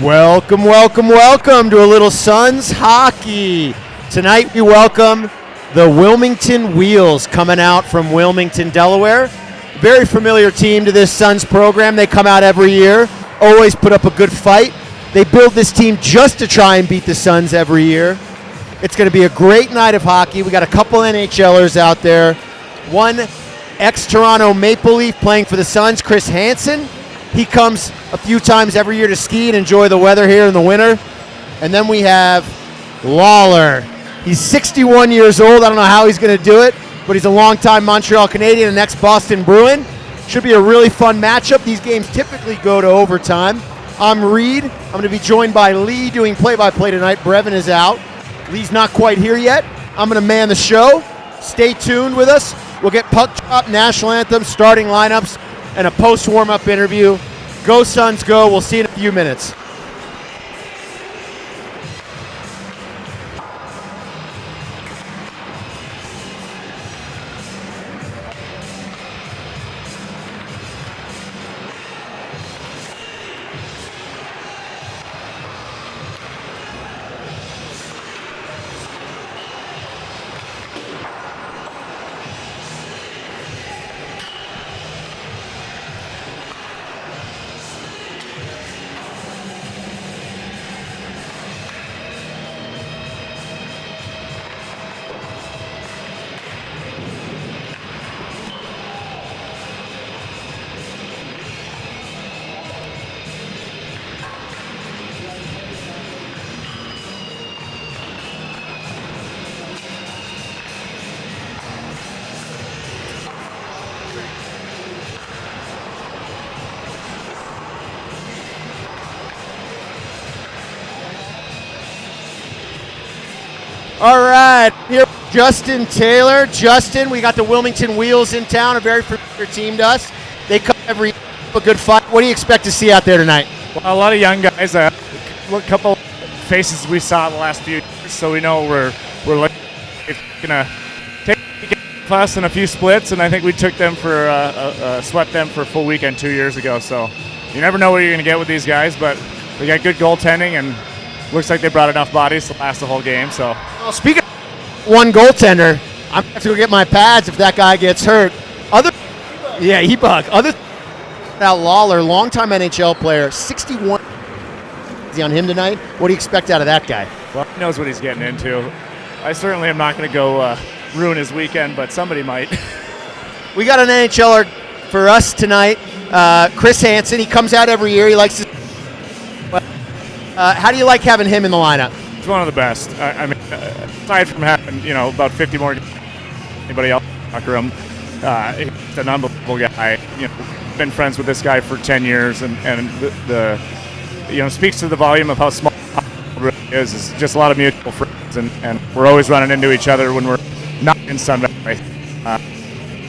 Welcome, welcome, welcome to a little Suns hockey. Tonight we welcome the Wilmington Wheels coming out from Wilmington, Delaware. Very familiar team to this Suns program. They come out every year, always put up a good fight. They build this team just to try and beat the Suns every year. It's going to be a great night of hockey. We got a couple NHLers out there. One ex-Toronto Maple Leaf playing for the Suns, Chris Hansen. He comes a few times every year to ski and enjoy the weather here in the winter. And then we have Lawler. He's 61 years old. I don't know how he's going to do it, but he's a longtime Montreal Canadian and ex-Boston Bruin. Should be a really fun matchup. These games typically go to overtime. I'm Reed. I'm going to be joined by Lee doing play-by-play tonight. Brevin is out. Lee's not quite here yet. I'm going to man the show. Stay tuned with us. We'll get puck drop, national anthem, starting lineups, and a post-warm-up interview. Go Suns, go. We'll see you in a few minutes. All right, here Justin Taylor. Justin, we got the Wilmington Wheels in town, a very familiar team to us. They come every year, a good fight. What do you expect to see out there tonight? Well, a lot of young guys, a couple faces we saw the last few years, so we know we're gonna take us in a few splits, and I think we took them for swept them for a full weekend 2 years ago. So you never know what you're gonna get with these guys, but we got good goaltending and. Looks like they brought enough bodies to last the whole game. So, well, speaking of one goaltender, I'm gonna have to go get my pads if that guy gets hurt. E-Bug. Now Lawler, longtime NHL player, 61. Is he on him tonight? What do you expect out of that guy? Well, he knows what he's getting into. I certainly am not going to go ruin his weekend, but somebody might. We got an NHLer for us tonight, Chris Hansen. He comes out every year. He likes to. How do you like having him in the lineup? He's one of the best. I mean, aside from having about 50 more anybody else in the locker room, he's an unbelievable guy. Been friends with this guy for 10 years, and the speaks to the volume of how small it really is. It's just a lot of mutual friends, and we're always running into each other when we're not in Sun Valley,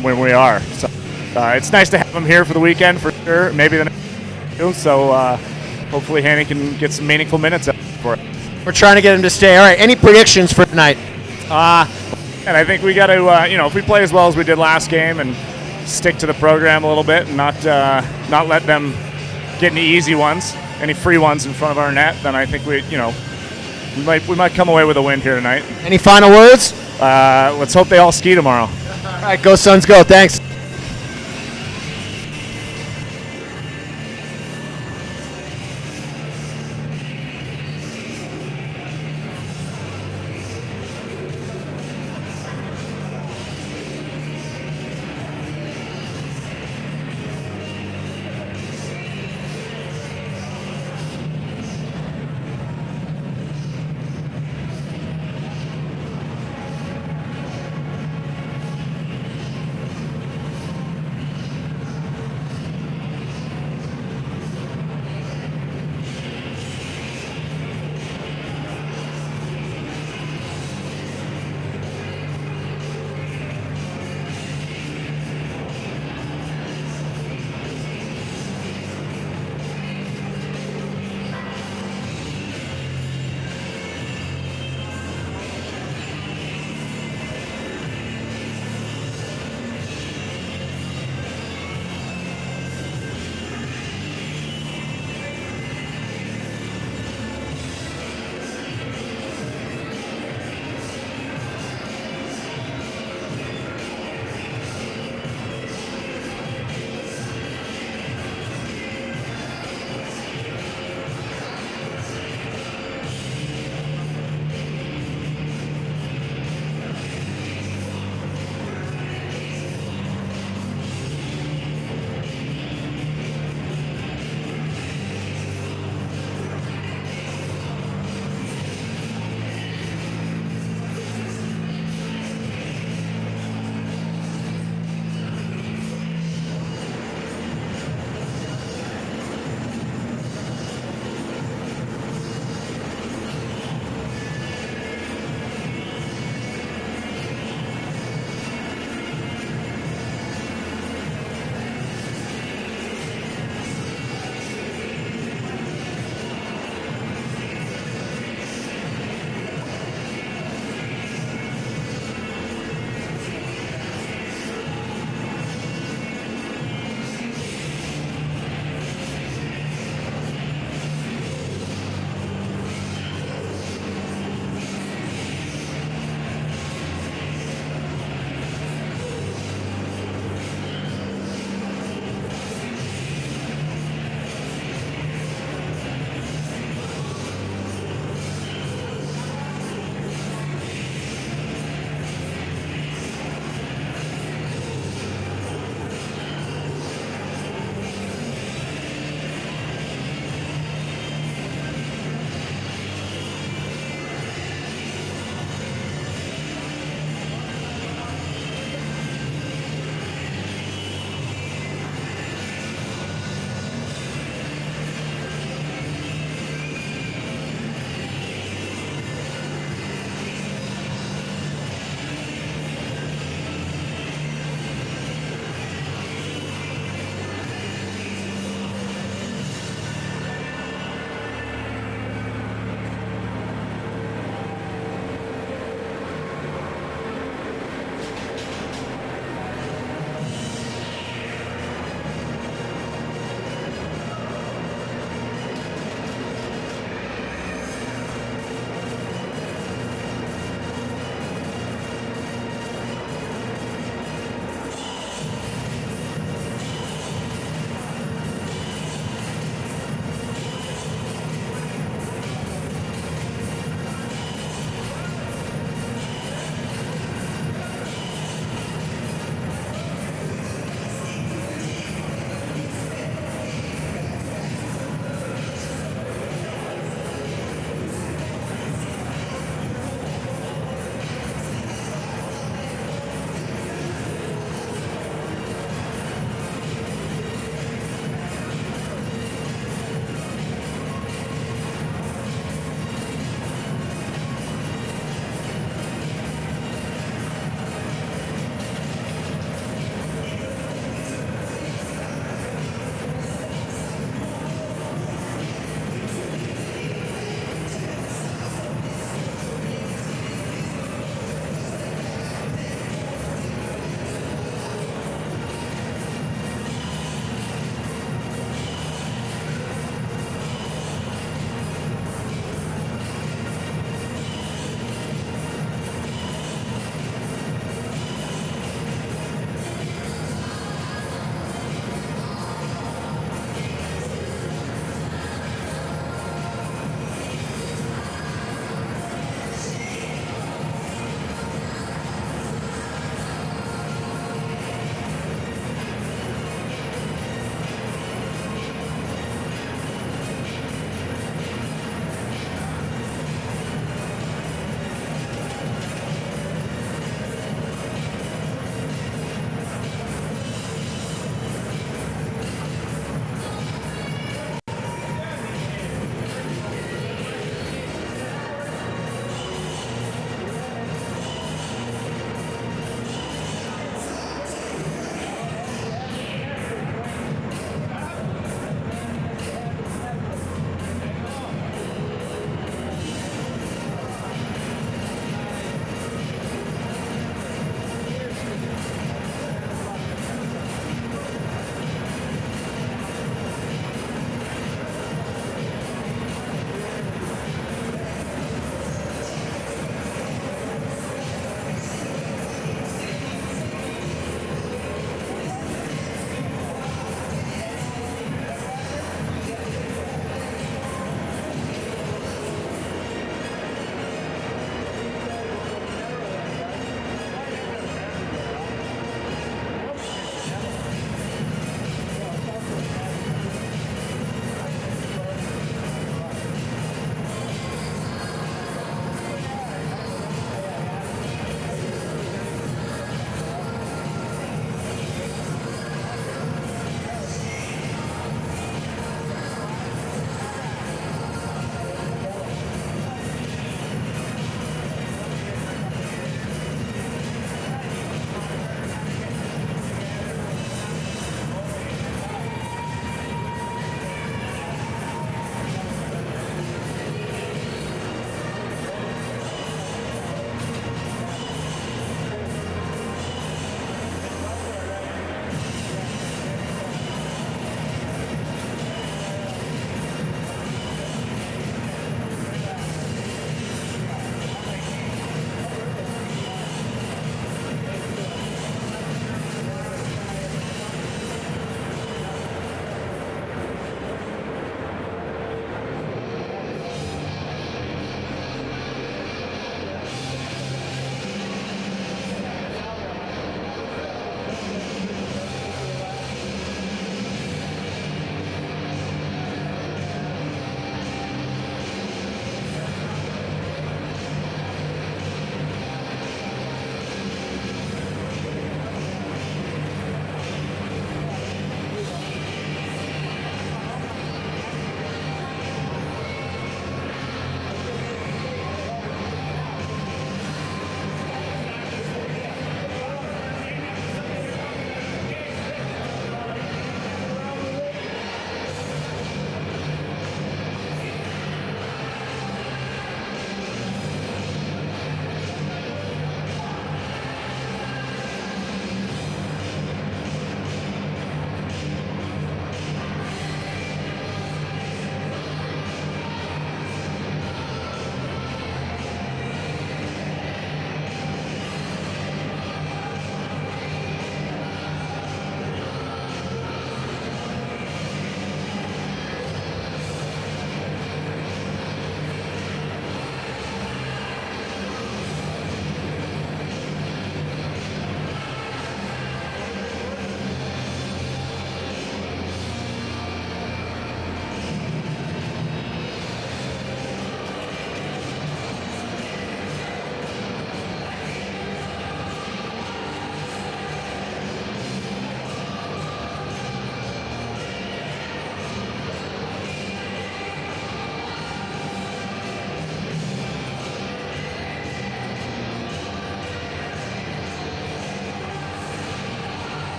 when we are. So it's nice to have him here for the weekend for sure. Maybe the next two. So. Hopefully, Hanny can get some meaningful minutes out for it. We're trying to get him to stay. All right, any predictions for tonight? And I think we got to, if we play as well as we did last game and stick to the program a little bit and not let them get any easy ones, any free ones in front of our net, then I think we might come away with a win here tonight. Any final words? Let's hope they all ski tomorrow. All right, go Suns, go. Thanks.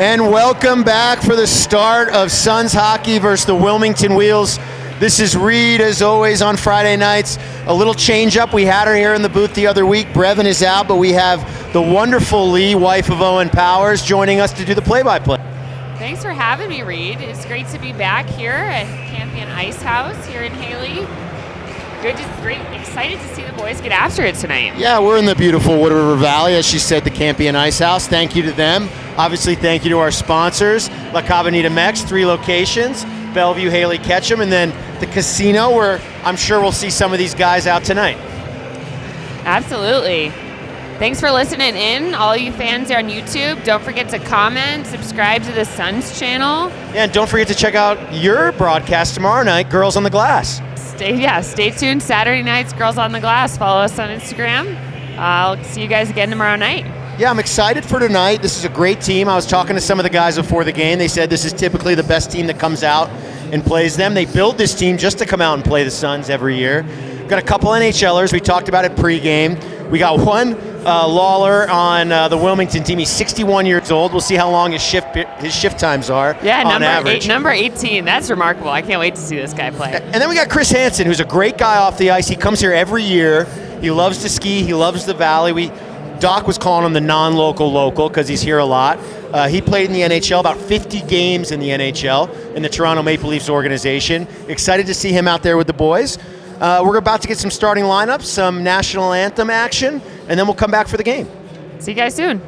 And welcome back for the start of Suns hockey versus the Wilmington Wheels. This is Reed, as always, on Friday nights. A little change up. We had her here in the booth the other week. Brevin is out, but we have the wonderful Lee, wife of Owen Powers, joining us to do the play-by-play. Thanks for having me, Reed. It's great to be back here at Campion Ice House here in Haley. Great, excited to see the boys get after it tonight. Yeah, we're in the beautiful Wood River Valley, as she said, the Campion Ice House. Thank you to them. Obviously, thank you to our sponsors, La Cabanita Mex, 3 locations, Bellevue, Haley, Ketchum, and then the casino, where I'm sure we'll see some of these guys out tonight. Absolutely. Thanks for listening in, all you fans on YouTube. Don't forget to comment, subscribe to the Suns channel. Yeah, and don't forget to check out your broadcast tomorrow night, Girls on the Glass. Stay tuned. Saturday nights, Girls on the Glass. Follow us on Instagram. I'll see you guys again tomorrow night. Yeah, I'm excited for tonight. This is a great team. I was talking to some of the guys before the game. They said this is typically the best team that comes out and plays them. They build this team just to come out and play the Suns every year. Got a couple NHLers. We talked about it pregame. We got one Lawler on the Wilmington team. He's 61 years old. We'll see how long his shift times are. Yeah, on average. Number 18. That's remarkable. I can't wait to see this guy play. And then we got Chris Hansen, who's a great guy off the ice. He comes here every year. He loves to ski. He loves the Valley. Doc was calling him the non-local local because he's here a lot. He played in the NHL, about 50 games in the NHL in the Toronto Maple Leafs organization. Excited to see him out there with the boys. We're about to get some starting lineups, some national anthem action, and then we'll come back for the game. See you guys soon.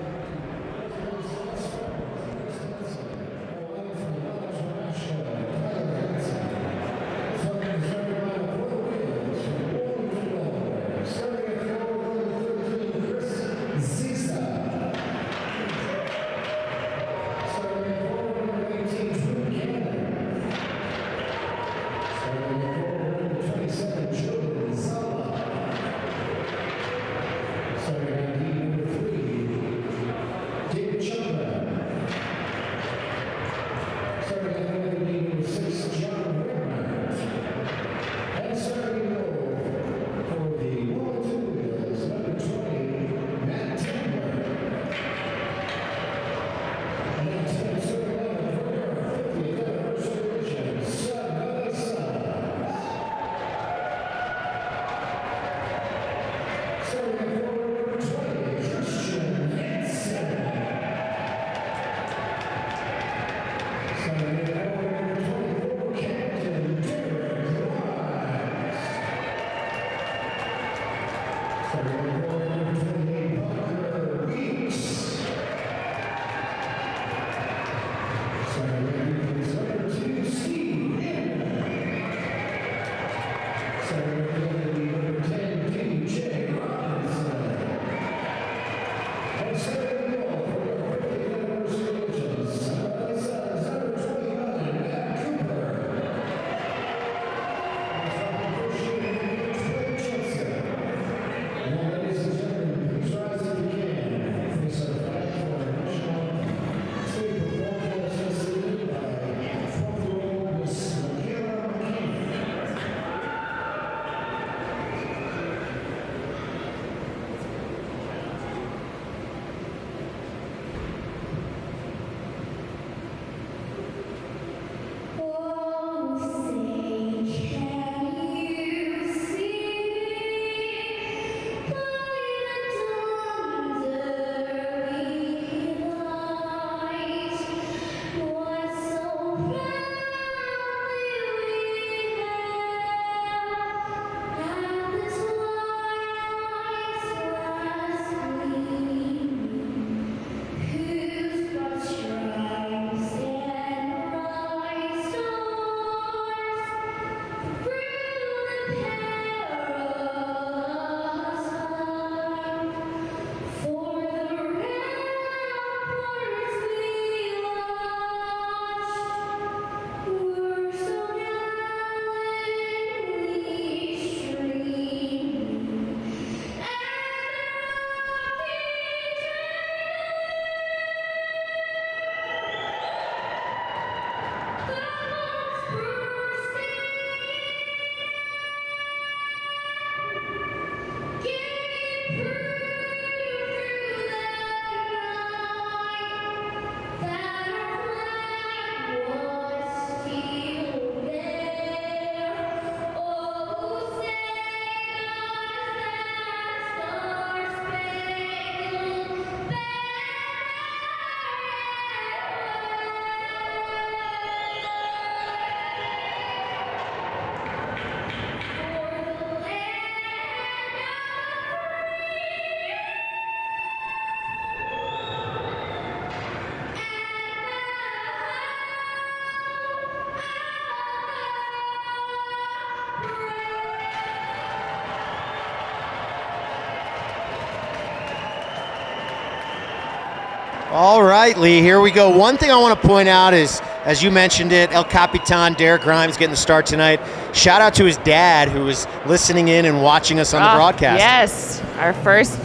All right, Lee, here we go. One thing I want to point out is, as you mentioned it, El Capitan, Derek Grimes, getting the start tonight. Shout out to his dad, who is listening in and watching us on the broadcast. Yes, our first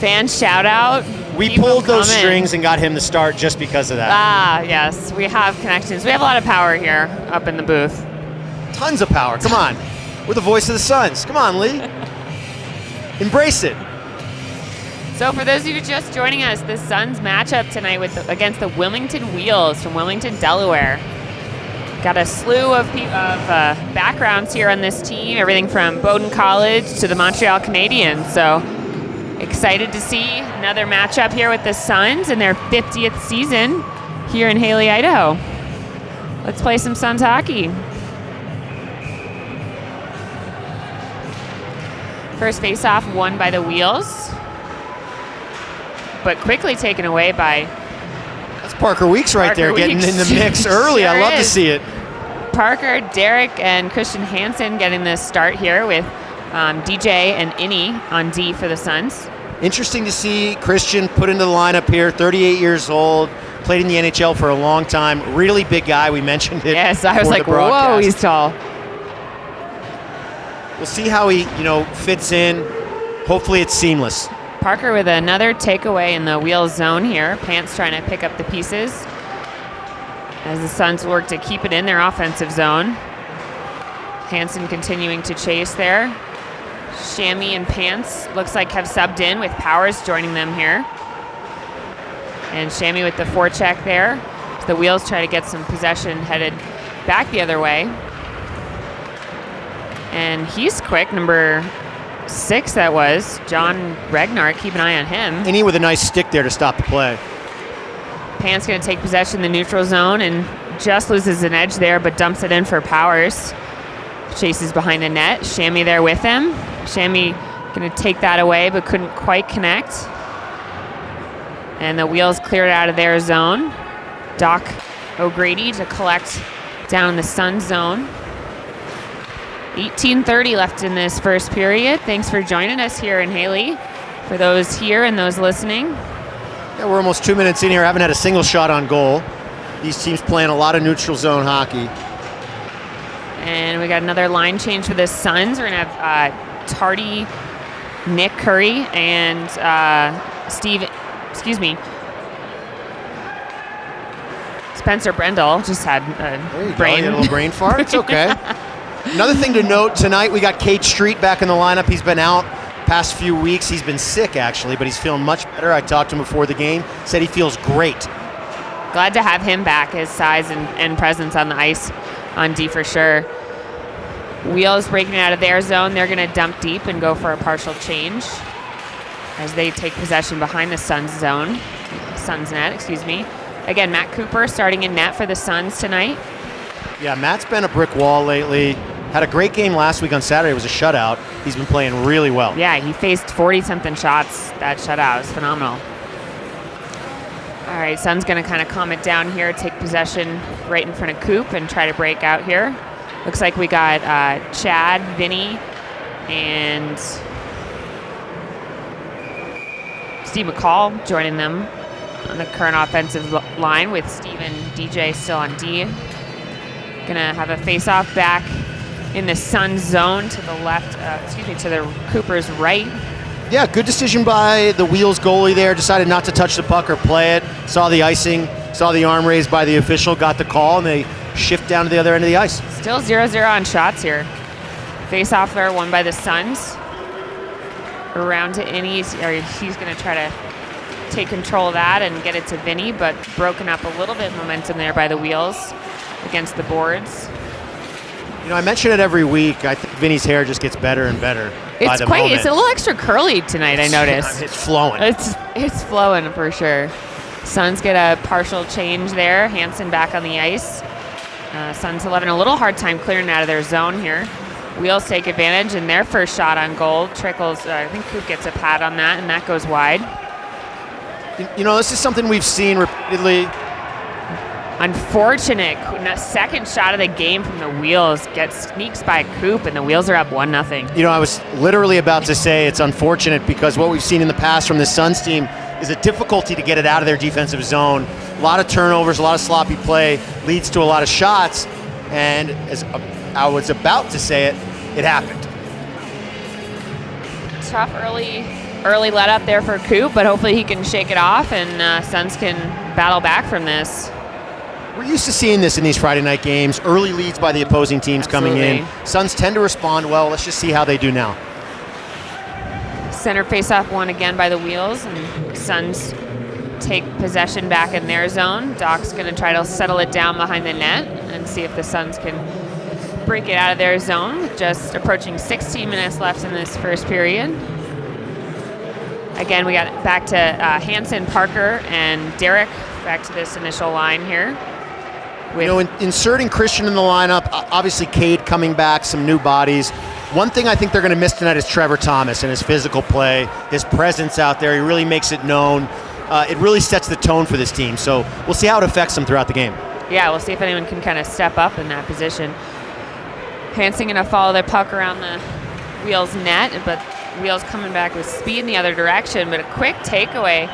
fan shout out. We pulled those strings and got him the start just because of that. Ah, yes, we have connections. We have a lot of power here up in the booth. Tons of power. Come on. We're the voice of the Suns. Come on, Lee. Embrace it. So for those of you just joining us, the Suns matchup tonight against the Wilmington Wheels from Wilmington, Delaware. Got a slew of backgrounds here on this team, everything from Bowdoin College to the Montreal Canadiens. So excited to see another matchup here with the Suns in their 50th season here in Haley, Idaho. Let's play some Suns hockey. First faceoff won by the Wheels, but quickly taken away by... That's Parker Weeks right there, getting in the mix early. Sure I love to is. see it. Parker, Derek, and Christian Hansen getting this start here with DJ and Innie on D for the Suns. Interesting to see Christian put into the lineup here, 38 years old, played in the NHL for a long time. Really big guy, we mentioned it. Yes, I was for like, the broadcast. whoa, he's tall. We'll see how he, fits in. Hopefully it's seamless. Parker with another takeaway in the Wheels zone here. Pants trying to pick up the pieces as the Suns work to keep it in their offensive zone. Hansen continuing to chase there. Shammy and Pants looks like have subbed in with Powers joining them here. And Shammy with the forecheck there. So the Wheels try to get some possession headed back the other way. And he's quick, number 6 that was. John Regnart, keep an eye on him. Innie with a nice stick there to stop the play. Pants going to take possession in the neutral zone and just loses an edge there, but dumps it in for Powers. Chases behind the net. Shammy there with him. Shammy going to take that away, but couldn't quite connect. And the Wheels cleared out of their zone. Doc O'Grady to collect down the Sun zone. 18:30 left in this first period. Thanks for joining us here in Haley. For those here and those listening. Yeah, we're almost 2 minutes in here. Haven't had a single shot on goal. These teams playing a lot of neutral zone hockey. And we got another line change for the Suns. We're going to have Tardy, Nick Curry, and Spencer Brendel just had a little brain fart. It's okay. Another thing to note, tonight we got Kate Street back in the lineup. He's been out past few weeks. He's been sick, actually, but he's feeling much better. I talked to him before the game. Said he feels great. Glad to have him back, his size and presence on the ice on D for sure. Wheels breaking out of their zone. They're going to dump deep and go for a partial change as they take possession behind the Suns zone. Suns net, excuse me. Again, Matt Cooper starting in net for the Suns tonight. Yeah, Matt's been a brick wall lately. Had a great game last week on Saturday. It was a shutout. He's been playing really well. Yeah, he faced 40-something shots. That shutout was phenomenal. All right, Sun's going to kind of calm it down here, take possession right in front of Coop and try to break out here. Looks like we got Chad, Vinny, and Steve McCall joining them on the current offensive line with Steve and DJ still on D. Gonna have a face-off back in the Sun zone to the left, to the Cooper's right. Yeah, good decision by the Wheels goalie there. Decided not to touch the puck or play it. Saw the icing, saw the arm raised by the official, got the call, and they shift down to the other end of the ice. Still 0-0 on shots here. Face-off there won by the Suns. Around to Innie, he's gonna try to take control of that and get it to Vinny, but broken up a little bit momentum there by the Wheels against the boards. I mention it every week. I think Vinny's hair just gets better and better by the moment. It's a little extra curly tonight, I noticed. It's flowing. It's flowing for sure. Suns get a partial change there. Hansen back on the ice. Suns having a little hard time clearing out of their zone here. Wheels take advantage, and their first shot on goal trickles. I think Coop gets a pad on that, and that goes wide. This is something we've seen repeatedly. Unfortunate second shot of the game from the Wheels sneaks by Coop, and the Wheels are up 1-0. I was literally about to say it's unfortunate because what we've seen in the past from the Suns team, is a difficulty to get it out of their defensive zone. A lot of turnovers, a lot of sloppy play leads to a lot of shots, and as I was about to say it, it happened. Tough early let up there for Coop, but hopefully he can shake it off and Suns can battle back from this. We're used to seeing this in these Friday night games, early leads by the opposing teams coming in. Suns tend to respond well. Let's just see how they do now. Center faceoff won again by the Wheels, and Suns take possession back in their zone. Doc's going to try to settle it down behind the net and see if the Suns can break it out of their zone. Just approaching 16 minutes left in this first period. Again, we got back to Hanson, Parker, and Derek back to this initial line here. Inserting Christian in the lineup, obviously Cade coming back, some new bodies. One thing I think they're going to miss tonight is Trevor Thomas and his physical play, his presence out there. He really makes it known. It really sets the tone for this team. So we'll see how it affects them throughout the game. Yeah, we'll see if anyone can kind of step up in that position. Hanson going to follow the puck around the Wheels net, but Wheels coming back with speed in the other direction. But a quick takeaway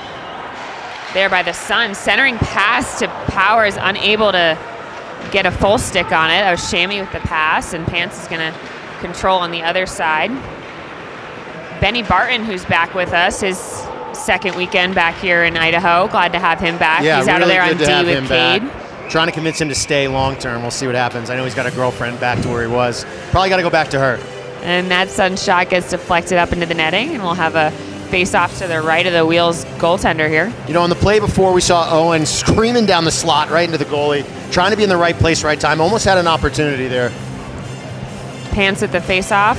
there by the Suns. Centering pass to Powers, unable to get a full stick on it. That was Shammy with the pass, and Pants is going to control on the other side. Benny Barton, who's back with us, his second weekend back here in Idaho. Glad to have him back. Yeah, he's out really of there on D with Cade. Trying to convince him to stay long term. We'll see what happens. I know he's got a girlfriend back to where he was. Probably got to go back to her. And that Sun shot gets deflected up into the netting, and we'll have a face-off to the right of the Wheels goaltender here. On the play before, we saw Owen screaming down the slot right into the goalie, trying to be in the right place, right time. Almost had an opportunity there. Pants at the face-off.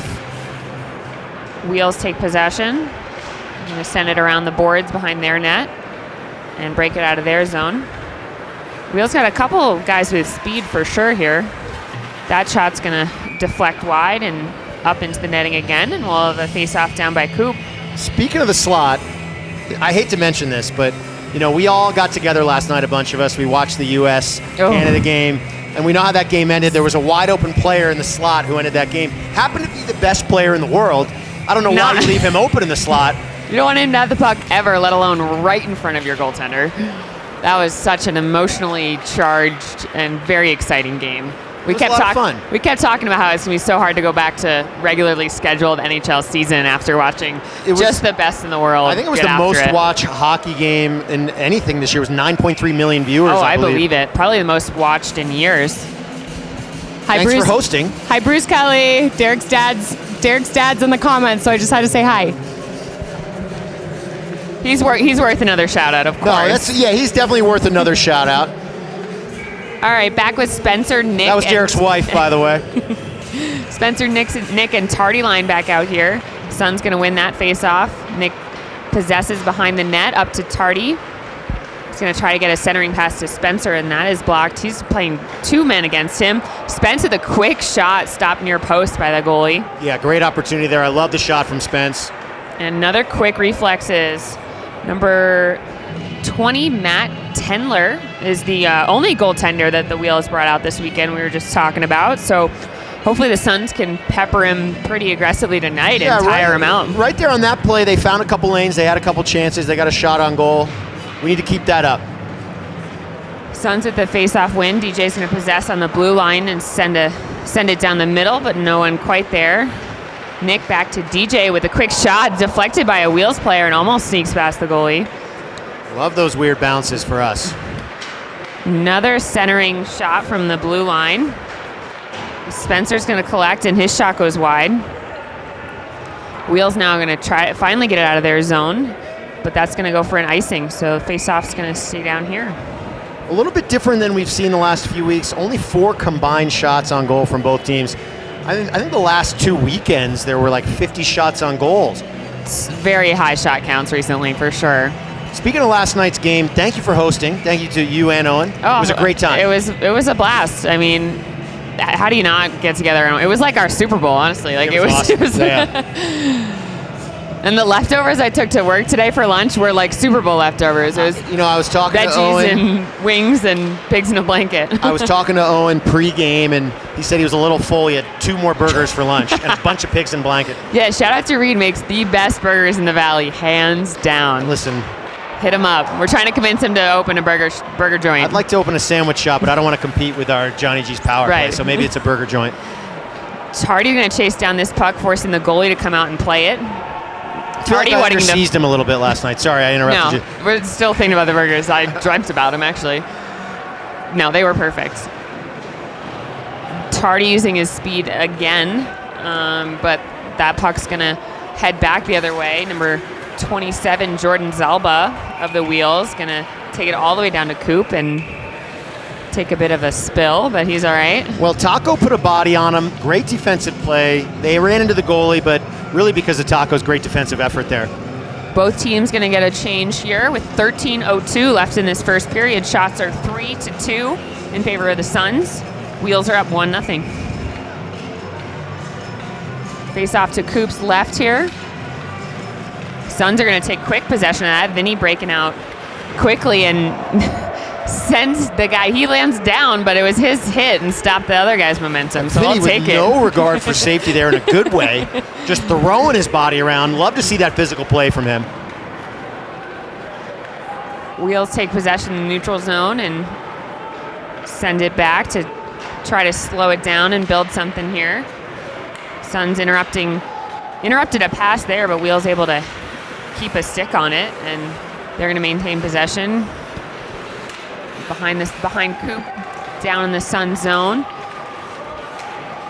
Wheels take possession. I'm going to send it around the boards behind their net and break it out of their zone. Wheels got a couple guys with speed for sure here. That shot's going to deflect wide and up into the netting again, and we'll have a face-off down by Coop. Speaking of the slot, I hate to mention this, but we all got together last night, a bunch of us. We watched the U.S.-Canada game, and we know how that game ended. There was a wide-open player in the slot who ended that game. Happened to be the best player in the world. I don't know why you leave him open in the slot. You don't want him to have the puck ever, let alone right in front of your goaltender. That was such an emotionally charged and very exciting game. We kept talking about how it's going to be so hard to go back to regularly scheduled NHL season after watching just the best in the world. I think it was the most watched hockey game in anything this year. It was 9.3 million viewers. Oh, I believe it. Probably the most watched in years. Hi, Thanks for hosting. Hi, Bruce Kelly. Derek's dad's in the comments, so I just had to say hi. He's worth another shout out, of course. He's definitely worth another shout out. All right, back with Spencer, Nick. That was Derek's wife, by the way. Spencer, Nick, and Tardy line back out here. Sun's going to win that face-off. Nick possesses behind the net up to Tardy. He's going to try to get a centering pass to Spencer, and that is blocked. He's playing two men against him. Spence with a quick shot, stopped near post by the goalie. Yeah, great opportunity there. I love the shot from Spence. And another quick reflexes. Number 20, Matt Tendler, is the only goaltender that the Wheels brought out this weekend we were just talking about. So hopefully the Suns can pepper him pretty aggressively tonight and tire him out. Right there on that play, they found a couple lanes. They had a couple chances. They got a shot on goal. We need to keep that up. Suns with the face-off win. DJ's going to possess on the blue line and send it down the middle, but no one quite there. Nick back to DJ with a quick shot, deflected by a Wheels player and almost sneaks past the goalie. Love those weird bounces for us. Another centering shot from the blue line. Spencer's going to collect, and his shot goes wide. Wheels now going to finally get it out of their zone, but that's going to go for an icing, so face-off's going to stay down here. A little bit different than we've seen the last few weeks. Only 4 combined shots on goal from both teams. I think the last 2 weekends there were like 50 shots on goals. It's very high shot counts recently, for sure. Speaking of last night's game, thank you for hosting. Thank you to you and Owen. It was a great time. It was a blast. I mean, how do you not get together? It was like our Super Bowl, honestly. Like it was awesome. And the leftovers I took to work today for lunch were like Super Bowl leftovers. It was I was talking to Owen. Veggies and wings and pigs in a blanket. I was talking to Owen pre-game, and he said he was a little full. He had 2 more burgers for lunch and a bunch of pigs in a blanket. Yeah, shout out to Reed. Makes the best burgers in the Valley, hands down. Listen, Hit him up. We're trying to convince him to open a burger joint. I'd like to open a sandwich shop, but I don't want to compete with our Johnny G's power play, Right. so maybe it's a burger joint. Tardy's going to chase down this puck, forcing the goalie to come out and play it. I feel like I wanting to underseized him a little bit last night. Sorry, I interrupted No, you. we're still thinking about the burgers. I dreamt about them, actually. No, they were perfect. Tardy using his speed again, but that puck's going to head back the other way. Number 27, Jordan Zalba of the Wheels, going to take it all the way down to Coop and take a bit of a spill, but he's all right. Well, Taco put a body on him. Great defensive play. They ran into the goalie, but really because of Taco's great defensive effort there. Both teams going to get a change here with 13:02 left in this first period. Shots are 3-2 in favor of the Suns. Wheels are up 1-0. Face off to Coop's left here. Suns are going to take quick possession of that. Vinny breaking out quickly and sends the guy. He lands down, but it was his hit and stopped the other guy's momentum. So Vinny I'll take with it. no regard for safety there in a good way. Just throwing his body around. Love to see that physical play from him. Wheels take possession in the neutral zone and send it back to try to slow it down and build something here. Suns interrupted a pass there, but Wheels able to keep a stick on it, and they're going to maintain possession behind Coop down in the Sun zone.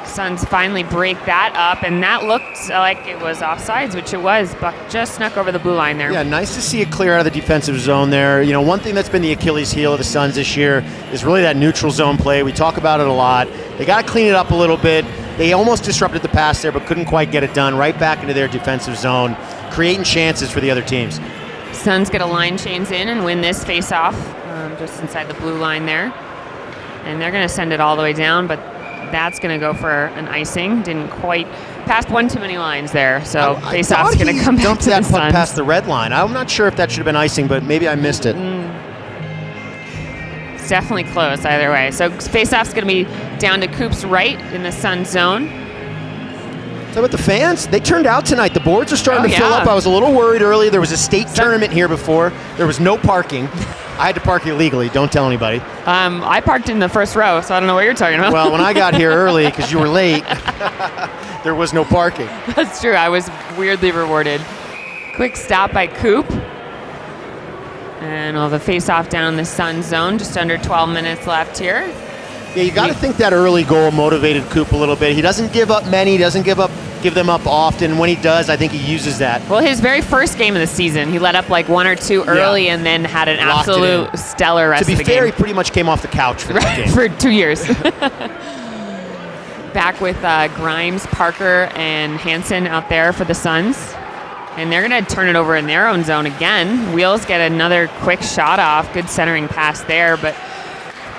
Suns finally break that up, and that looked like it was offsides, which it was. Buck just snuck over the blue line there. Yeah, nice to see it clear out of the defensive zone there. You know, one thing that's been the Achilles heel of the Suns this year is really that neutral zone play. We talk about it a lot. They got to clean it up a little bit. They almost disrupted the pass there, but couldn't quite get it done. Right back into their defensive zone, creating chances for the other teams. Suns get a line change in and win this face-off just inside the blue line there. And they're going to send it all the way down, but that's going to go for an icing. Didn't quite passed one too many lines there, so face-off's going to come back to the Suns. Dumped that puck past the red line. I'm not sure if that should have been icing, but maybe I missed it. It's definitely close either way. So face-off's going to be down to Coop's right in the Sun zone. So with the fans, they turned out tonight. The boards are starting to fill yeah. up. I was a little worried earlier. There was a state tournament here before. There was no parking. I had to park illegally. Don't tell anybody. I parked in the first row, so I don't know what you're talking about. Well, when I got here early, because you were late, there was no parking. That's true. I was weirdly rewarded. Quick stop by Coop. And we'll have a face-off down in the Sun zone. Just under 12 minutes left here. Yeah, you got to think that early goal motivated Coop a little bit. He doesn't give up many. He doesn't give them up often. When he does, I think he uses that. Well, his very first game of the season, he let up like one or two early and then had an Locked absolute stellar rest of the game. To be fair, he pretty much came off the couch for that game. For 2 years. Back with Grimes, Parker, and Hansen out there for the Suns. And they're going to turn it over in their own zone again. Wheels get another quick shot off. Good centering pass there, but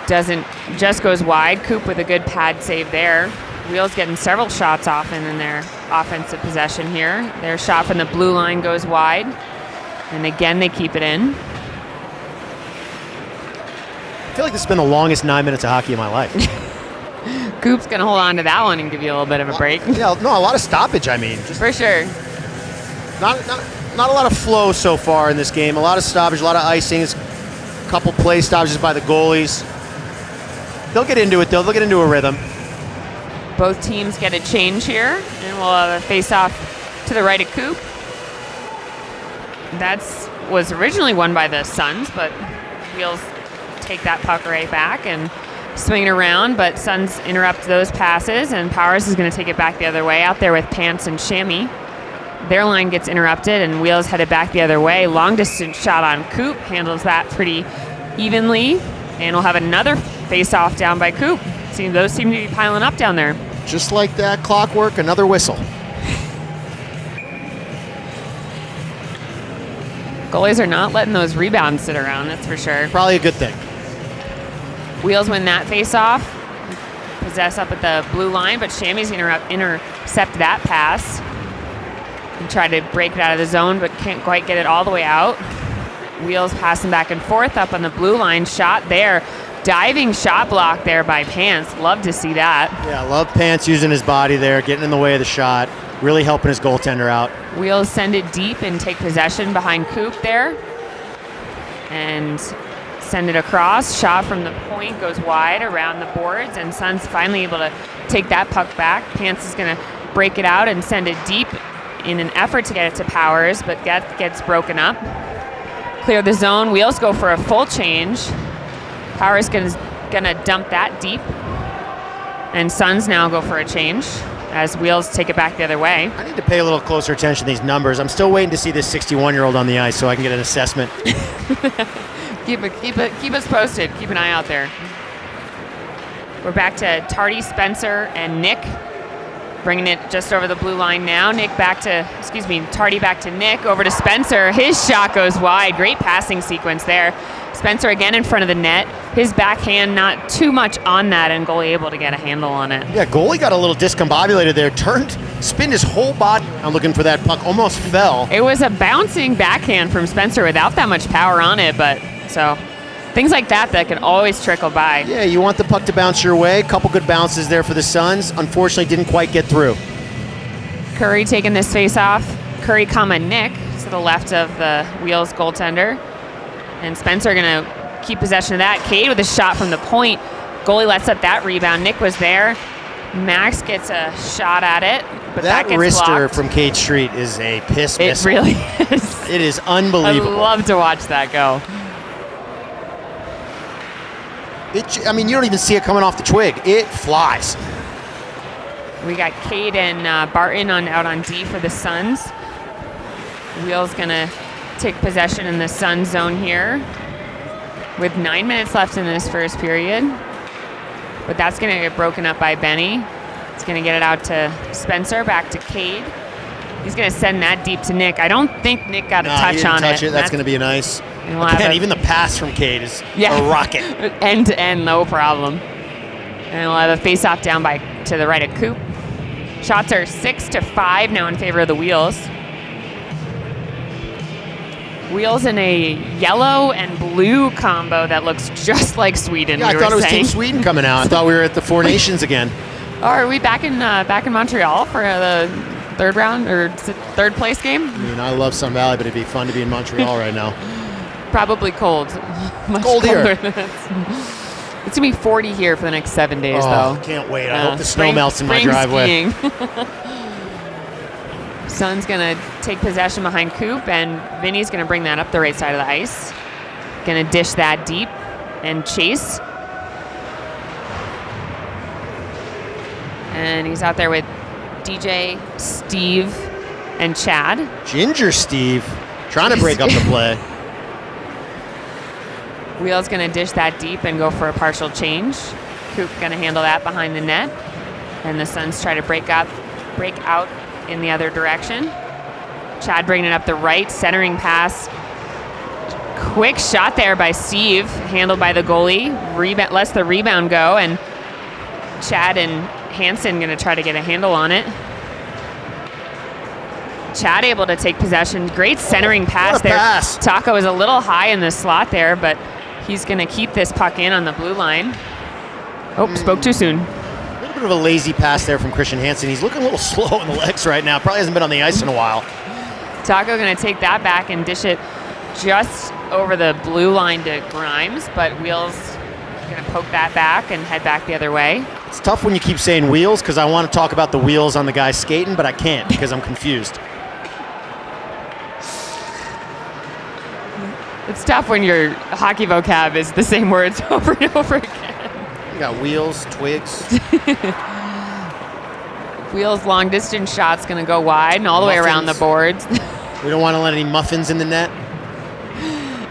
just goes wide. Coop with a good pad save there. Wheels getting several shots off in their offensive possession here. Their shot from the blue line goes wide. And again, they keep it in. I feel like this has been the longest 9 minutes of hockey of my life. Coop's going to hold on to that one and give you a little bit of a break. Yeah, no, a lot of stoppage, I mean. Just For sure. not a lot of flow so far in this game. A lot of stoppage, a lot of icings, a couple play stoppages by the goalies. They'll get into it, though. They'll get into a rhythm. Both teams get a change here, and we'll have a face-off to the right of Coop. That was originally won by the Suns, but Wheels take that puck right back and swing it around, but Suns interrupt those passes, and Powers is going to take it back the other way out there with Pants and Shammy. Their line gets interrupted, and Wheels headed back the other way. Long-distance shot on Coop, handles that pretty evenly, and we'll have another face-off down by Coop. Those seem to be piling up down there. Just like that clockwork, another whistle. Goalies are not letting those rebounds sit around, that's for sure. Probably a good thing. Wheels win that face-off. Possess up at the blue line, but Shammy's going to intercept that pass. And try to break it out of the zone, but can't quite get it all the way out. Wheels passing back and forth up on the blue line. Shot there. Diving shot block there by Pants. Love to see that. Yeah, I love Pants using his body there, getting in the way of the shot, really helping his goaltender out. Wheels send it deep and take possession behind Coop there. and send it across. Shot from the point goes wide around the boards, and Sun's finally able to take that puck back. Pants is going to break it out and send it deep in an effort to get it to Powers, but that gets broken up. Clear the zone. Wheels go for a full change. Powers gonna dump that deep, and Suns now go for a change as Wheels take it back the other way. I need to pay a little closer attention to these numbers. I'm still waiting to see this 61-year-old on the ice so I can get an assessment. Keep us posted. Keep an eye out there. We're back to Tardy, Spencer, and Nick. Bringing it just over the blue line now. Tardy back to Nick, over to Spencer. His shot goes wide. Great passing sequence there. Spencer again in front of the net. His backhand not too much on that, and goalie able to get a handle on it. Yeah, goalie got a little discombobulated there. Spinned his whole body around looking for that puck. Almost fell. It was a bouncing backhand from Spencer without that much power on it, but so things like that can always trickle by. Yeah, you want the puck to bounce your way. A couple good bounces there for the Suns. Unfortunately, didn't quite get through. Curry taking this face off. Curry, Nick to the left of the Wheels goaltender. And Spencer going to keep possession of that. Cade with a shot from the point. Goalie lets up that rebound. Nick was there. Max gets a shot at it, but that gets wrister blocked. from Cade Street is a piss It missile. really is. It is unbelievable. I love to watch that go. You don't even see it coming off the twig. It flies. We got Cade and Barton out on D for the Suns. Wheels gonna take possession in the Sun zone here with 9 minutes left in this first period. But that's gonna get broken up by Benny. It's gonna get it out to Spencer, back to Cade. He's gonna send that deep to Nick. I don't think Nick got a touch on it. That's gonna be nice. Again, even the pass from Cade is a rocket. End to end, no problem. And we'll have a face-off down to the right of Coop. Shots are 6-5 now in favor of the Wheels. Wheels in a yellow and blue combo that looks just like Sweden. Yeah, I thought it was Team Sweden coming out. I thought we were at the Four Nations again. Oh, are we back in Montreal for the third round or third place game? I love Sun Valley, but it'd be fun to be in Montreal right now. Probably cold. Much cold here. It's going to be 40 here for the next 7 days, though. Can't wait. I hope the snow melts in my driveway. Sun's going to take possession behind Coop, and Vinny's going to bring that up the right side of the ice. Going to dish that deep and chase. And he's out there with DJ, Steve, and Chad. Ginger Steve trying to break up the play. Wheels going to dish that deep and go for a partial change. Coop going to handle that behind the net. And the Suns try to break out in the other direction. Chad bringing it up the right, centering pass. Quick shot there by Steve, handled by the goalie. Lets the rebound go, and Chad and Hansen going to try to get a handle on it. Chad able to take possession. Great centering pass there. Pass. Taco is a little high in the slot there, but he's going to keep this puck in on the blue line. Oh, spoke too soon. A little bit of a lazy pass there from Christian Hansen. He's looking a little slow in the legs right now. Probably hasn't been on the ice in a while. Taco going to take that back and dish it just over the blue line to Grimes, but Wheels going to poke that back and head back the other way. It's tough when you keep saying wheels because I want to talk about the wheels on the guy skating, but I can't because I'm confused. It's tough when your hockey vocab is the same words over and over again. You got wheels, twigs. Wheels long distance shot's going to go wide and all the way around the boards. We don't want to let any muffins in the net.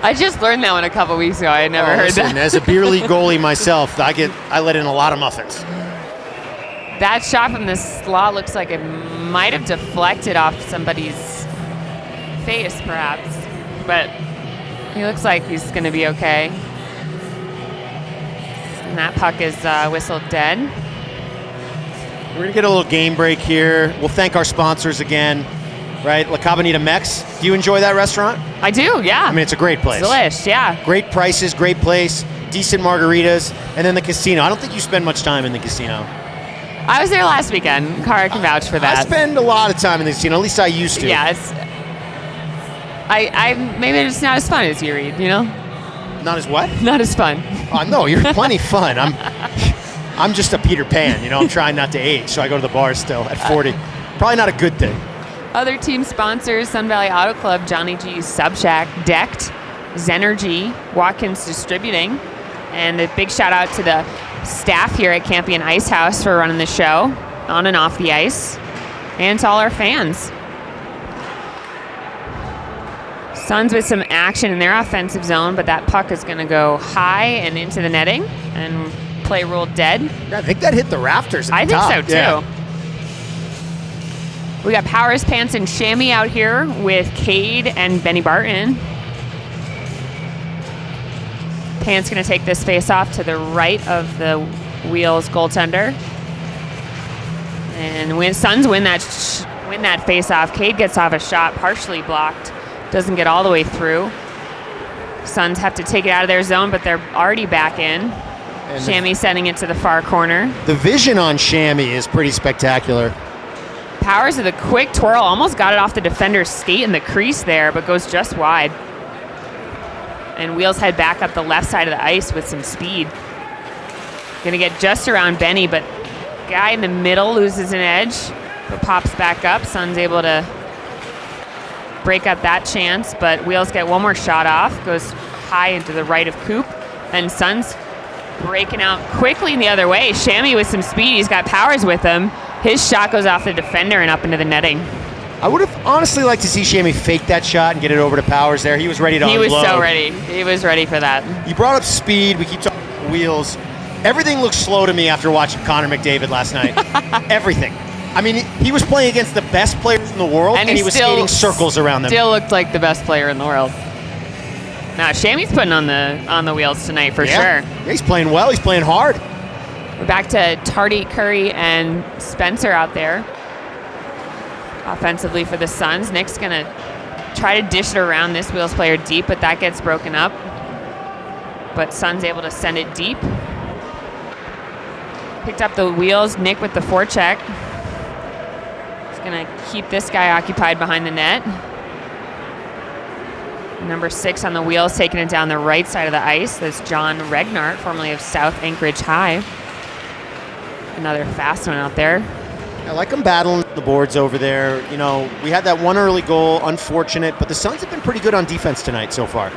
I just learned that one a couple weeks ago. I had never heard that. As a beer league goalie myself, I let in a lot of muffins. That shot from the slot looks like it might have deflected off somebody's face, perhaps. But he looks like he's going to be okay. And that puck is whistled dead. We're going to get a little game break here. We'll thank our sponsors again, right? La Cabanita Mex. Do you enjoy that restaurant? I do, yeah. I mean, it's a great place. It's delish, yeah. Great prices, great place, decent margaritas, and then the casino. I don't think you spend much time in the casino. I was there last weekend. Cara can vouch for that. I spend a lot of time in the casino. At least I used to. Yeah, I maybe it's not as fun as you read, you know? Not as what? Not as fun. No, you're plenty fun. I'm just a Peter Pan. I'm trying not to age, so I go to the bar still at 40. Probably not a good thing. Other team sponsors: Sun Valley Auto Club, Johnny G's Sub Shack, Decked, Zenergy, Watkins Distributing, and a big shout out to the staff here at Campion Ice House for running the show on and off the ice, and to all our fans. Suns with some action in their offensive zone, but that puck is going to go high and into the netting and play ruled dead. Yeah, I think that hit the rafters at the top. I think so too. Yeah. We got Powers, Pants, and Shammy out here with Cade and Benny Barton. Pants going to take this face off to the right of the Wheels goaltender. And when Suns win that face off, Cade gets off a shot partially blocked. Doesn't get all the way through. Suns have to take it out of their zone, but they're already back in. And Shammy sending it to the far corner. The vision on Shammy is pretty spectacular. Powers with a quick twirl, almost got it off the defender's skate in the crease there, but goes just wide. And Wheels head back up the left side of the ice with some speed. Gonna get just around Benny, but guy in the middle loses an edge, but pops back up. Suns able to break up that chance, but Wheels get one more shot off, goes high into the right of Coop, and Suns breaking out quickly the other way. Shammy with some speed, he's got Powers with him. His shot goes off the defender and up into the netting. I would have honestly liked to see Shammy fake that shot and get it over to Powers there. He was ready to unload. He was so ready. He was ready for that. You brought up speed. We keep talking about Wheels. Everything looked slow to me after watching Connor McDavid last night. Everything. I mean, he was playing against the best players in the world, and he was skating circles around them. Still looked like the best player in the world. Now, Shammy's putting on the wheels tonight for sure. Yeah, he's playing well. He's playing hard. We're back to Tardy, Curry, and Spencer out there. Offensively for the Suns. Nick's going to try to dish it around this Wheels player deep, but that gets broken up. But Suns able to send it deep. Picked up the Wheels. Nick with the forecheck. He's going to keep this guy occupied behind the net. Number 6 on the Wheels, taking it down the right side of the ice. That's John Regnart, formerly of South Anchorage High. Another fast one out there. I like them battling the boards over there. We had that one early goal, unfortunate, but the Suns have been pretty good on defense tonight so far.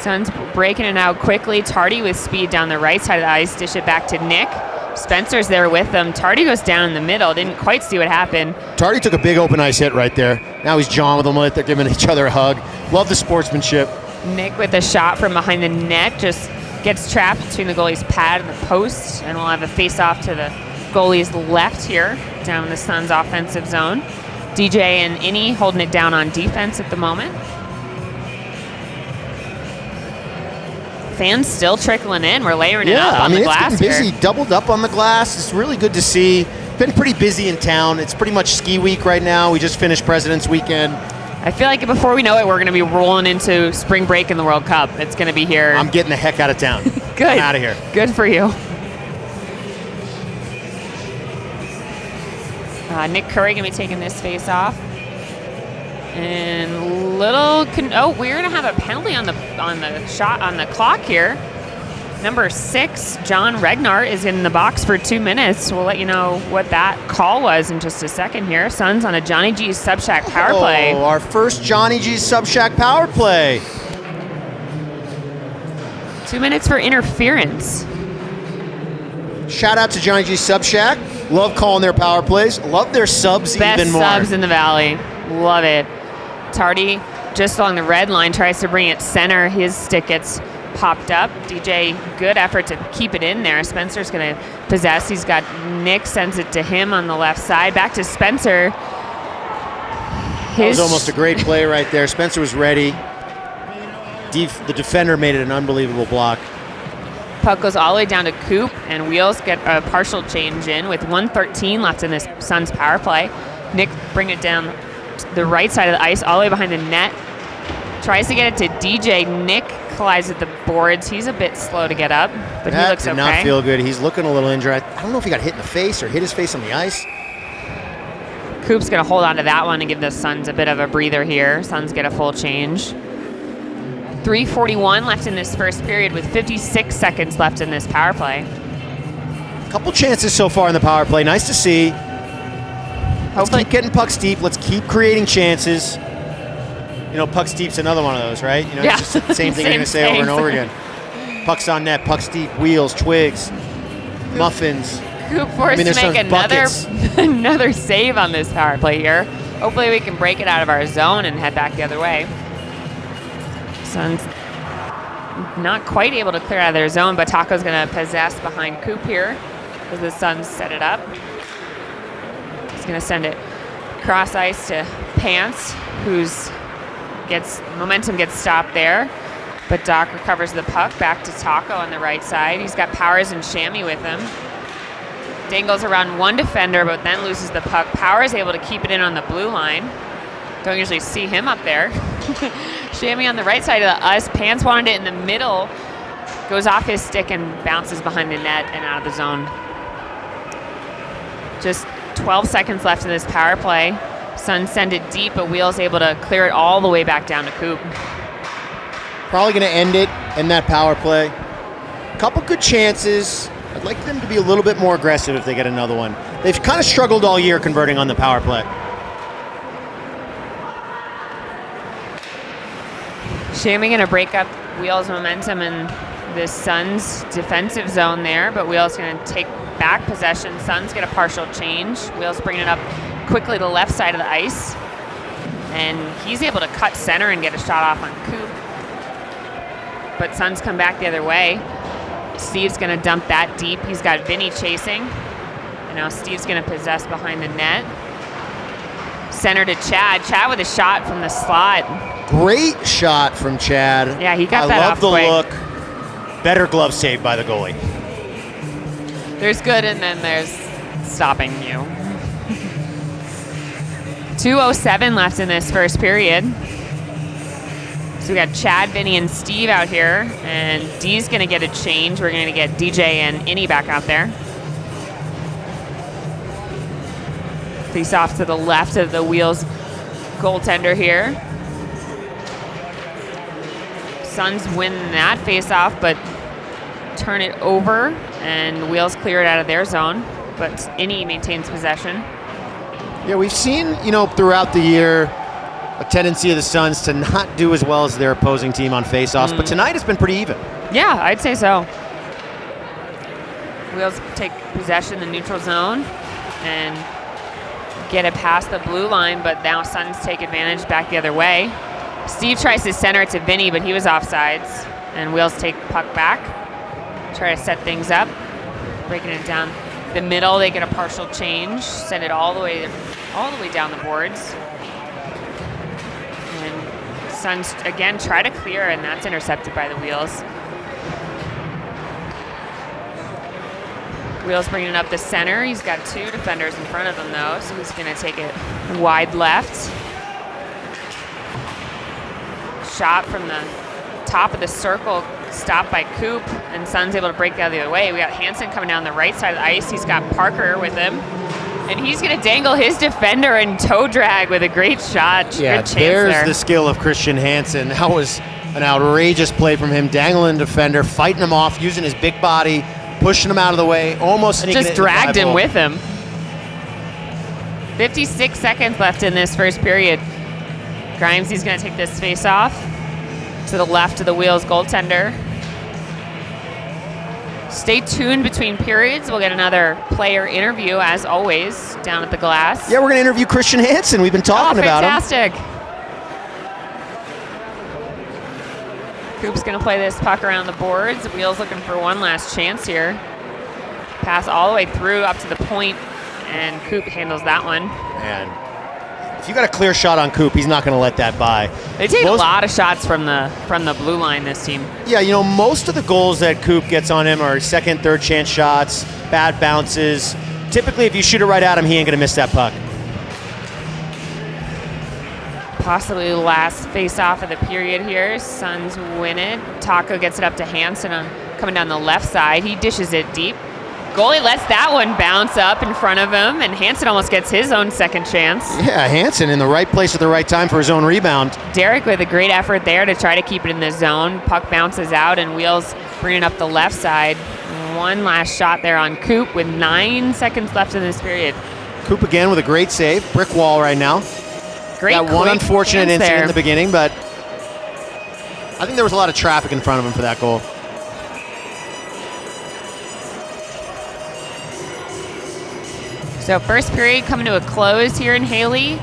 Suns breaking it out quickly. Tardy with speed down the right side of the ice. Dish it back to Nick. Spencer's there with them. Tardy goes down in the middle. Didn't quite see what happened. Tardy took a big open ice hit right there. Now he's jawing with them. They're giving each other a hug. Love the sportsmanship. Nick with a shot from behind the net. Just gets trapped between the goalie's pad and the post. And we'll have a face-off to the goalie's left here, down in the Suns' offensive zone. DJ and Innie holding it down on defense at the moment. Fans still trickling in. We're layering it up on the glass it's been busy. here. Doubled up on the glass. It's really good to see. Been pretty busy in town. It's pretty much ski week right now. We just finished President's Weekend. I feel like before we know it, we're going to be rolling into spring break in the World Cup. It's going to be here. I'm getting the heck out of town. Good. I'm out of here. Good for you. Nick Curry going to be taking this face off. And we're going to have a penalty on the shot on the clock here. Number 6, John Regnart, is in the box for 2 minutes. We'll let you know what that call was in just a second here. Suns on a Johnny G's Sub Shack power play. Oh, our first Johnny G's Sub Shack power play. 2 minutes for interference. Shout out to Johnny G's Sub Shack. Love calling their power plays. Love their subs even more. Best subs in the Valley. Love it. Tardy just along the red line tries to bring it center. His stick gets popped up. DJ, good effort to keep it in there. Spencer's going to possess. He's got Nick, sends it to him on the left side. Back to Spencer. That was almost a great play right there. Spencer was ready. The defender made it an unbelievable block. Puck goes all the way down to Coop, and Wheels get a partial change in with 1:13 left in this Suns power play. Nick bring it down the right side of the ice, all the way behind the net. Tries to get it to DJ. Nick collides with the boards. He's a bit slow to get up, but he looks okay. That did not feel good. He's looking a little injured. I don't know if he got hit in the face or hit his face on the ice. Coop's going to hold on to that one and give the Suns a bit of a breather here. Suns get a full change. 3:41 left in this first period with 56 seconds left in this power play. Couple chances so far in the power play. Nice to see. Let's Hopefully keep getting pucks deep. Let's keep creating chances. You know, pucks deep's another one of those, right? You know, Yeah. it's just the same thing you're going to say over and over again. Pucks on net, pucks deep, wheels, twigs, muffins. Coop forced to there's make some another buckets. another save on this power play here. Hopefully we can break it out of our zone and head back the other way. Suns not quite able to clear out of their zone, but Taco's going to possess behind Coop here as the Suns set it up. He's going to send it cross ice to Pants, who's momentum gets stopped there. But Doc recovers the puck back to Taco on the right side. He's got Powers and Shammy with him. Dangles around one defender, but then loses the puck. Powers able to keep it in on the blue line. Don't usually see him up there. Shammy on the right side of the us. Pants wanted it in the middle. Goes off his stick and bounces behind the net and out of the zone. Just 12 seconds left in this power play. Suns send it deep, but Wheels able to clear it all the way back down to Coop. Probably going to end it in that power play. Couple good chances. I'd like them to be a little bit more aggressive if they get another one. They've kind of struggled all year converting on the power play. Shammy going to break up Wheels' momentum in this Suns defensive zone there, but Wheels going to take back possession. Suns get a partial change. Wheels bringing it up quickly to the left side of the ice, and he's able to cut center and get a shot off on Coop. But Suns come back the other way. Steve's going to dump that deep. He's got Vinny chasing. And now Steve's going to possess behind the net. Center to Chad. Chad with a shot from the slot. Great shot from Chad. Yeah, he got that I off love the quick. look. Better glove save by the goalie. There's good and then there's stopping you. 2:07 left in this first period. So we got Chad, Vinny, and Steve out here, and D's going to get a change. We're going to get DJ and Innie back out there. Face off to the left of the Wheels goaltender here. Suns win that face off, but turn it over, and Wheels clear it out of their zone, but Innie maintains possession. Yeah, we've seen, throughout the year, a tendency of the Suns to not do as well as their opposing team on faceoffs, but tonight it's been pretty even. Yeah, I'd say so. Wheels take possession in the neutral zone and get it past the blue line, but now Suns take advantage back the other way. Steve tries to center it to Vinny, but he was offsides, and Wheels take puck back, try to set things up, breaking it down the middle. They get a partial change, send it all the way down the boards. Suns again try to clear, and that's intercepted by the Wheels. Wheels bringing it up the center. He's got two defenders in front of him though, so he's going to take it wide left. Shot from the top of the circle, stopped by Coop, and Suns able to break the other way. We got Hansen coming down the right side of the ice. He's got Parker with him. And he's going to dangle his defender and toe drag with a great shot. Yeah, good chance there's there. the skill of Christian Hansen. That was an outrageous play from him, dangling the defender, fighting him off, using his big body, pushing him out of the way, almost sneaking it Just in the dragged him eyeball. with him. 56 seconds left in this first period. Grimes, he's going to take this face off to the left of the Wheels goaltender. Stay tuned between periods. We'll get another player interview, as always, down at the glass. Yeah, we're going to interview Christian Hansen. We've been talking about him. Fantastic. Coop's going to play this puck around the boards. Wheels looking for one last chance here. Pass all the way through up to the point, and Coop handles that one. And if you got a clear shot on Coop, he's not going to let that by. They take a lot of shots from the blue line, this team. Yeah, most of the goals that Coop gets on him are second, third chance shots, bad bounces. Typically, if you shoot it right at him, he ain't going to miss that puck. Possibly the last face-off of the period here. Suns win it. Taco gets it up to Hansen coming down the left side. He dishes it deep. Goalie lets that one bounce up in front of him, and Hansen almost gets his own second chance. Yeah, Hansen in the right place at the right time for his own rebound. Derek with a great effort there to try to keep it in the zone. Puck bounces out, and Wheels bringing up the left side. One last shot there on Coop with 9 seconds left in this period. Coop again with a great save. Brick wall right now. Great. Got one unfortunate incident there in the beginning, but I think there was a lot of traffic in front of him for that goal. So first period coming to a close here in Haley.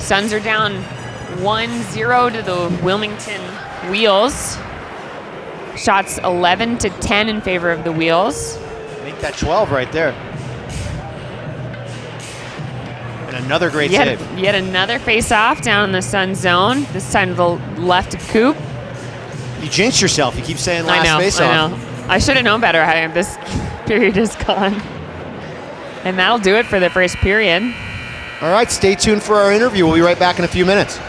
Suns are down 1-0 to the Wilmington Wheels. Shots 11-10 in favor of the Wheels. Make that 12 right there. And another great save. Yet another face-off down in the Sun zone. This time to the left of Coop. You jinxed yourself. You keep saying last face-off. I know. I should have known better how this period is gone. And that'll do it for the first period. All right, stay tuned for our interview. We'll be right back in a few minutes.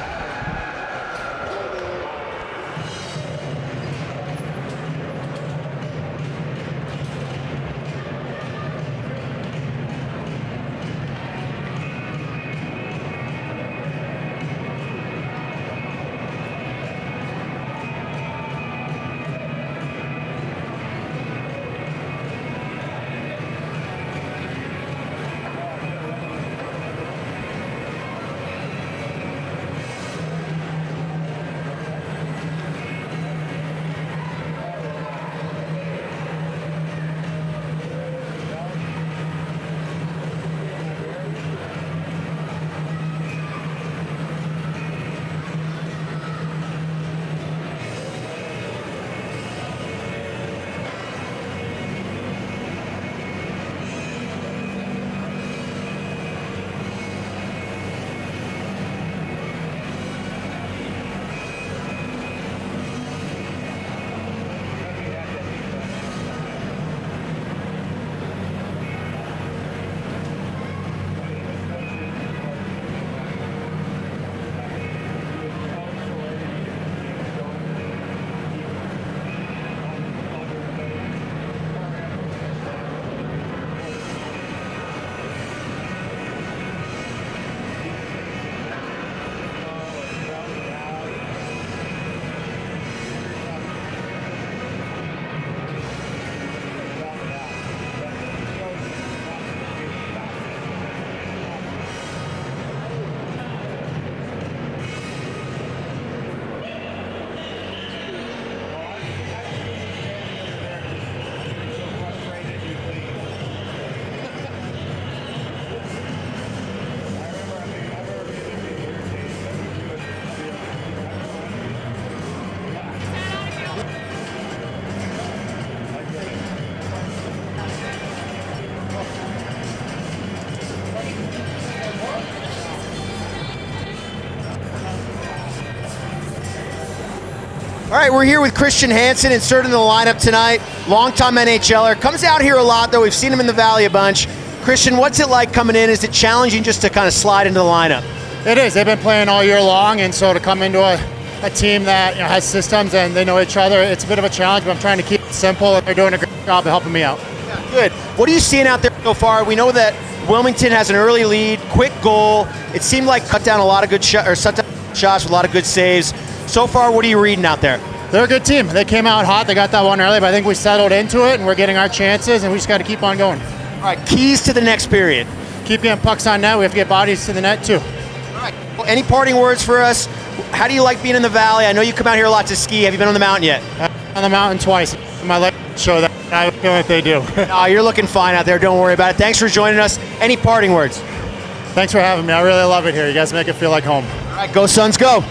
All right, we're here with Christian Hansen, inserted in the lineup tonight. Longtime NHLer. Comes out here a lot, though. We've seen him in the Valley a bunch. Christian, what's it like coming in? Is it challenging just to kind of slide into the lineup? It is. They've been playing all year long, and so to come into a team that has systems and they know each other, it's a bit of a challenge, but I'm trying to keep it simple, and they're doing a great job of helping me out. Yeah, good. What are you seeing out there so far? We know that Wilmington has an early lead, quick goal. It seemed like cut down a lot of good shots with a lot of good saves. So far, what are you reading out there? They're a good team. They came out hot. They got that one early, but I think we settled into it, and we're getting our chances, and we just got to keep on going. All right, keys to the next period. Keep getting pucks on net. We have to get bodies to the net, too. All right. Well, any parting words for us? How do you like being in the Valley? I know you come out here a lot to ski. Have you been on the mountain yet? On the mountain twice. My legs show that. I feel like they do. No, you're looking fine out there. Don't worry about it. Thanks for joining us. Any parting words? Thanks for having me. I really love it here. You guys make it feel like home. All right, go Suns, go.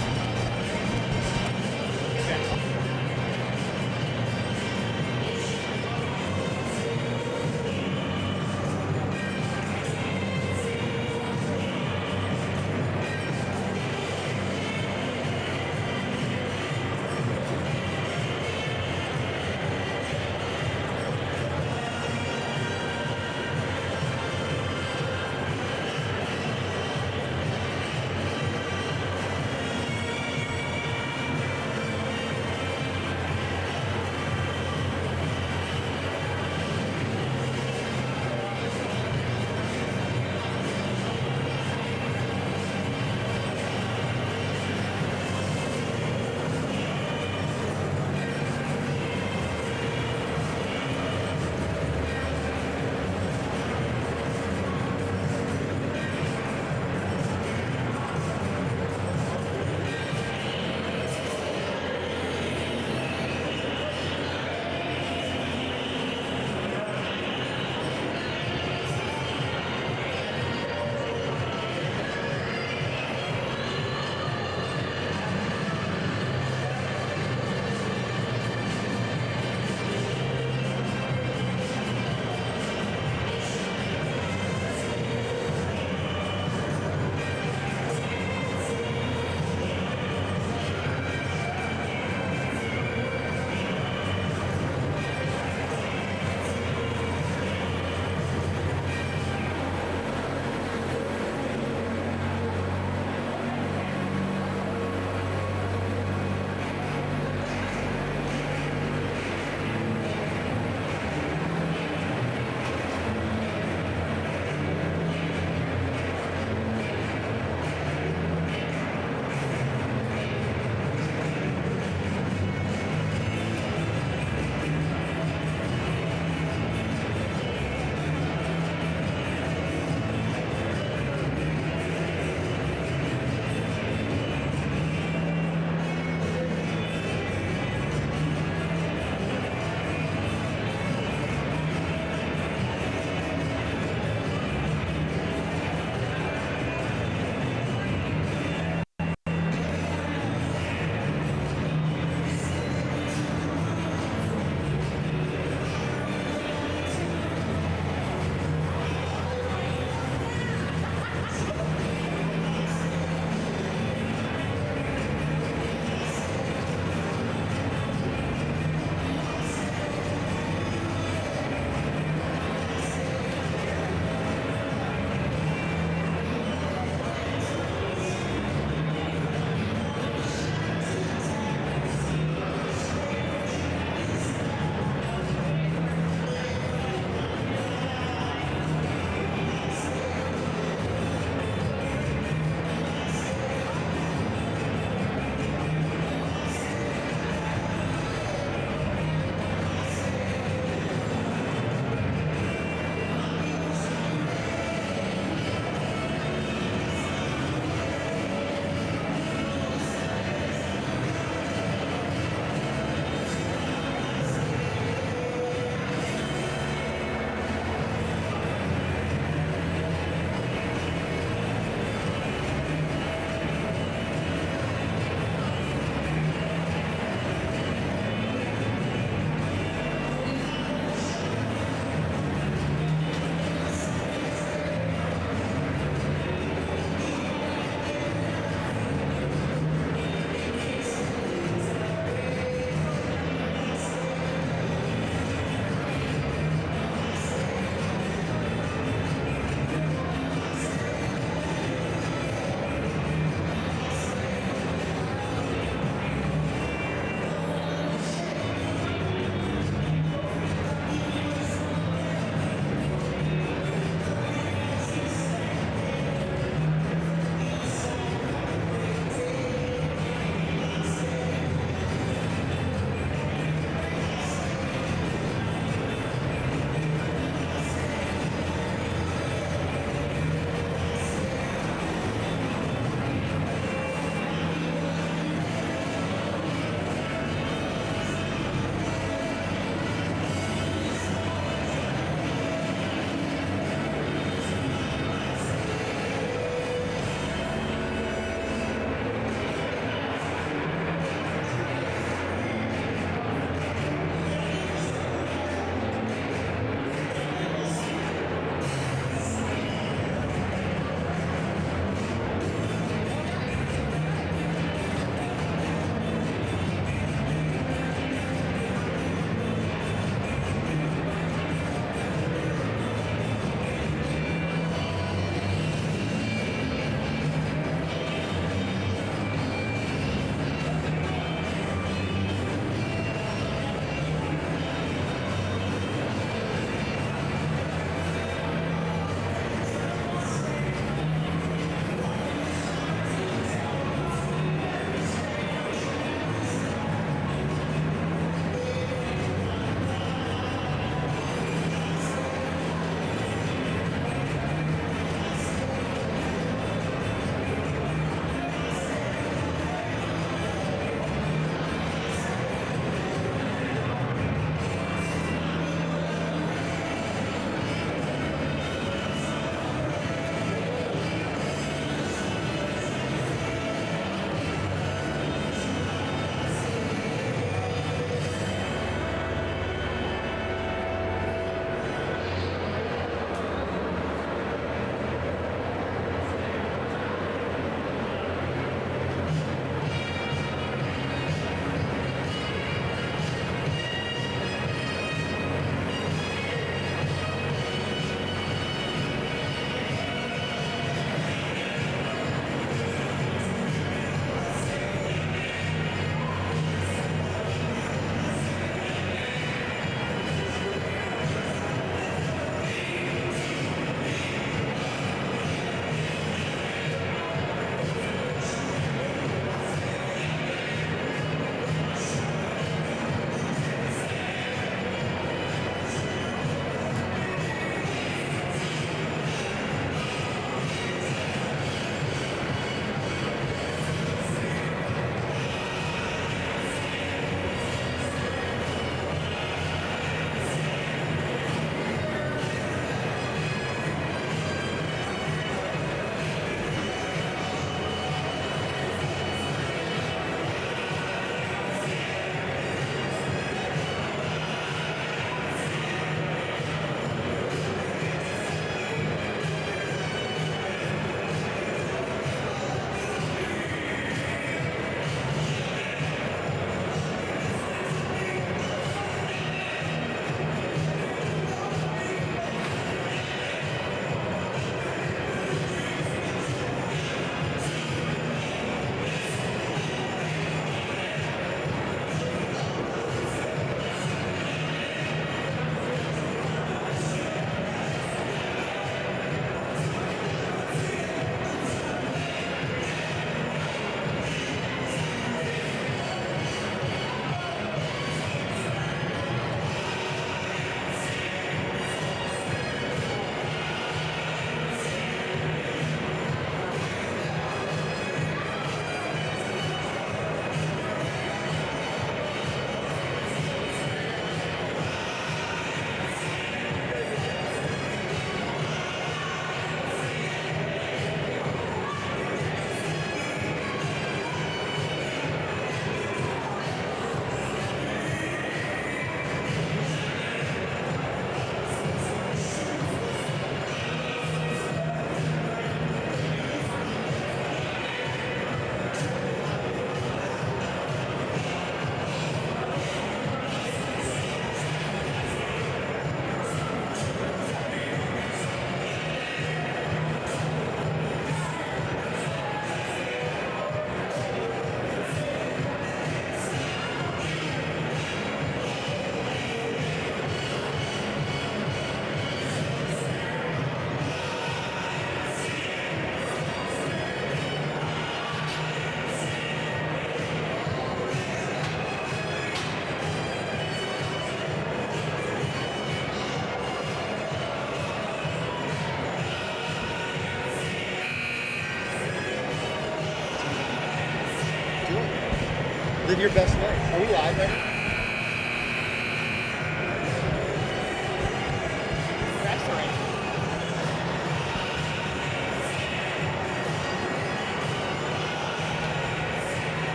Live your best life. Are we live right now?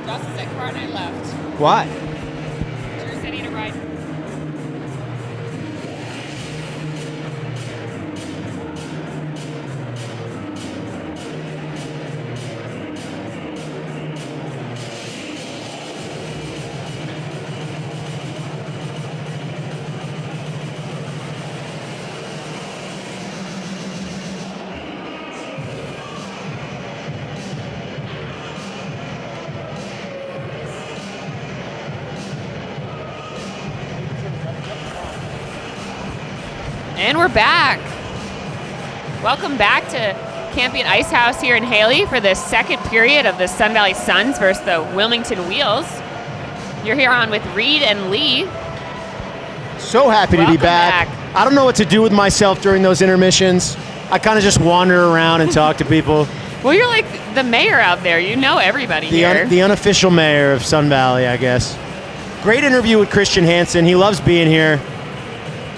Just a second car and I left. Why? Drew said he had a ride. And we're back. Welcome back to Campion Ice House here in Haley for the second period of the Sun Valley Suns versus the Wilmington Wheels. You're here on with Reed and Lee. So happy to be back. I don't know what to do with myself during those intermissions. I kind of just wander around and talk to people. Well, you're like the mayor out there. You know everybody here. The unofficial mayor of Sun Valley, I guess. Great interview with Christian Hansen. He loves being here.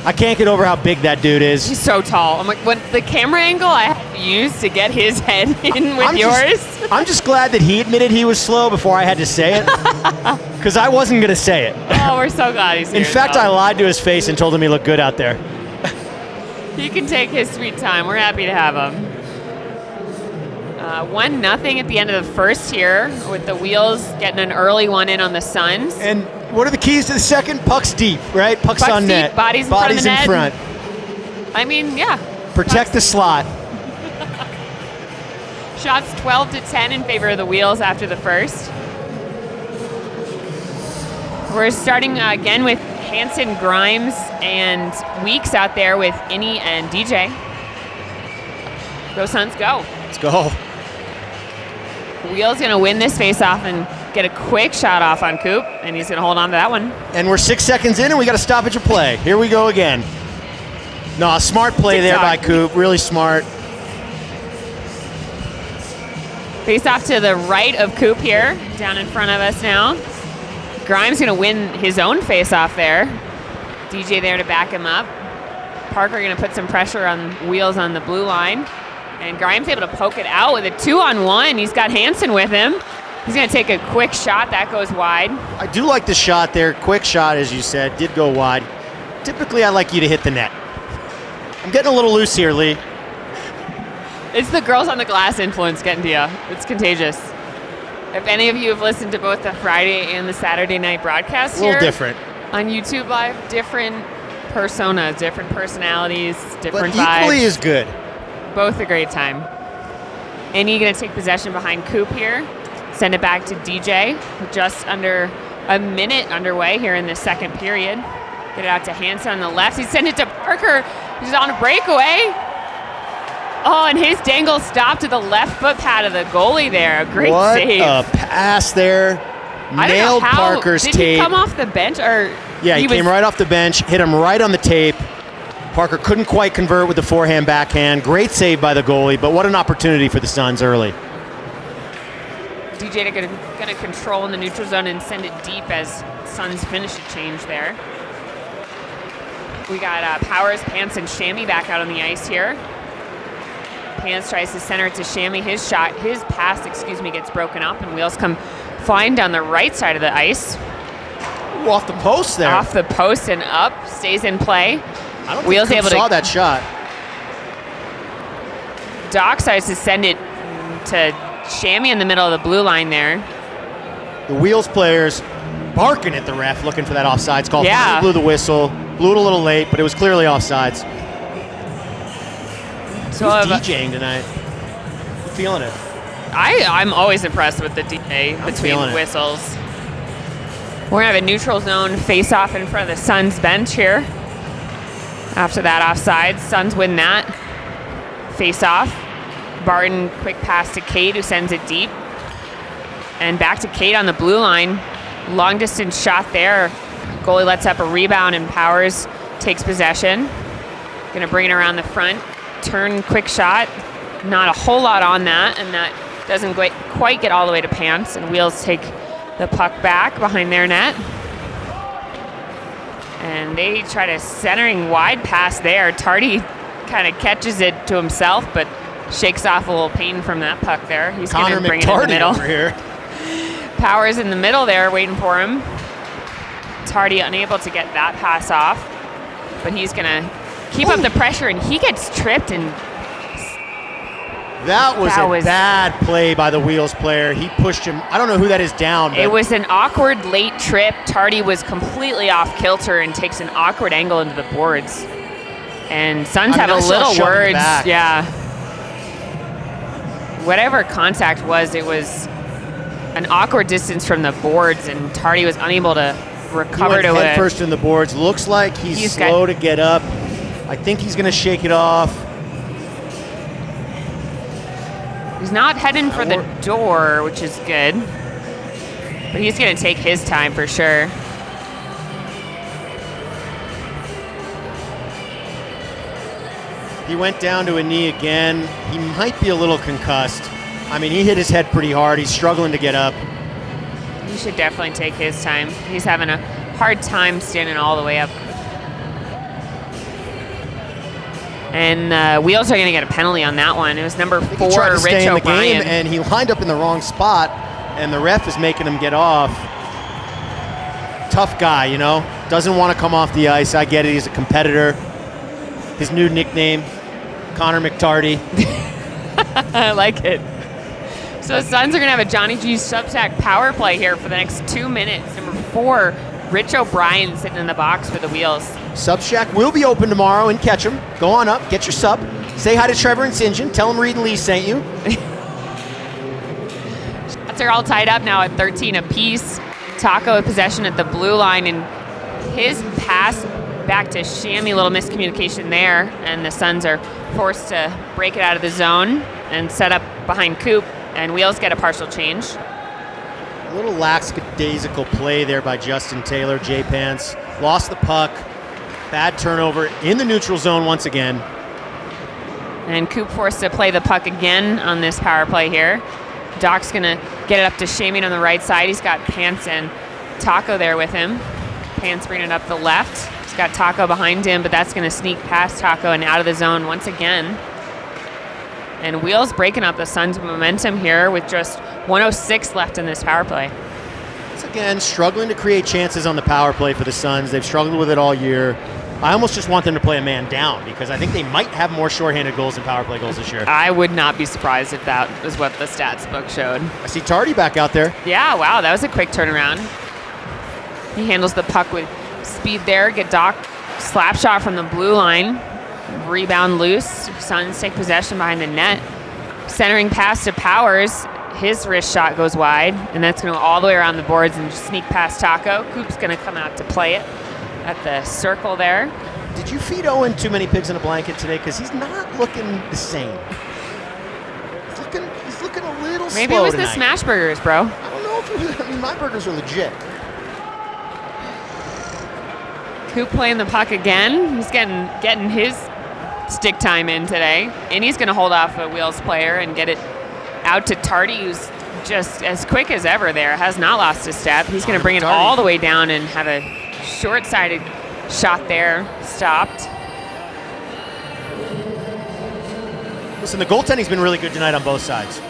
I can't get over how big that dude is. He's so tall. I'm like, what the camera angle I have to use to get his head in with yours? I'm just glad that he admitted he was slow before I had to say it, because I wasn't going to say it. Oh, we're so glad he's here. In fact, I lied to his face and told him he looked good out there. He can take his sweet time. We're happy to have him. 1-0 at the end of the first here, with the Wheels getting an early one in on the Suns. And what are the keys to the second? Puck's deep, right? Puck's on deep, net. bodies in front of the net. front. I mean, yeah. Protect the slot. Shots 12-10 in favor of the Wheels after the first. We're starting again with Hansen, Grimes, and Weeks out there with Innie and DJ. Go Suns, go. Let's go. Wheels gonna win this face-off and get a quick shot off on Coop, and he's gonna hold on to that one. And we're 6 seconds in, and we got to stoppage of play. Here we go again. No, a smart play there by Coop. Really smart. Face-off to the right of Coop here, down in front of us now. Grimes gonna win his own face-off there. DJ there to back him up. Parker gonna put some pressure on Wheels on the blue line. And Grimes able to poke it out with a 2-on-1. He's got Hansen with him. He's going to take a quick shot. That goes wide. I do like the shot there. Quick shot, as you said, did go wide. Typically, I like you to hit the net. I'm getting a little loose here, Lee. It's the girls on the glass influence getting to you. It's contagious. If any of you have listened to both the Friday and the Saturday night broadcasts here. A little different. On YouTube Live, different personas, different personalities, different vibes. But equally as good. Both a great time. Innie going to take possession behind Coop here. Send it back to DJ. Just under a minute underway here in the second period. Get it out to Hansen on the left. He sent it to Parker. He's on a breakaway. Oh, and his dangle stopped to the left foot pad of the goalie there. A great save. What a pass there. Nailed Parker's tape. Did he come off the bench? Or yeah, he came right off the bench, hit him right on the tape. Parker couldn't quite convert with the forehand backhand. Great save by the goalie, but what an opportunity for the Suns early. DJ going to control in the neutral zone and send it deep as Suns finish a change there. We got Powers, Pants, and Shammy back out on the ice here. Pants tries to center it to Shammy. His pass, gets broken up, and Wheels come flying down the right side of the ice. Ooh, off the post there. Off the post and up, stays in play. I don't Wheels think Coop saw that shot. Doc decides to send it to Shammy in the middle of the blue line there. The Wheels players barking at the ref, looking for that offsides call. Yeah. He blew the whistle. Blew it a little late, but it was clearly offsides. So Who's DJing tonight? I'm feeling it. I'm always impressed with the DA between whistles. We're going to have a neutral zone face-off in front of the Suns bench here. After that offside, Suns win that face-off. Barton, quick pass to Kate, who sends it deep. And back to Kate on the blue line. Long distance shot there. Goalie lets up a rebound and Powers takes possession. Gonna bring it around the front turn quick shot. Not a whole lot on that, and that doesn't quite get all the way to Pants, and Wheels take the puck back behind their net. And they try to centering wide pass there. Tardy kind of catches it to himself, but shakes off a little pain from that puck there. He's going to bring it in the middle. Over here. Powers in the middle there waiting for him. Tardy unable to get that pass off, but he's going to keep up the pressure, and he gets tripped. And that was a bad play by the Wheels player. He pushed him. I don't know who that is down. It was an awkward late trip. Tardy was completely off kilter and takes an awkward angle into the boards. And Suns have a little words. Yeah. Whatever contact was, it was an awkward distance from the boards, and Tardy was unable to recover to it. Head first in the boards. Looks like he's slow to get up. I think he's going to shake it off. He's not heading for the door, which is good. But he's going to take his time for sure. He went down to a knee again. He might be a little concussed. I mean, he hit his head pretty hard. He's struggling to get up. He should definitely take his time. He's having a hard time standing all the way up. And Wheels are going to get a penalty on that one. It was number 4, Rich O'Brien. And he lined up in the wrong spot, and the ref is making him get off. Tough guy, you know. Doesn't want to come off the ice. I get it. He's a competitor. His new nickname, Connor McTardy. I like it. So the Suns are going to have a Johnny G Substack power play here for the next 2 minutes. Number 4, Rich O'Brien sitting in the box for the Wheels. Subshack will be open tomorrow in Ketchum. Go on up, get your sub. Say hi to Trevor and St. John. Tell them Reed and Lee sent you. Shots are all tied up now at 13 apiece. Taco with possession at the blue line, and his pass back to Shammy, a little miscommunication there, and the Suns are forced to break it out of the zone and set up behind Coop, and Wheels get a partial change. A little lackadaisical play there by Justin Taylor. J-Pants lost the puck. Bad turnover in the neutral zone once again. And Coop forced to play the puck again on this power play here. Doc's going to get it up to Shaman on the right side. He's got Pants and Taco there with him. Pants bringing it up the left. He's got Taco behind him, but that's going to sneak past Taco and out of the zone once again. And Wheels breaking up the Suns' momentum here with just 1:06 left in this power play. Once again, struggling to create chances on the power play for the Suns. They've struggled with it all year. I almost just want them to play a man down because I think they might have more shorthanded goals than power play goals this year. I would not be surprised if that was what the stats book showed. I see Tardy back out there. Yeah, wow, that was a quick turnaround. He handles the puck with speed there. Get Doc slap shot from the blue line. Rebound loose. Suns take possession behind the net. Centering pass to Powers. His wrist shot goes wide, and that's going to go all the way around the boards and just sneak past Taco. Coop's going to come out to play it at the circle there. Did you feed Owen too many pigs in a blanket today? Because he's not looking the same. He's looking a little slow Maybe it was tonight. the smash burgers, bro. I don't know if it was, I mean, my burgers are legit. Coop playing the puck again. He's getting his stick time in today, and he's going to hold off a Wheels player and get it out to Tardy, who's just as quick as ever there, has not lost a step. He's going to bring it all the way down and have a short-sided shot there, stopped. Listen, the goaltending's been really good tonight on both sides.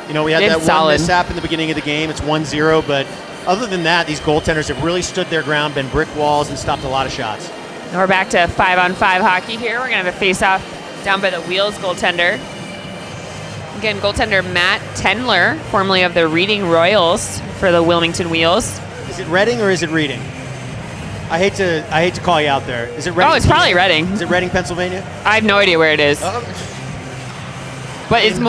You know, we had that solid. one mishap in the beginning of the game. It's 1-0, but other than that, these goaltenders have really stood their ground, been brick walls, and stopped a lot of shots. Now we're back to 5-on-5 hockey here. We're going to have a face-off down by the Wheels goaltender. Again, goaltender Matt Tendler, formerly of the Reading Royals for the Wilmington Wheels. Is it Reading or is it Reading? I hate to call you out there. Is it Reading? Oh, it's probably Reading. Is it Reading, Pennsylvania? I have no idea where it is. But it's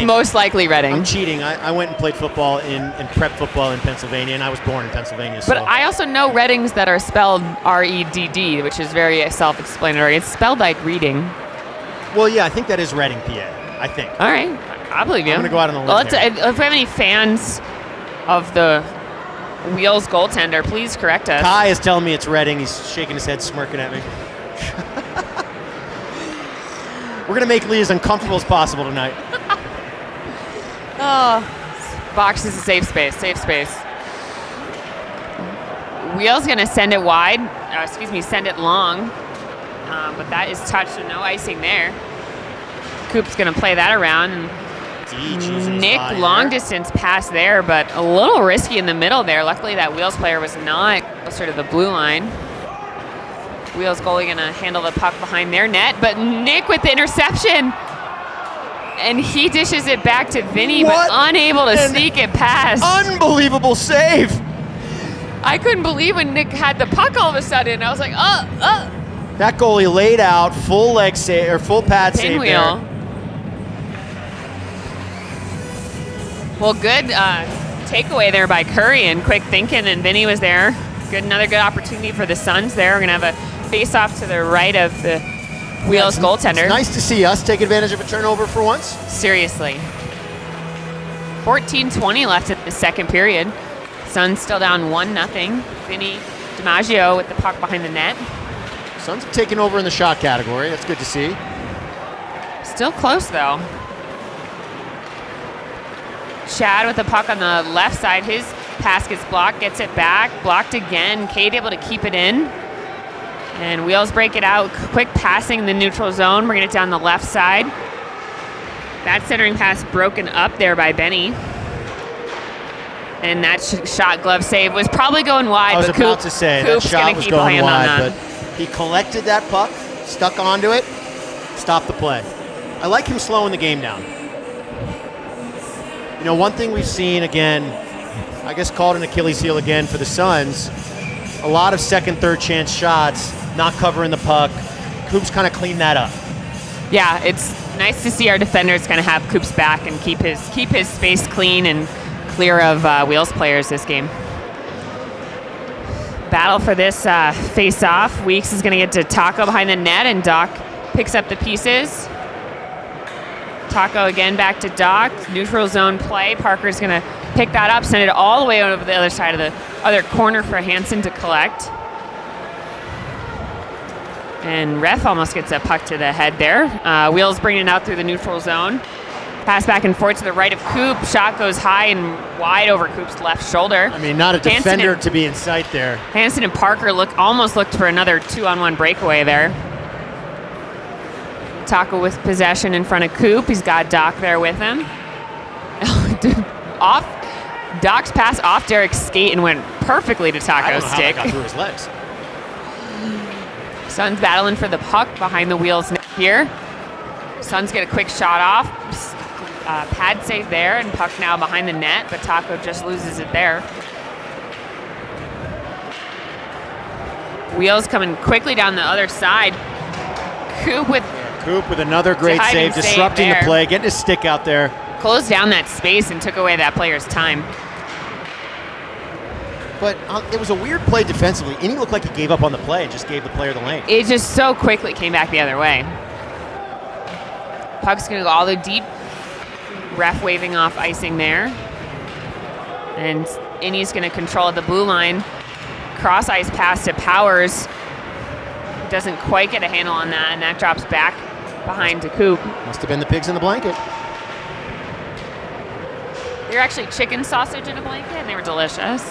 most likely Reading. I'm cheating. I went and played football in prep football in Pennsylvania, and I was born in Pennsylvania. But I also know Readings that are spelled R-E-D-D, which is very self-explanatory. It's spelled like reading. Well, yeah, I think that is Reading, PA. I think. All right. I believe you. I'm going to go out on a limb If we have any fans of the Wheels goaltender, please correct us. Kai is telling me it's Reading. He's shaking his head, smirking at me. We're going to make Lee as uncomfortable as possible tonight. Oh, box is a safe space, Wheels going to send it wide, send it long. But that is touched, so no icing there. Coop's going to play that around. And Nick, long distance pass there, but a little risky in the middle there. Luckily, that Wheels player was not closer to the blue line. Wheels goalie going to handle the puck behind their net, but Nick with the interception. And he dishes it back to Vinny, but unable to sneak it past. Unbelievable save. I couldn't believe when Nick had the puck all of a sudden. I was like, That goalie laid out full leg save or full pad save pinwheel. there. Well, good takeaway there by Curry and quick thinking, and Vinny was there. Another good opportunity for the Suns there. We're going to have a face-off to the right of the Wheels goaltender. It's nice to see us take advantage of a turnover for once. Seriously. 14:20 left in the second period. Suns still down 1-0. Vinny DiMaggio with the puck behind the net. Suns have taken over in the shot category. That's good to see. Still close, though. Chad with the puck on the left side. His pass gets blocked, gets it back. Blocked again. Cade able to keep it in. And Wheels break it out. Quick passing in the neutral zone. Bringing it down the left side. That centering pass broken up there by Benny. And that shot glove save was probably going wide. I was but about to say, that Coop's shot was keep a going hand on wide, that. but he collected that puck, stuck onto it, stopped the play. I like him slowing the game down. You know, one thing we've seen, again, I guess called an Achilles heel again for the Suns, a lot of second, third chance shots, not covering the puck. Coop's kind of cleaned that up. Yeah, it's nice to see our defenders kind of have Coop's back and keep his space clean and clear of Wheels players this game. Battle for this face-off. Weeks is going to get to Taco behind the net, and Doc picks up the pieces. Taco again back to Doc. Neutral zone play. Parker's going to pick that up, send it all the way over the other side of the other corner for Hansen to collect. And ref almost gets a puck to the head there. Wheels bringing it out through the neutral zone. Pass back and forth to the right of Coop. Shot goes high and wide over Coop's left shoulder. I mean, not a defender to be in sight there. Hansen and Parker almost looked for another 2-on-1 breakaway there. Taco with possession in front of Coop. He's got Doc there with him. Doc's pass off Derek's skate and went perfectly to Taco's stick. How that got through his legs. Suns battling for the puck behind the Wheels net here. Suns get a quick shot off. Pad save there, and puck now behind the net, but Taco just loses it there. Wheels coming quickly down the other side. Coop with another great save, disrupting the play, getting his stick out there. Closed down that space and took away that player's time. But it was a weird play defensively. And he looked like he gave up on the play and just gave the player the lane. It just so quickly came back the other way. Puck's going to go all the deep. Ref waving off icing there. And Innie's going to control at the blue line. Cross ice pass to Powers. Doesn't quite get a handle on that, and that drops back behind to Coop. Must have been the pigs in the blanket. They're actually chicken sausage in a blanket, and they were delicious.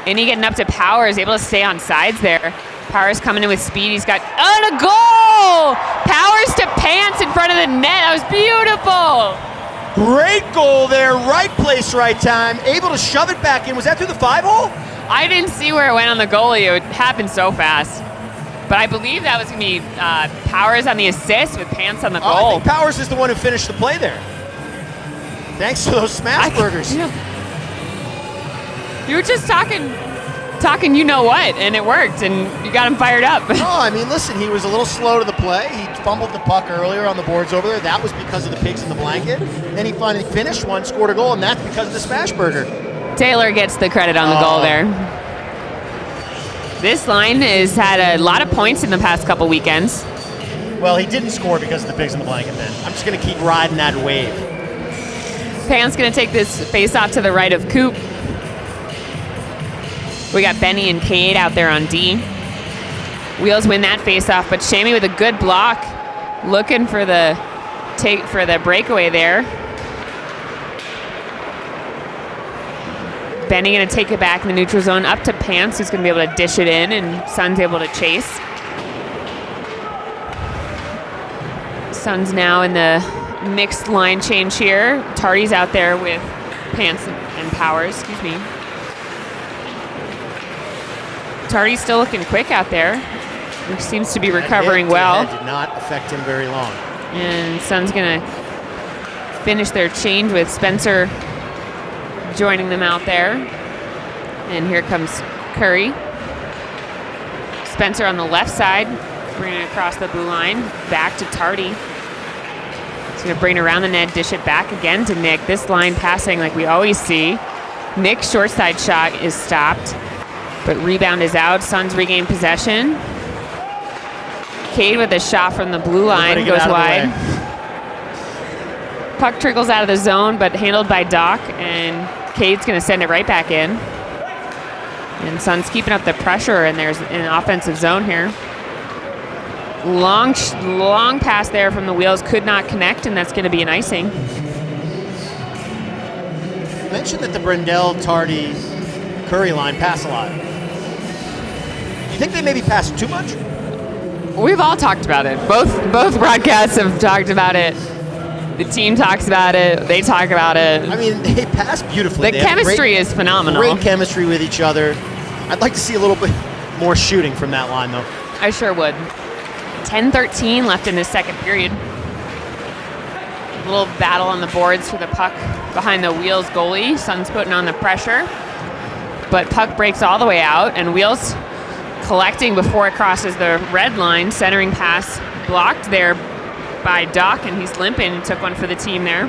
Innie getting up to Powers, able to stay on sides there. Powers coming in with speed. He's got a goal! Powers to Pants in front of the net. That was beautiful. Great goal there. Right place, right time. Able to shove it back in. Was that through the 5-hole? I didn't see where it went on the goalie. It happened so fast. But I believe that was going to be Powers on the assist with Pants on the goal. I think Powers is the one who finished the play there. Thanks to those smash burgers. Yeah. You were just talking you know what, and it worked, and you got him fired up. No, I mean, listen, he was a little slow to the play. He fumbled the puck earlier on the boards over there. That was because of the pigs in the blanket. Then he finally finished one, scored a goal, and that's because of the smash burger. Taylor gets the credit on the goal there. This line has had a lot of points in the past couple weekends. Well, he didn't score because of the pigs in the blanket then. I'm just going to keep riding that wave. Pan's going to take this face-off to the right of Coop. We got Benny and Cade out there on D. Wheels win that face-off, but Shamey with a good block, looking for the breakaway there. Benny going to take it back in the neutral zone up to Pants, who's going to be able to dish it in, and Sun's able to chase. Sun's now in the mixed line change here. Tardy's out there with Pants and Powers, excuse me. Tardy's still looking quick out there. He seems to be recovering well. Did not affect him very long. And Sun's gonna finish their change with Spencer joining them out there. And here comes Curry. Spencer on the left side, bringing it across the blue line, back to Tardy. He's gonna bring it around the net, dish it back again to Nick. This line passing like we always see. Nick's short side shot is stopped, but rebound is out. Suns regain possession. Cade with a shot from the blue line goes wide. Puck trickles out of the zone, but handled by Doc, and Cade's going to send it right back in. And Suns keeping up the pressure, and there's an offensive zone here. Long pass there from the Wheels, could not connect, and that's going to be an icing. You mentioned that the Brindell, Tardy, Curry line pass a lot. You think they maybe pass too much? We've all talked about it. Both broadcasts have talked about it. The team talks about it. They talk about it. I mean, they pass beautifully. The chemistry is phenomenal. Great chemistry with each other. I'd like to see a little bit more shooting from that line, though. I sure would. 10:13 left in this second period. A little battle on the boards for the puck behind the Wheels goalie. Suns putting on the pressure. But puck breaks all the way out, and Wheels collecting before it crosses the red line. Centering pass blocked there by Doc, and he's limping and took one for the team there.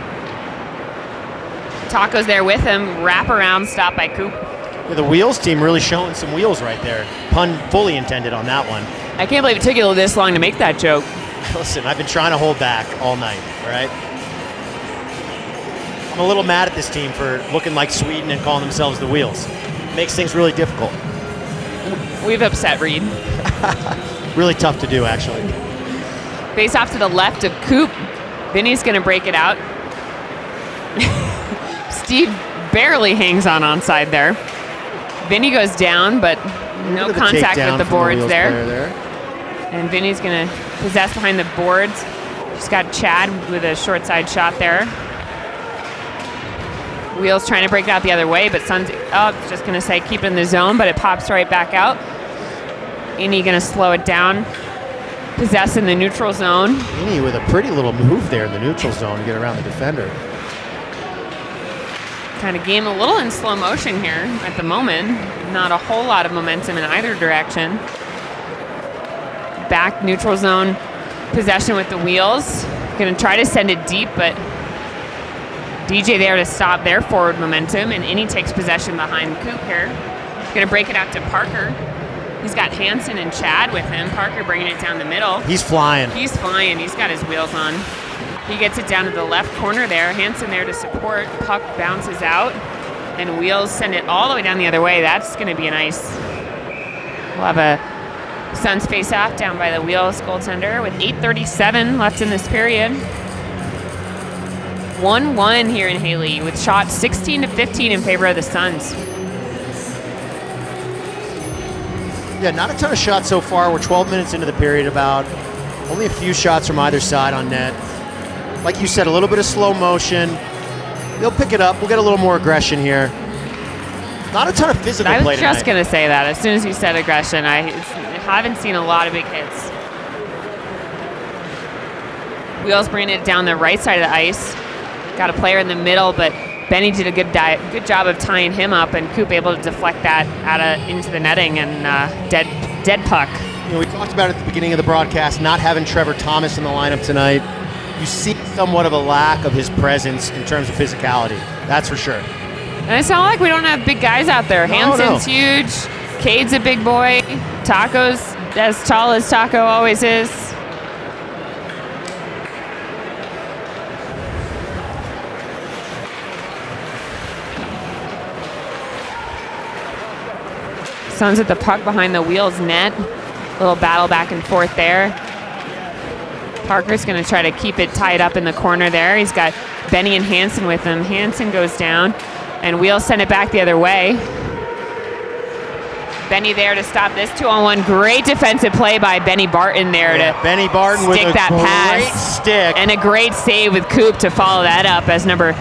Taco's there with him. Wrap around, stop by Coop. Yeah, the Wheels team really showing some wheels right there. Pun fully intended on that one. I can't believe it took you this long to make that joke. Listen, I've been trying to hold back all night, all right? I'm a little mad at this team for looking like Sweden and calling themselves the Wheels. Makes things really difficult. We've upset Reed. Really tough to do, actually. Face off to the left of Coop. Vinny's going to break it out. Steve barely hangs on onside there. Vinny goes down, but no contact with the boards there. And Vinny's going to possess behind the boards. Just got Chad with a short side shot there. Wheels trying to break it out the other way, but Suns, just going to say keep it in the zone, but it pops right back out. Innie going to slow it down. Possess in the neutral zone. Innie with a pretty little move there in the neutral zone to get around the defender. Kind of game a little in slow motion here at the moment. Not a whole lot of momentum in either direction. Back neutral zone possession with the Wheels. Going to try to send it deep, but DJ there to stop their forward momentum, and Innie takes possession behind Coop here. Going to break it out to Parker. He's got Hansen and Chad with him. Parker bringing it down the middle. He's flying. He's flying. He's got his wheels on. He gets it down to the left corner there. Hansen there to support. Puck bounces out, and Wheels send it all the way down the other way. That's going to be a nice. We'll have a Suns face-off down by the Wheels goaltender with 8:37 left in this period. 1-1 here in Haley with shots 16-15 in favor of the Suns. Yeah, not a ton of shots so far. We're 12 minutes into the period, about only a few shots from either side on net. Like you said, a little bit of slow motion. They'll pick it up. We'll get a little more aggression here. Not a ton of physical play I was tonight. just going to say that. As soon as you said aggression, I haven't seen a lot of big hits. Wheels bringing it down the right side of the ice. Got a player in the middle, but Benny did a good job of tying him up, and Coop able to deflect that into the netting, and dead puck. You know, we talked about it at the beginning of the broadcast, not having Trevor Thomas in the lineup tonight. You see somewhat of a lack of his presence in terms of physicality. That's for sure. And it's not like we don't have big guys out there. Hansen's huge. Cade's a big boy. Taco's as tall as Taco always is. Suns at the puck behind the Wheels net. Little battle back and forth there. Parker's going to try to keep it tied up in the corner there. He's got Benny and Hansen with him. Hansen goes down, and Wheels send it back the other way. Benny there to stop this 2-on-1. Great defensive play by Benny Barton there to Benny Barton stick with a that great pass. stick. And a great save with Coop to follow that up as number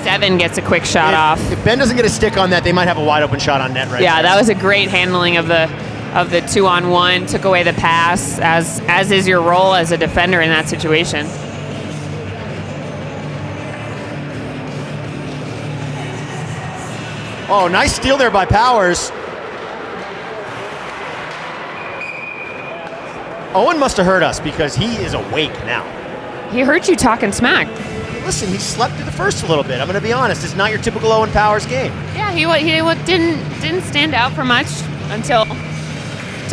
7 gets a quick shot off. If Ben doesn't get a stick on that, they might have a wide open shot on net right Yeah, there. that was a great handling of the 2-on-1. Took away the pass, as is your role as a defender in that situation. Oh, nice steal there by Powers. Owen must have heard us because he is awake now. He heard you talking smack. Listen, he slept through the first a little bit. I'm going to be honest. It's not your typical Owen Powers game. Yeah, he didn't stand out for much until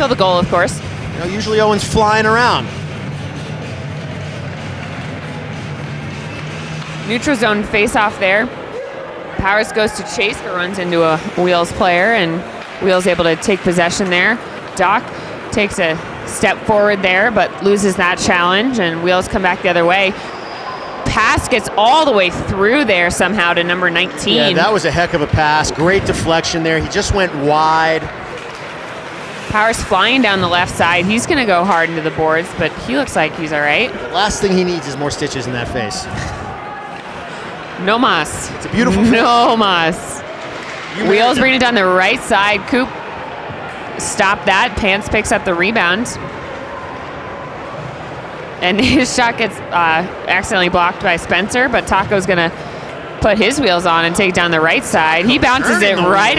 the goal, of course. You know, usually Owen's flying around. Neutral zone face-off there. Powers goes to chase, but runs into a Wheels player, and Wheels able to take possession there. Doc takes a step forward there, but loses that challenge, and Wheels come back the other way. Pass gets all the way through there somehow to number 19. Yeah, that was a heck of a pass. Great deflection there. He just went wide. Powers flying down the left side. He's going to go hard into the boards, but he looks like he's all right. The last thing he needs is more stitches in that face. No mas. It's a beautiful No mas. Wheels bring it down the right side. Coop stop that. Pants picks up the rebound. And his shot gets accidentally blocked by Spencer, but Taco's going to put his wheels on and take down the right side. He bounces it right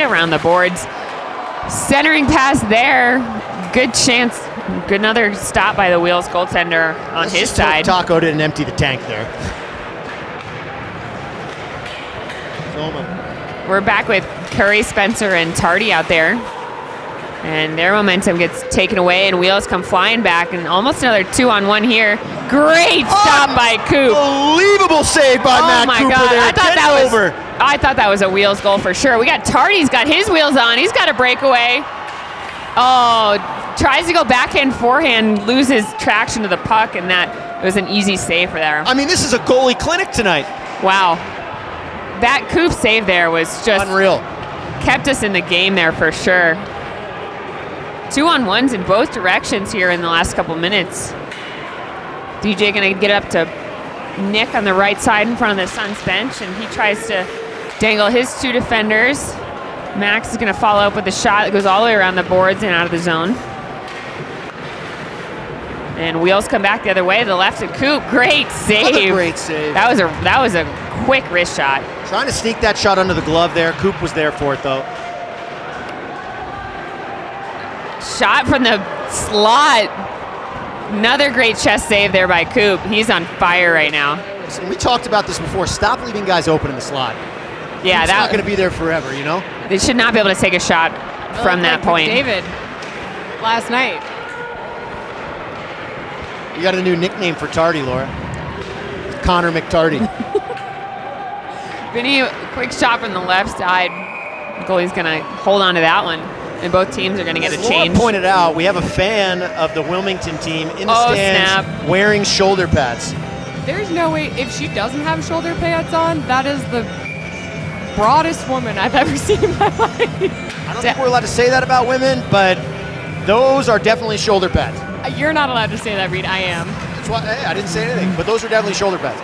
around the boards. Centering pass there. Good chance. Good another stop by the Wheels goaltender on his side. Taco didn't empty the tank there. We're back with Curry, Spencer, and Tardy out there. And their momentum gets taken away, and Wheels come flying back, and almost another 2-on-1 here. Great stop by Coop. Unbelievable save by Matt Cooper there. I thought that was a Wheels goal for sure. We got Tardy's got his wheels on. He's got a breakaway. Oh, tries to go backhand, forehand, loses traction to the puck, and that was an easy save for there. I mean, this is a goalie clinic tonight. Wow. That Coop save there was just unreal. Kept us in the game there for sure. 2-on-1s in both directions here in the last couple minutes. DJ gonna get up to Nick on the right side in front of the Suns bench, and he tries to dangle his 2 defenders. Max is gonna follow up with a shot that goes all the way around the boards and out of the zone. And Wheels come back the other way to the left of Coop. Great save. Another great save. That was a quick wrist shot. Trying to sneak that shot under the glove there. Coop was there for it though. Shot from the slot. Another great chest save there by Coop. He's on fire right now. Listen, we talked about this before. Stop leaving guys open in the slot. Yeah, Coop's not going to be there forever, you know? They should not be able to take a shot from that point. David, last night. You got a new nickname for Tardy, Laura. Connor McTardy. Vinny, quick shot from the left side. Goalie's going to hold on to that one. And both teams are going to get a change. Laura pointed out, we have a fan of the Wilmington team in the stands wearing shoulder pads. There's no way, if she doesn't have shoulder pads on, that is the broadest woman I've ever seen in my life. I don't think we're allowed to say that about women, but those are definitely shoulder pads. You're not allowed to say that, Reed. I am. That's why, hey, I didn't say anything, but those are definitely shoulder pads.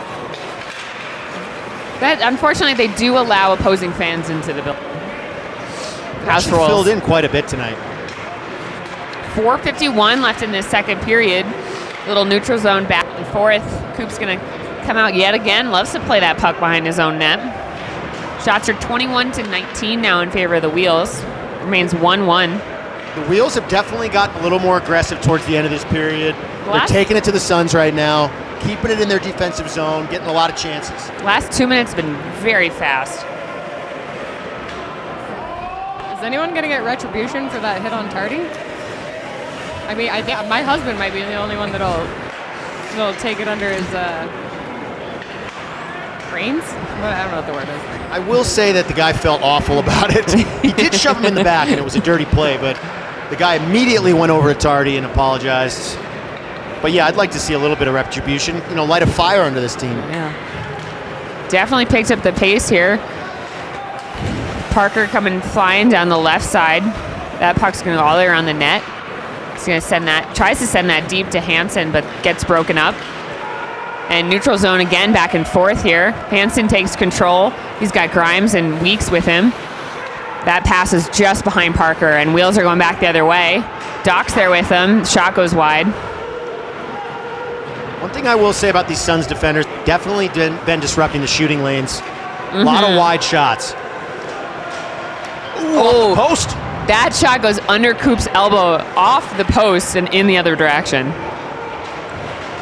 That, unfortunately, they do allow opposing fans into the building. House rules. Filled in quite a bit tonight. 4:51 left in this second period. Little neutral zone back and forth. Coop's going to come out yet again. Loves to play that puck behind his own net. Shots are 21-19 now in favor of the Wheels. Remains 1-1. The Wheels have definitely gotten a little more aggressive towards the end of this period. They're taking it to the Suns right now, keeping it in their defensive zone, getting a lot of chances. Last 2 minutes have been very fast. Is anyone going to get retribution for that hit on Tardy? I mean, I think my husband might be the only one that'll take it under his brains. I don't know what the word is. I will say that the guy felt awful about it. He did shove him in the back, and it was a dirty play, but The guy immediately went over to Tardy and apologized. But yeah, I'd like to see a little bit of retribution. Light a fire under this team. Yeah. Definitely picked up the pace here. Parker coming flying down the left side. That puck's going to go all the way around the net. He's going to tries to send that deep to Hansen, but gets broken up. And neutral zone again, back and forth here. Hansen takes control. He's got Grimes and Weeks with him. That pass is just behind Parker, and Wheels are going back the other way. Doc's there with him. Shot goes wide. One thing I will say about these Suns defenders, definitely been disrupting the shooting lanes. A lot of wide shots. Ooh, off the post. That shot goes under Coop's elbow, off the post and in the other direction.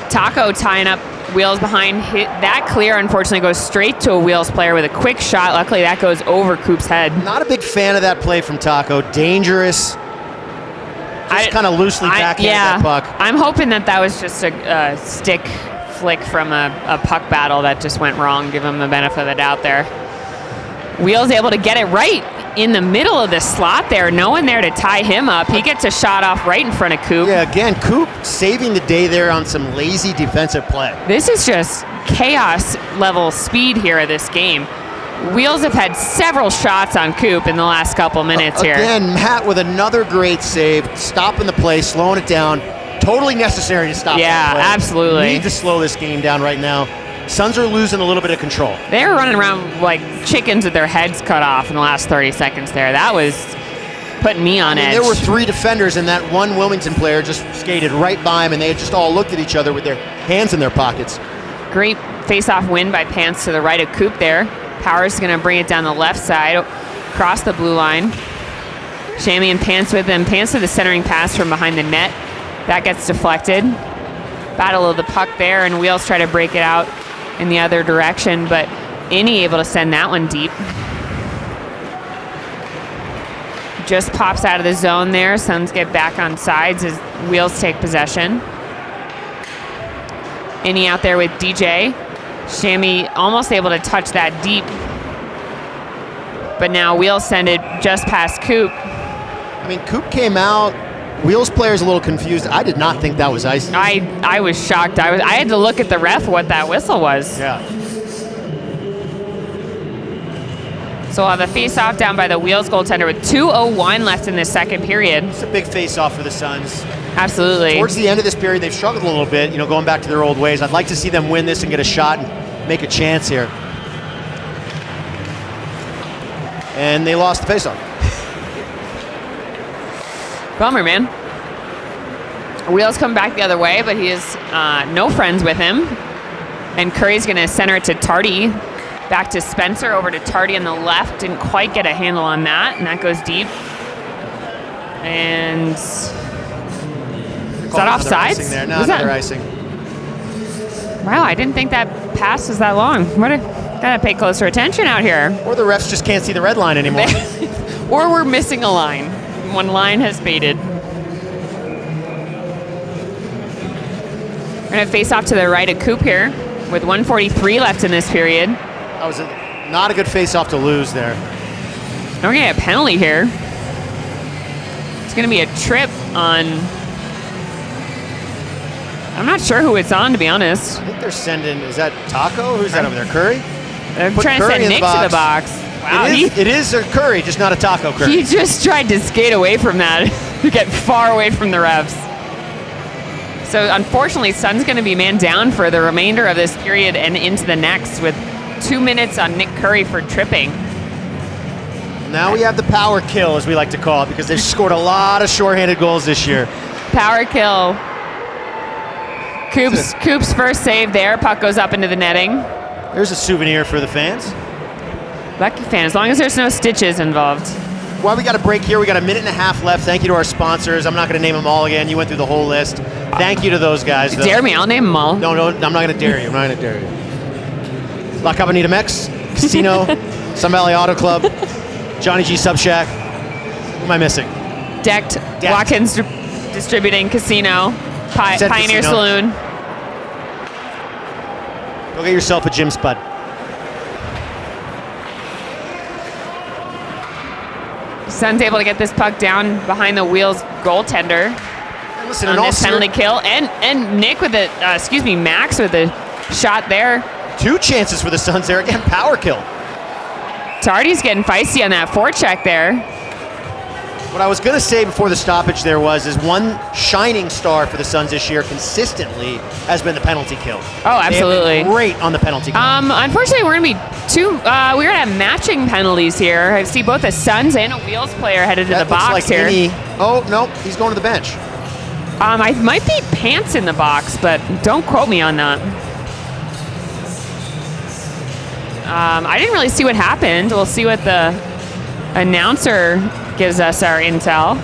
Taco tying up Wheels behind. That clear, unfortunately, goes straight to a Wheels player with a quick shot. Luckily, that goes over Coop's head. Not a big fan of that play from Taco. Dangerous. Just kind of loosely backhand that puck. I'm hoping that was just a stick flick from a puck battle that just went wrong. Give him the benefit of the doubt there. Wheels able to get it right in the middle of the slot there. No one there to tie him up. He gets a shot off right in front of Coop. Yeah, again, Coop saving the day there on some lazy defensive play. This is just chaos level speed here of this game. Wheels have had several shots on Coop in the last couple minutes here. Again, Matt with another great save, stopping the play, slowing it down. Totally necessary to stop that play. Yeah, absolutely. Need to slow this game down right now. Suns are losing a little bit of control. They were running around like chickens with their heads cut off in the last 30 seconds there. That was putting me on edge. There were 3 defenders, and that one Wilmington player just skated right by him, and they had just all looked at each other with their hands in their pockets. Great face-off win by Pants to the right of Coop there. Powers is going to bring it down the left side, across the blue line. Shammy and Pants with him. Pants with the centering pass from behind the net. That gets deflected. Battle of the puck there, and Wheels try to break it out in the other direction, but Innie able to send that one deep. Just pops out of the zone there. Suns get back on sides as Wheels take possession. Innie out there with DJ. Shammy almost able to touch that deep, but now Wheels send it just past Coop. I mean, Coop came out. Wheels player's a little confused. I did not think that was ice. I was shocked. I had to look at the ref what that whistle was. Yeah. So we'll have a face-off down by the Wheels goaltender with 2:01 left in this second period. It's a big face-off for the Suns. Absolutely. Towards the end of this period, they've struggled a little bit, going back to their old ways. I'd like to see them win this and get a shot and make a chance here. And they lost the face-off. Bummer, man. Wheels come back the other way, but he has no friends with him. And Curry's going to center it to Tardy. Back to Spencer, over to Tardy on the left. Didn't quite get a handle on that, and that goes deep. And is that offsides? There. No, another icing. Wow, I didn't think that pass was that long. Gotta pay closer attention out here. Or the refs just can't see the red line anymore. Or we're missing a line. One line has faded. We're gonna face off to the right of Coop here with 1:43 left in this period. That was not a good face-off to lose there. We're gonna get a penalty here. It's gonna be a trip on. I'm not sure who it's on, to be honest. I think they're sending. Is that Taco? Who's that over there? Curry? They're trying to send Nick to the box. Wow, it is a Curry, just not a Taco Curry. He just tried to skate away from that to get far away from the refs. So unfortunately, Sun's going to be man down for the remainder of this period and into the next with 2 minutes on Nick Curry for tripping. Now we have the power kill, as we like to call it, because they've scored a lot of shorthanded goals this year. Power kill. Coop's first save there. Puck goes up into the netting. There's a souvenir for the fans. Lucky fan, as long as there's no stitches involved. Well, we got a break here. We got a minute and a half left. Thank you to our sponsors. I'm not going to name them all again. You went through the whole list. Thank you to those guys. Dare me, I'll name them all. No, I'm not going to dare you. I'm not going to dare you. La Cabanita Mex, Casino, Sun Valley Auto Club, Johnny G Sub Shack. Who am I missing? Decked. Watkins Distributing Casino, Pioneer Casino. Saloon. Go get yourself a Jim Spud. Suns able to get this puck down behind the Wheels goaltender And listen, on in all this penalty kill. And Nick with the, Max with the shot there. 2 chances for the Suns there. Again, power kill. Tardy's getting feisty on that forecheck there. What I was going to say before the stoppage there is one shining star for the Suns this year consistently has been the penalty kill. Oh, absolutely. They have been great on the penalty kill. Unfortunately, we're going to be we're going to have matching penalties here. I see both a Suns and a Wheels player headed to the box here. Oh, no, he's going to the bench. I might be pants in the box, but don't quote me on that. I didn't really see what happened. We'll see what the announcer gives us our intel.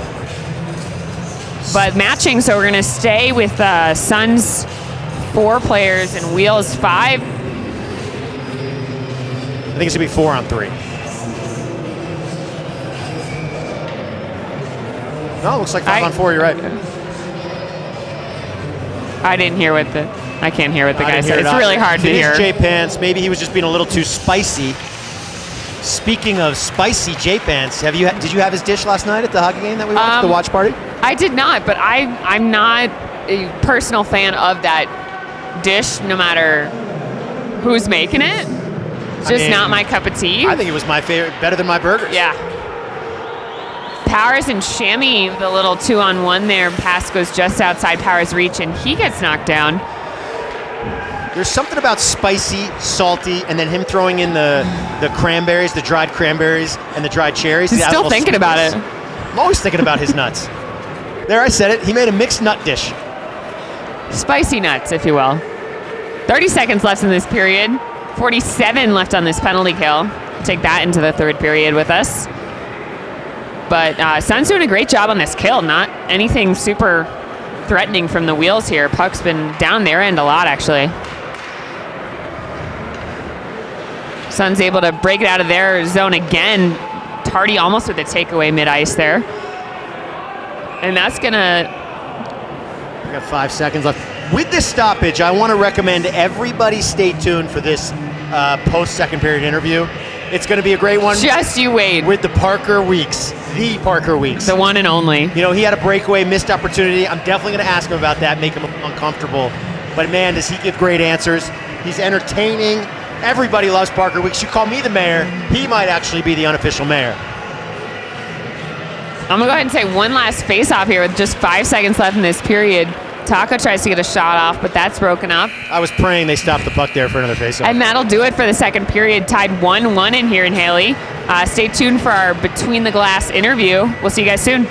But matching, so we're going to stay with Suns 4 players and Wheels 5. I think it's going to be 4 on 3. No, it looks like 5 on 4, you're right. I didn't hear what I can't hear what the guy said. It's really hard to hear. J Pants, maybe he was just being a little too spicy. Speaking of spicy J Pants, did you have his dish last night at the hockey game that we watched, the watch party? I did not, but I'm not a personal fan of that dish, no matter who's making it. It's just not my cup of tea. I think it was my favorite, better than my burgers. Yeah. Powers and Shammy, the little 2-on-1 there. Pass goes just outside Powers' reach, and he gets knocked down. There's something about spicy, salty, and then him throwing in the cranberries, the dried cranberries, and the dried cherries. He's still thinking about it. I'm always thinking about his nuts. There, I said it. He made a mixed nut dish. Spicy nuts, if you will. 30 seconds left in this period. 47 left on this penalty kill. Take that into the third period with us. But Suns doing a great job on this kill. Not anything super threatening from the Wheels here. Puck's been down their end a lot, actually. Suns able to break it out of their zone again. Tardy almost with a takeaway mid-ice there. And that's going to... We got 5 seconds left. With this stoppage, I want to recommend everybody stay tuned for this post-second period interview. It's going to be a great one. Just you wait. With the Parker Weeks. The Parker Weeks. The one and only. You know, he had a breakaway, missed opportunity. I'm definitely going to ask him about that, make him uncomfortable. But man, does he give great answers. He's entertaining. Everybody loves Parker Weeks. You call me the mayor, he might actually be the unofficial mayor. I'm going to go ahead and say one last face-off here with just 5 seconds left in this period. Taco tries to get a shot off, but that's broken up. I was praying they stopped the puck there for another face-off. And that'll do it for the second period. Tied 1-1 in here in Haley. Stay tuned for our Between the Glass interview. We'll see you guys soon.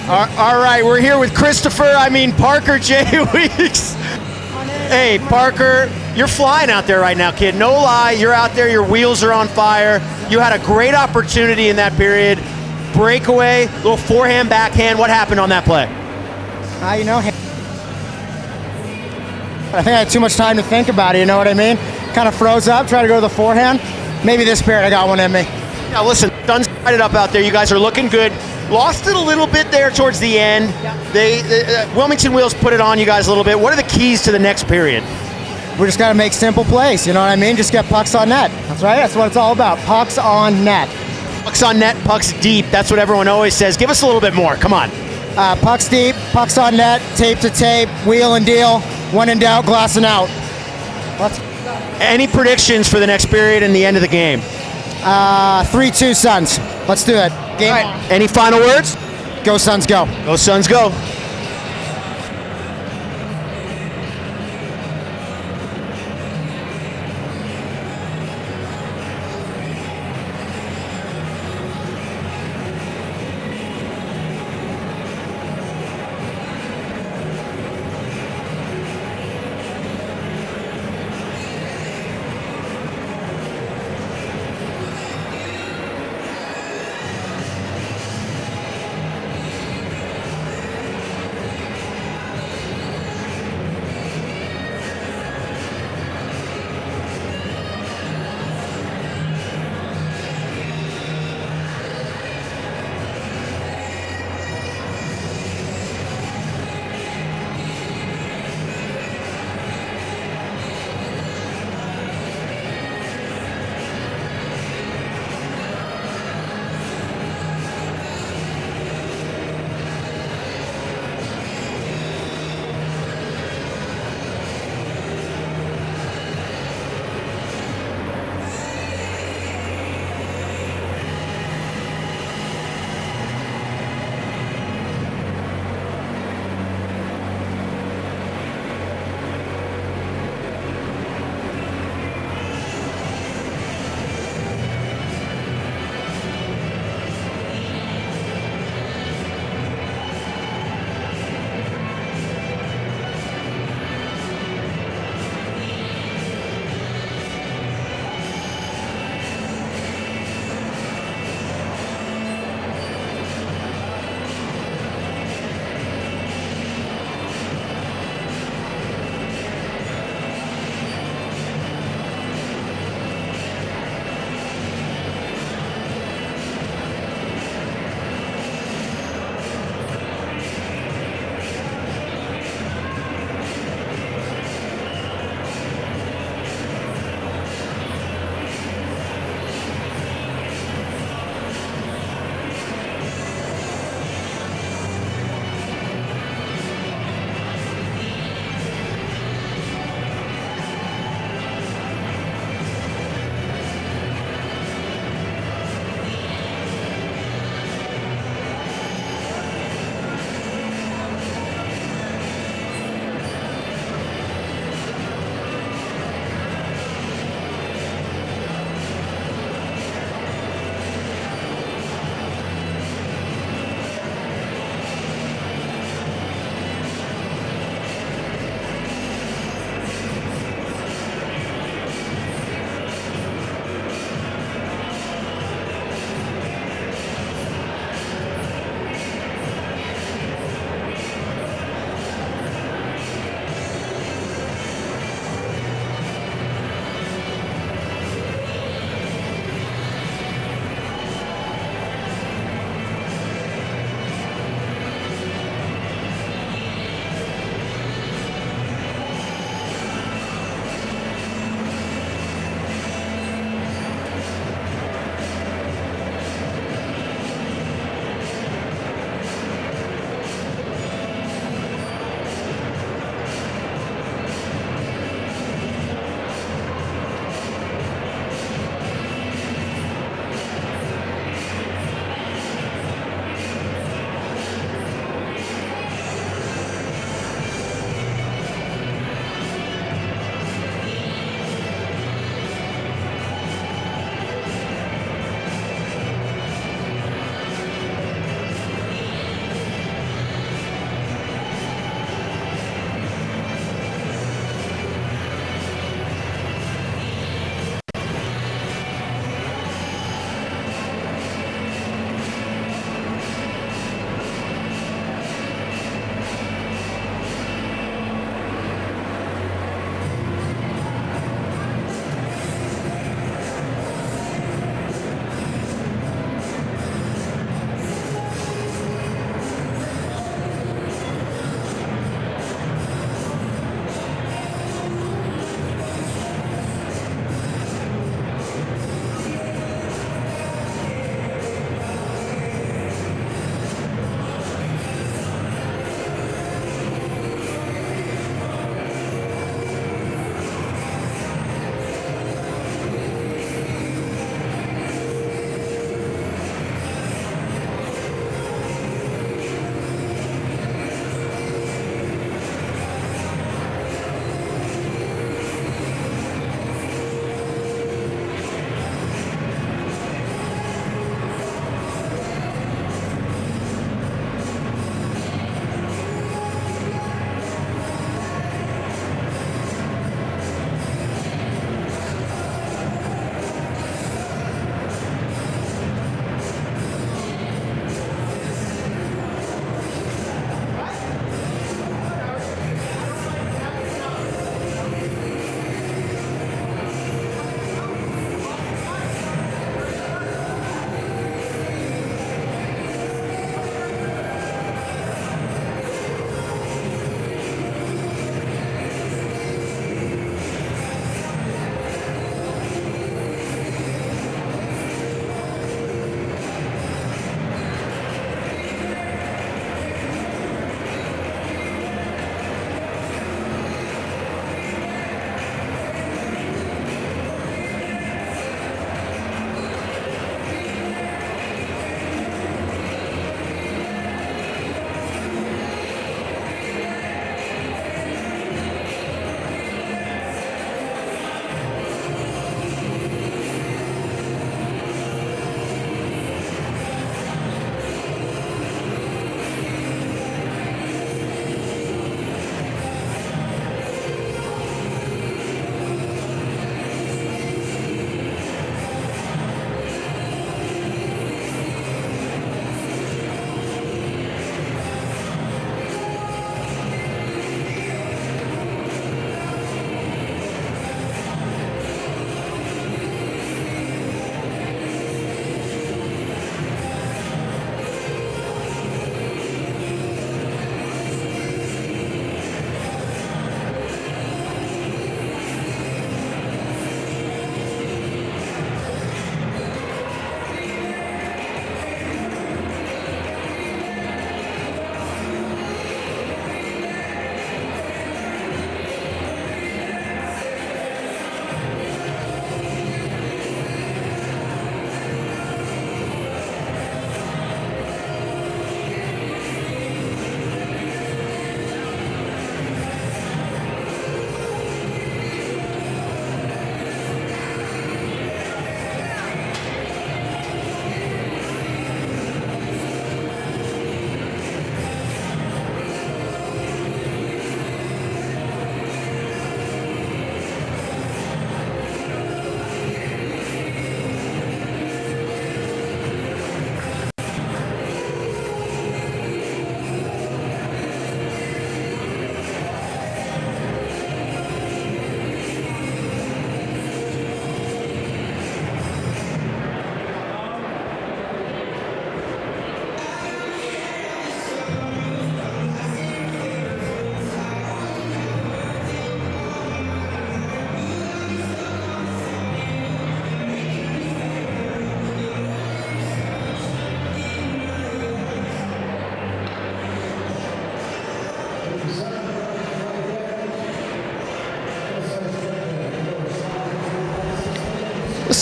All right, we're here with Parker J. Weeks. Hey, Parker, you're flying out there right now, kid. No lie, you're out there, your wheels are on fire. You had a great opportunity in that period. Breakaway, little forehand, backhand. What happened on that play? I think I had too much time to think about it, you know what I mean? Kind of froze up, tried to go to the forehand. Maybe this period I got one in me. Now listen, Suns tied it up out there. You guys are looking good. Lost it a little bit there towards the end. Wilmington Wheels put it on you guys a little bit. What are the keys to the next period? We just got to make simple plays, you know what I mean? Just get pucks on net. That's right, that's what it's all about. Pucks on net. Pucks on net, pucks deep. That's what everyone always says. Give us a little bit more. Come on. Pucks deep, pucks on net, tape to tape, wheel and deal. When in doubt, glass and out. Any predictions for the next period and the end of the game? 3-2 Suns. Let's do it. Game on. Any final words? Go Suns, go. Go Suns, go.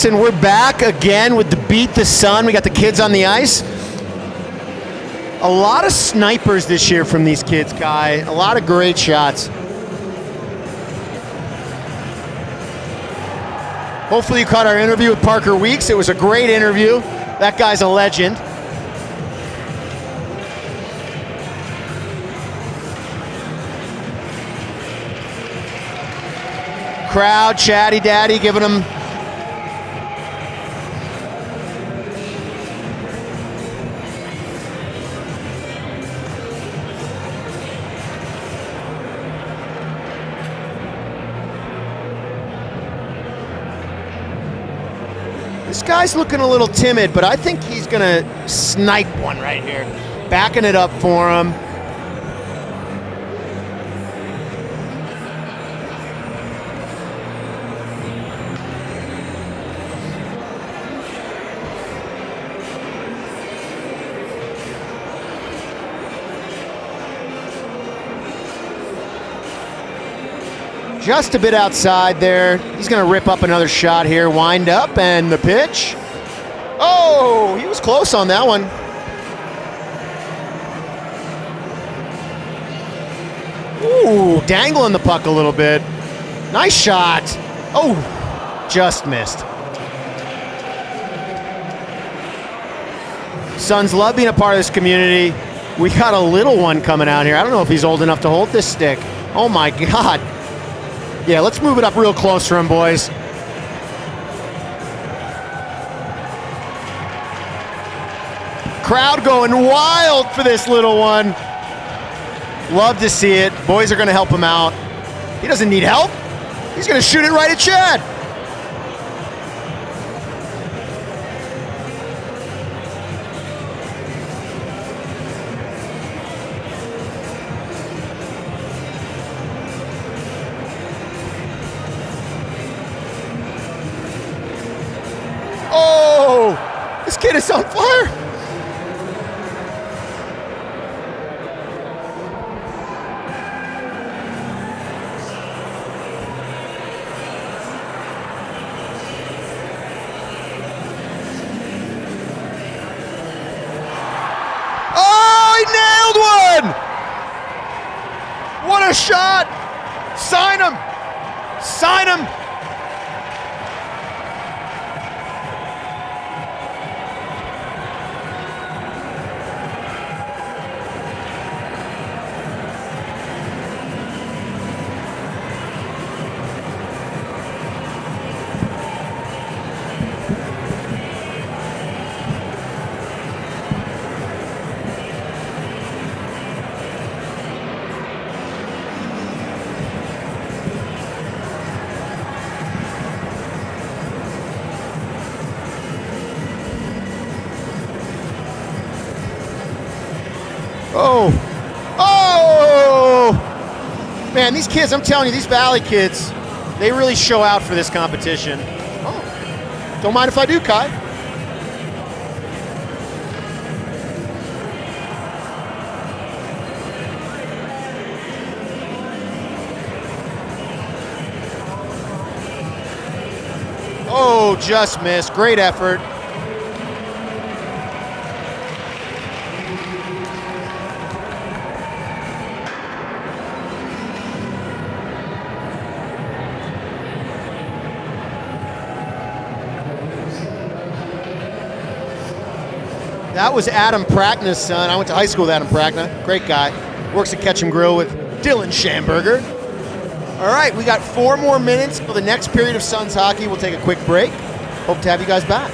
Listen, we're back again with the Beat the Sun. We got the kids on the ice. A lot of snipers this year from these kids, Kai. A lot of great shots. Hopefully you caught our interview with Parker Weeks. It was a great interview. That guy's a legend. Crowd, chatty daddy, giving them this guy's looking a little timid, but I think he's gonna snipe one right here. Backing it up for him. Just a bit outside there. He's gonna rip up another shot here. Wind up and the pitch. Oh, he was close on that one. Ooh, dangling the puck a little bit. Nice shot. Oh, just missed. Suns love being a part of this community. We got a little one coming out here. I don't know if he's old enough to hold this stick. Oh my God. Yeah, let's move it up real close for him, boys. Crowd going wild for this little one. Love to see it. Boys are going to help him out. He doesn't need help. He's going to shoot it right at Chad. This kid is on fire. Oh, he nailed one. What a shot. Sign him. Sign him. Man, these kids, I'm telling you, these Valley kids, they really show out for this competition. Oh, don't mind if I do, Kai. Oh, just missed. Great effort. That was Adam Prackna's son. I went to high school with Adam Prackna. Great guy. Works at Ketchum Grill with Dylan Schamberger. All right, we got 4 more minutes for the next period of Suns hockey. We'll take a quick break. Hope to have you guys back.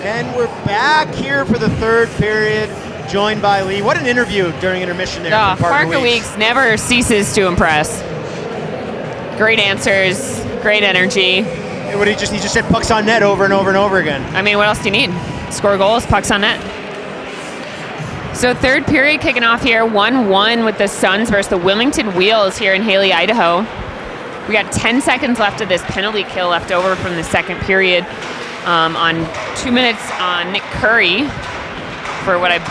And we're back here for the third period, joined by Lee. What an interview during intermission there from Parker Weeks never ceases to impress. Great answers, great energy. What he just said pucks on net over and over and over again. I mean, what else do you need? Score goals, pucks on net. So third period kicking off here, 1-1 with the Suns versus the Wilmington Wheels here in Haley, Idaho. We got 10 seconds left of this penalty kill left over from the second period. On 2 minutes on Nick Curry for what if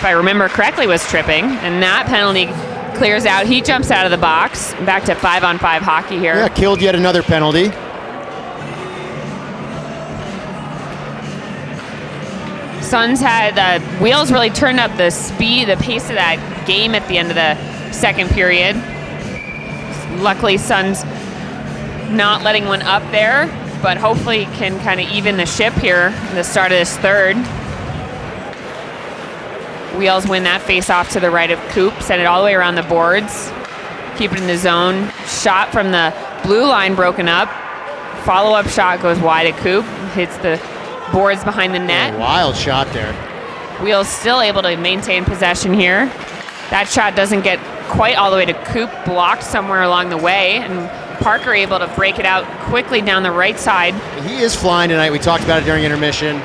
I remember correctly, was tripping, and that penalty clears out. He jumps out of the box. Back to 5-on-5 hockey here. Yeah, killed yet another penalty. Suns had Wheels really turned up the speed, the pace of that game at the end of the second period. Luckily, Suns not letting one up there, but hopefully can kind of even the ship here at the start of this third. Wheels win that face off to the right of Coop, send it all the way around the boards, keep it in the zone. Shot from the blue line broken up. Follow-up shot goes wide at Coop, hits the boards behind the net. Wild shot there. Wheels still able to maintain possession here. That shot doesn't get quite all the way to Coop, blocked somewhere along the way, and Parker able to break it out quickly down the right side. He is flying tonight. We talked about it during intermission.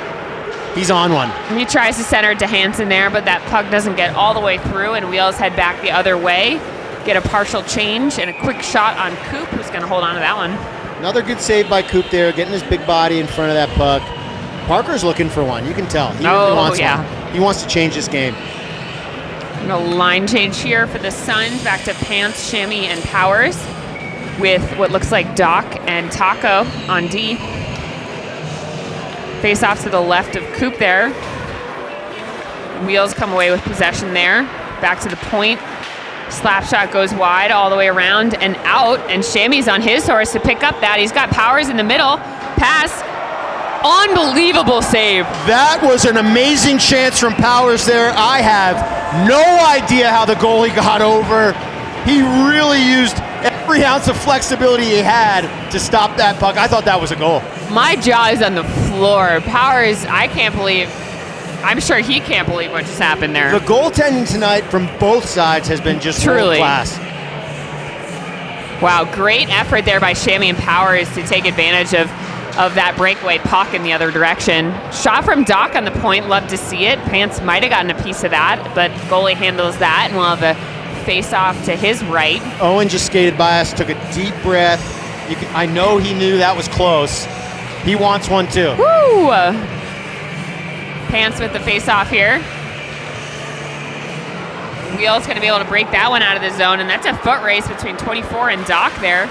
He's on one. He tries to center it to Hansen there, but that puck doesn't get all the way through, and Wheels head back the other way. Get a partial change and a quick shot on Coop, who's going to hold on to that one. Another good save by Coop there, getting his big body in front of that puck. Parker's looking for one. You can tell. He really wants one. He wants to change this game. A line change here for the Suns. Back to Pants, Shammy, and Powers with what looks like Doc and Taco on D. Face off to the left of Coop there. Wheels come away with possession there. Back to the point. Slap shot goes wide all the way around and out, and Shammy's on his horse to pick up that. He's got Powers in the middle. Pass. Unbelievable save. That was an amazing chance from Powers there. I have no idea how the goalie got over. He really used every ounce of flexibility he had to stop that puck. I thought that was a goal. My jaw is on the floor. Powers, I can't believe, I'm sure he can't believe what just happened there. The goaltending tonight from both sides has been just truly world class. Wow, great effort there by Shammy and Powers to take advantage of that breakaway puck in the other direction. Shot from Doc on the point, love to see it. Pants might have gotten a piece of that, but goalie handles that, and we'll have a face-off to his right. Owen just skated by us, took a deep breath. I know he knew that was close. He wants one too. Woo! Pants with the face-off here. Wheels going to be able to break that one out of the zone, and that's a foot race between 24 and Doc there.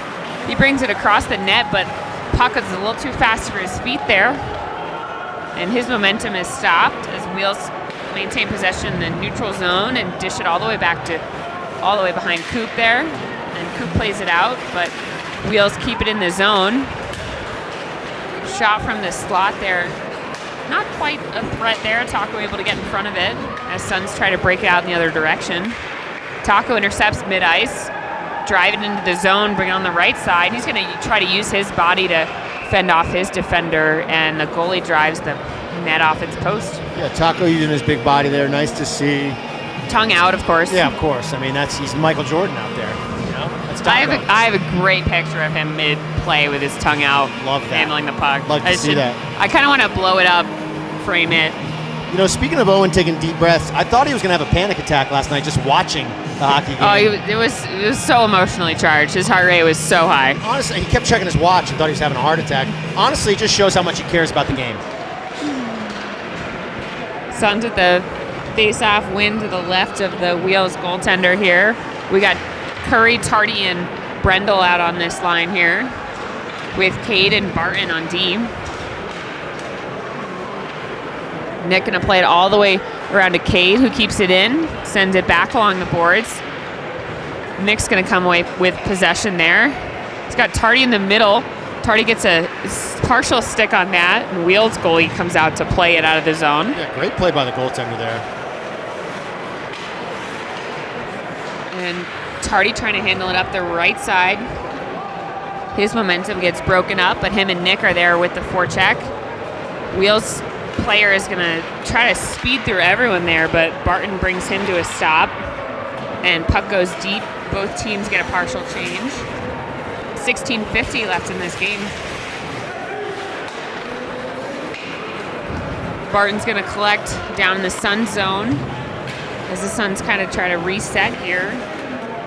He brings it across the net, but puck is a little too fast for his feet there, and his momentum is stopped as Wheels maintain possession in the neutral zone and dish it all the way back to all the way behind Coop there, and Coop plays it out, but Wheels keep it in the zone. Shot from the slot there, not quite a threat there. Taco able to get in front of it as Suns try to break it out in the other direction. Taco intercepts mid-ice. Drive it into the zone, bring it on the right side. He's going to try to use his body to fend off his defender, and the goalie drives the net off its post. Yeah, Taco using his big body there. Nice to see. Tongue out, of course. Yeah, of course. I mean, he's Michael Jordan out there. You know, that's Taco. I have a great picture of him mid-play with his tongue out, Love that. handling the puck. Love to see that. I kind of want to blow it up, frame it. You know, speaking of Owen taking deep breaths, I thought he was going to have a panic attack last night just watching the hockey game. Oh, it was so emotionally charged. His heart rate was so high. Honestly, he kept checking his watch and thought he was having a heart attack. Honestly, it just shows how much he cares about the game. Suns with the face-off win to the left of the Wheels goaltender here. We got Curry, Tardy, and Brendel out on this line here with Cade and Barton on D. Nick going to play it all the way around to Cade, who keeps it in, sends it back along the boards. Nick's going to come away with possession there. He's got Tardy in the middle. Tardy gets a partial stick on that, and Wheels goalie comes out to play it out of the zone. Yeah, great play by the goaltender there. And Tardy trying to handle it up the right side. His momentum gets broken up, but him and Nick are there with the forecheck. Wheels player is going to try to speed through everyone there, but Barton brings him to a stop. And puck goes deep. Both teams get a partial change. 16:50 left in this game. Barton's going to collect down in the Sun zone as the Suns kind of try to reset here,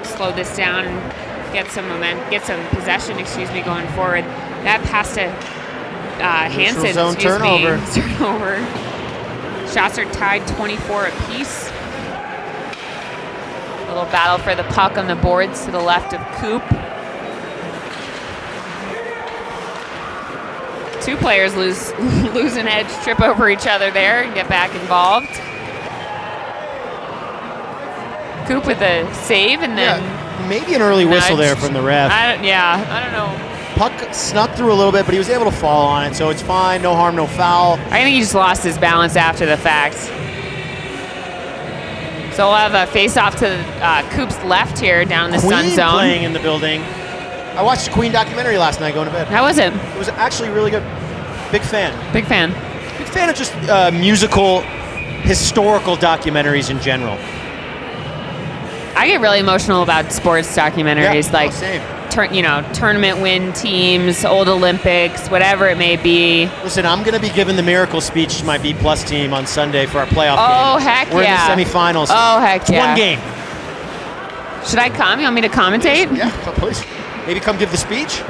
slow this down and get some possession, going forward. That pass to Hansen, zone turnover. Turnover. Shots are tied 24 apiece. A little battle for the puck on the boards to the left of Coop. Two players lose an edge, trip over each other there, and get back involved. Coop with a save, and then maybe an early whistle there from the ref. I don't know. Puck snuck through a little bit, but he was able to fall on it, so it's fine. No harm, no foul. I think he just lost his balance after the fact. So we'll have a face-off to Coop's left here down in the Sun zone. Playing in the building. I watched the Queen documentary last night going to bed. How was it? It was actually really good. Big fan. Big fan. Big fan of just musical, historical documentaries in general. I get really emotional about sports documentaries, same. Tournament win teams, old Olympics, whatever it may be. Listen, I'm going to be giving the miracle speech to my B+ team on Sunday for our playoff game. Oh, heck We're yeah. in the semifinals. Oh, heck it's yeah. one game. Should I come? You want me to commentate? Yeah, please. Maybe come give the speech?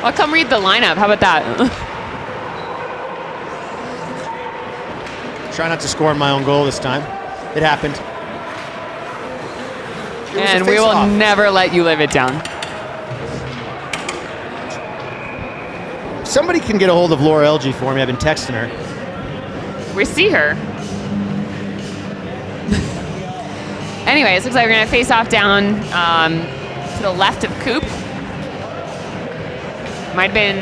I'll come read the lineup. How about that? Try not to score my own goal this time. It happened. And we will never let you live it down. Somebody can get a hold of Laura LG for me. I've been texting her. We see her. Anyways, looks like we're going to face off down to the left of Coop. Might have been,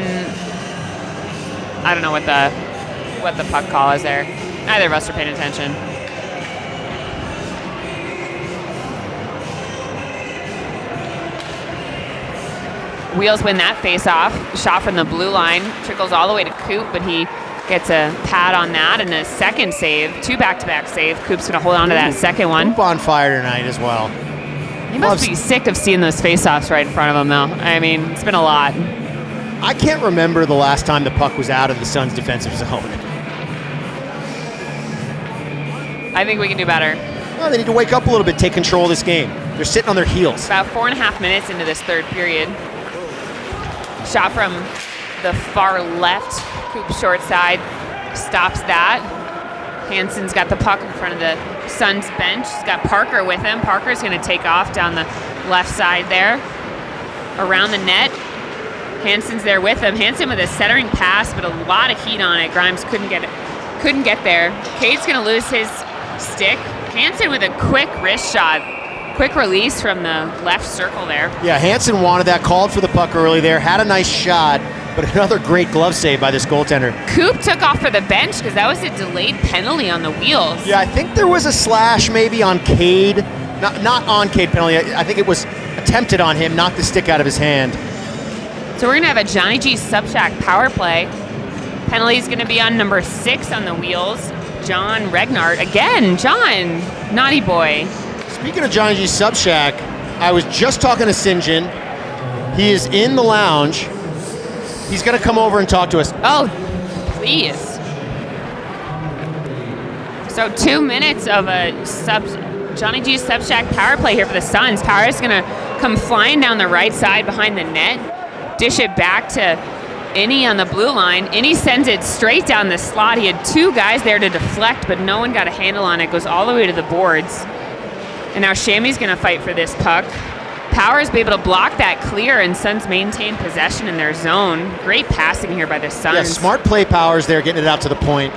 I don't know what the puck call is there. Neither of us are paying attention. Wheels win that face-off. Shot from the blue line. Trickles all the way to Coop, but he gets a pad on that and a second save. Two back-to-back save. Coop's going to hold on to that second one. Coop on fire tonight as well. He must be sick of seeing those face-offs right in front of him, though. I mean, it's been a lot. I can't remember the last time the puck was out of the Suns' defensive zone. I think we can do better. Well, they need to wake up a little bit, take control of this game. They're sitting on their heels. About 4.5 minutes into this third period. Shot from the far left, Coop short side, stops that. Hansen's got the puck in front of the Suns bench. He's got Parker with him. Parker's going to take off down the left side there, around the net. Hansen's there with him. Hansen with a centering pass, but a lot of heat on it. Grimes couldn't get there. Cade's going to lose his stick. Hansen with a quick wrist shot. Quick release from the left circle there. Yeah, Hansen wanted that, called for the puck early there, had a nice shot, but another great glove save by this goaltender. Coop took off for the bench because that was a delayed penalty on the Wheels. Yeah, I think there was a slash maybe on Cade. Not on Cade penalty. I think it was attempted on him, knocked the stick out of his hand. So we're going to have a Johnny G Subshack power play. Penalty is going to be on number 6 on the Wheels, John Regnart. Again, John, naughty boy. Speaking of Johnny G Subshack, I was just talking to St. John. He is in the lounge. He's going to come over and talk to us. Oh, please. So 2 minutes of a Johnny G Subshack power play here for the Suns. Power is going to come flying down the right side behind the net, dish it back to Innie on the blue line. Innie sends it straight down the slot. He had 2 guys there to deflect, but no one got a handle on it. Goes all the way to the boards. And now Shammy's going to fight for this puck. Powers be able to block that clear, and Suns maintain possession in their zone. Great passing here by the Suns. Yeah, smart play Powers there, getting it out to the point.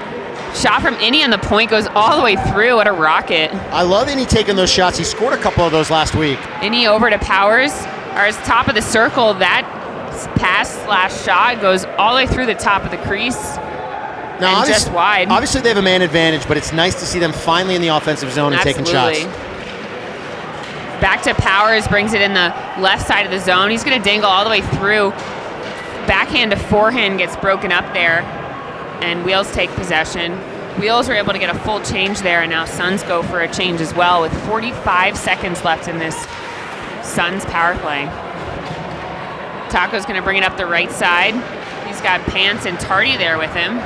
Shot from Innie on the point goes all the way through. What a rocket. I love Innie taking those shots. He scored a couple of those last week. Innie over to Powers. Ours top of the circle. That pass/shot goes all the way through the top of the crease. Now, and just wide. Obviously, they have a man advantage, but it's nice to see them finally in the offensive zone and taking shots. Back to Powers, brings it in the left side of the zone. He's going to dangle all the way through. Backhand to forehand gets broken up there. and Wheels take possession. Wheels are able to get a full change there, and now Suns go for a change as well with 45 seconds left in this Suns power play. Taco's going to bring it up the right side. He's got Pants and Tardy there with him.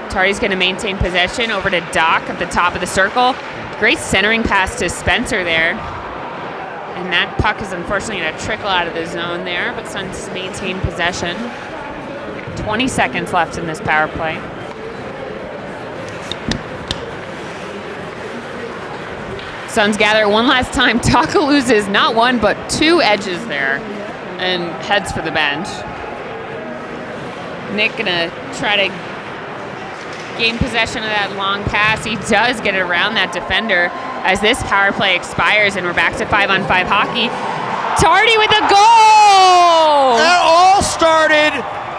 Tardy's going to maintain possession over to Doc at the top of the circle. Great centering pass to Spencer there. And that puck is unfortunately going to trickle out of the zone there, but Suns maintain possession. 20 seconds left in this power play. Suns gather one last time. Taco loses not one, but two edges there and heads for the bench. Nick gonna try to gain possession of that long pass. He does get it around that defender as this power play expires, and we're back to 5-on-5 hockey. Tardy with a goal! That all started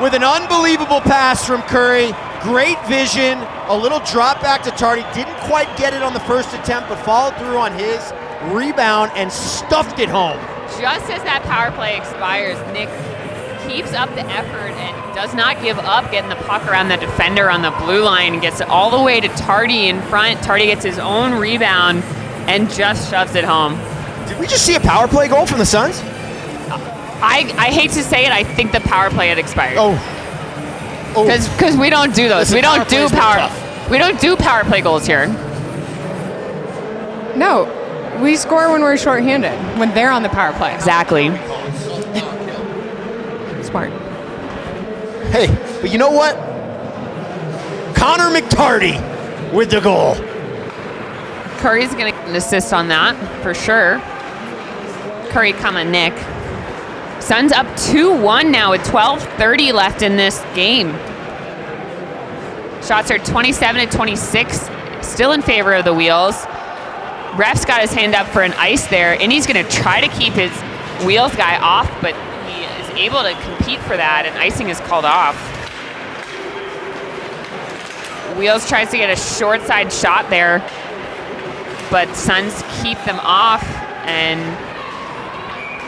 with an unbelievable pass from Curry. Great vision, a little drop back to Tardy. Didn't quite get it on the first attempt, but followed through on his rebound and stuffed it home. Just as that power play expires, Nick keeps up the effort and does not give up getting the puck around the defender on the blue line and gets it all the way to Tardy in front. Tardy gets his own rebound and just shoves it home. Did we just see a power play goal from the Suns? I hate to say it, I think the power play had expired. Oh, Because we don't do those. Listen, We don't do power play's been power. We don't do power play goals here. No, we score when we're shorthanded, when they're on the power play. Exactly. Smart. hey, but you know what? Connor McTardy with the goal. Curry's going to get an assist on that, for sure. Curry, Nick. Suns up 2-1 now with 12:30 left in this game. Shots are 27-26, still in favor of the Wheels. Ref's got his hand up for an ice there, and he's going to try to keep his Wheels guy off, but he is able to compete for that, and icing is called off. Wheels tries to get a short side shot there, but Suns keep them off and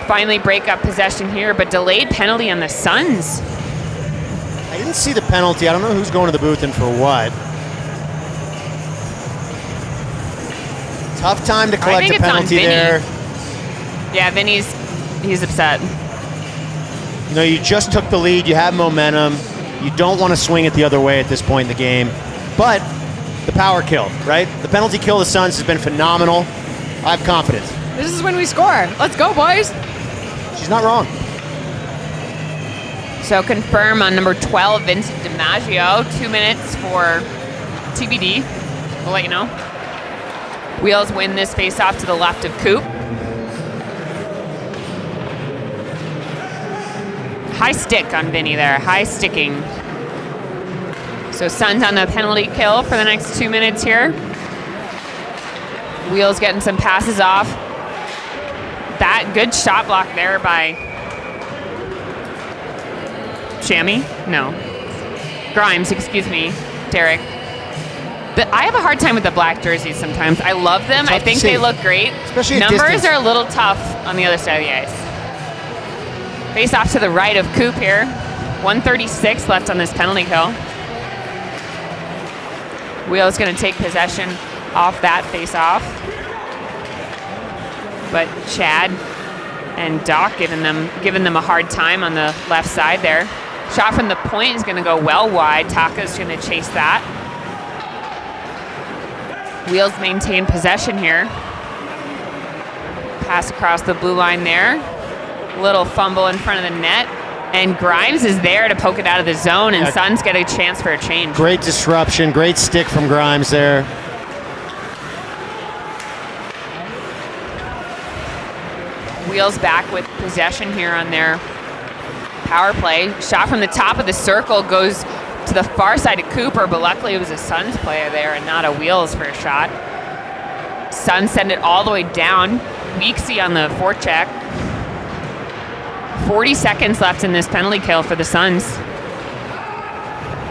finally break up possession here, but delayed penalty on the Suns. I didn't see the penalty. I don't know who's going to the booth and for what. Tough time to collect a it's on penalty Vinny. there. Yeah, he's upset. You know, you just took the lead. You have momentum. You don't want to swing it the other way at this point in the game. But the power kill, right? The penalty kill of the Suns has been phenomenal. I have confidence. This is when we score. Let's go, boys. She's not wrong. So confirm on number 12, Vincent DiMaggio. 2 minutes for TBD. We'll let you know. Wheels win this face-off to the left of Coop. High stick on Vinny there. High sticking. So Suns on the penalty kill for the next 2 minutes here. Wheels getting some passes off. That good shot block there by Shammy? No. Grimes, excuse me, Derek. But I have a hard time with the black jerseys sometimes. I love them. I think they look great. Especially at Numbers distance. are a little tough on the other side of the ice. Face off to the right of Coop here. 1:36 left on this penalty kill. Wheel's going to take possession off that face-off. But Chad and Doc giving them a hard time on the left side there. Shot from the point is going to go well wide. Taka's going to chase that. Wheels maintain possession here. Pass across the blue line there. Little fumble in front of the net. And Grimes is there to poke it out of the zone, and Suns get a chance for a change. Great disruption, great stick from Grimes there. Wheels back with possession here on their power play. Shot from the top of the circle goes to the far side of Cooper, but luckily it was a Suns player there and not a Wheels for a shot. Suns send it all the way down. Weeksy on the forecheck. 40 seconds left in this penalty kill for the Suns.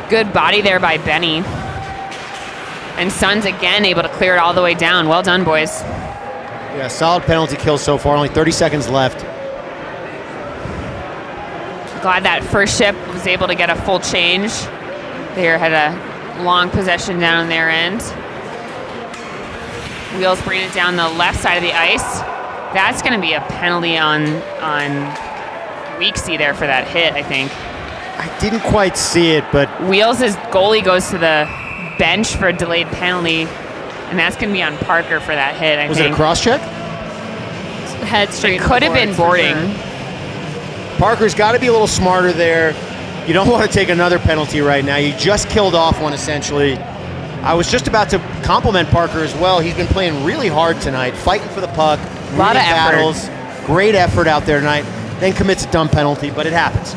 Good body there by Benny. And Suns again able to clear it all the way down. Well done, boys. Yeah, solid penalty kill so far. Only 30 seconds left. Glad that first ship was able to get a full change. They had a long possession down on their end. Wheels bring it down the left side of the ice. That's going to be a penalty on Weeksy there for that hit, I think. I didn't quite see it, but Wheels' goalie goes to the bench for a delayed penalty, and that's going to be on Parker for that hit, I was think. it a cross check? Head straight. It could have been boarding. Parker's got to be a little smarter there. You don't want to take another penalty right now. You just killed off one, essentially. I was just about to compliment Parker as well. He's been playing really hard tonight, fighting for the puck. A lot of battles. Great effort out there tonight. Then commits a dumb penalty, but it happens.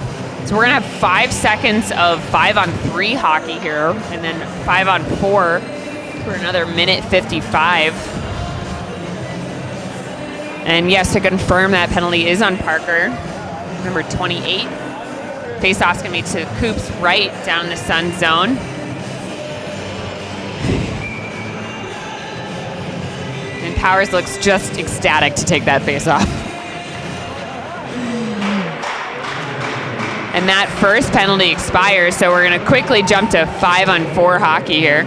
So we're going to have 5 seconds of 5-on-3 hockey here, and then 5-on-4 for another minute 55. And yes, to confirm, that penalty is on Parker, number 28. Face-off's going to be to Coop's right down the Sun zone. And Powers looks just ecstatic to take that face-off. And that first penalty expires, so we're going to quickly jump to 5-on-4 hockey here.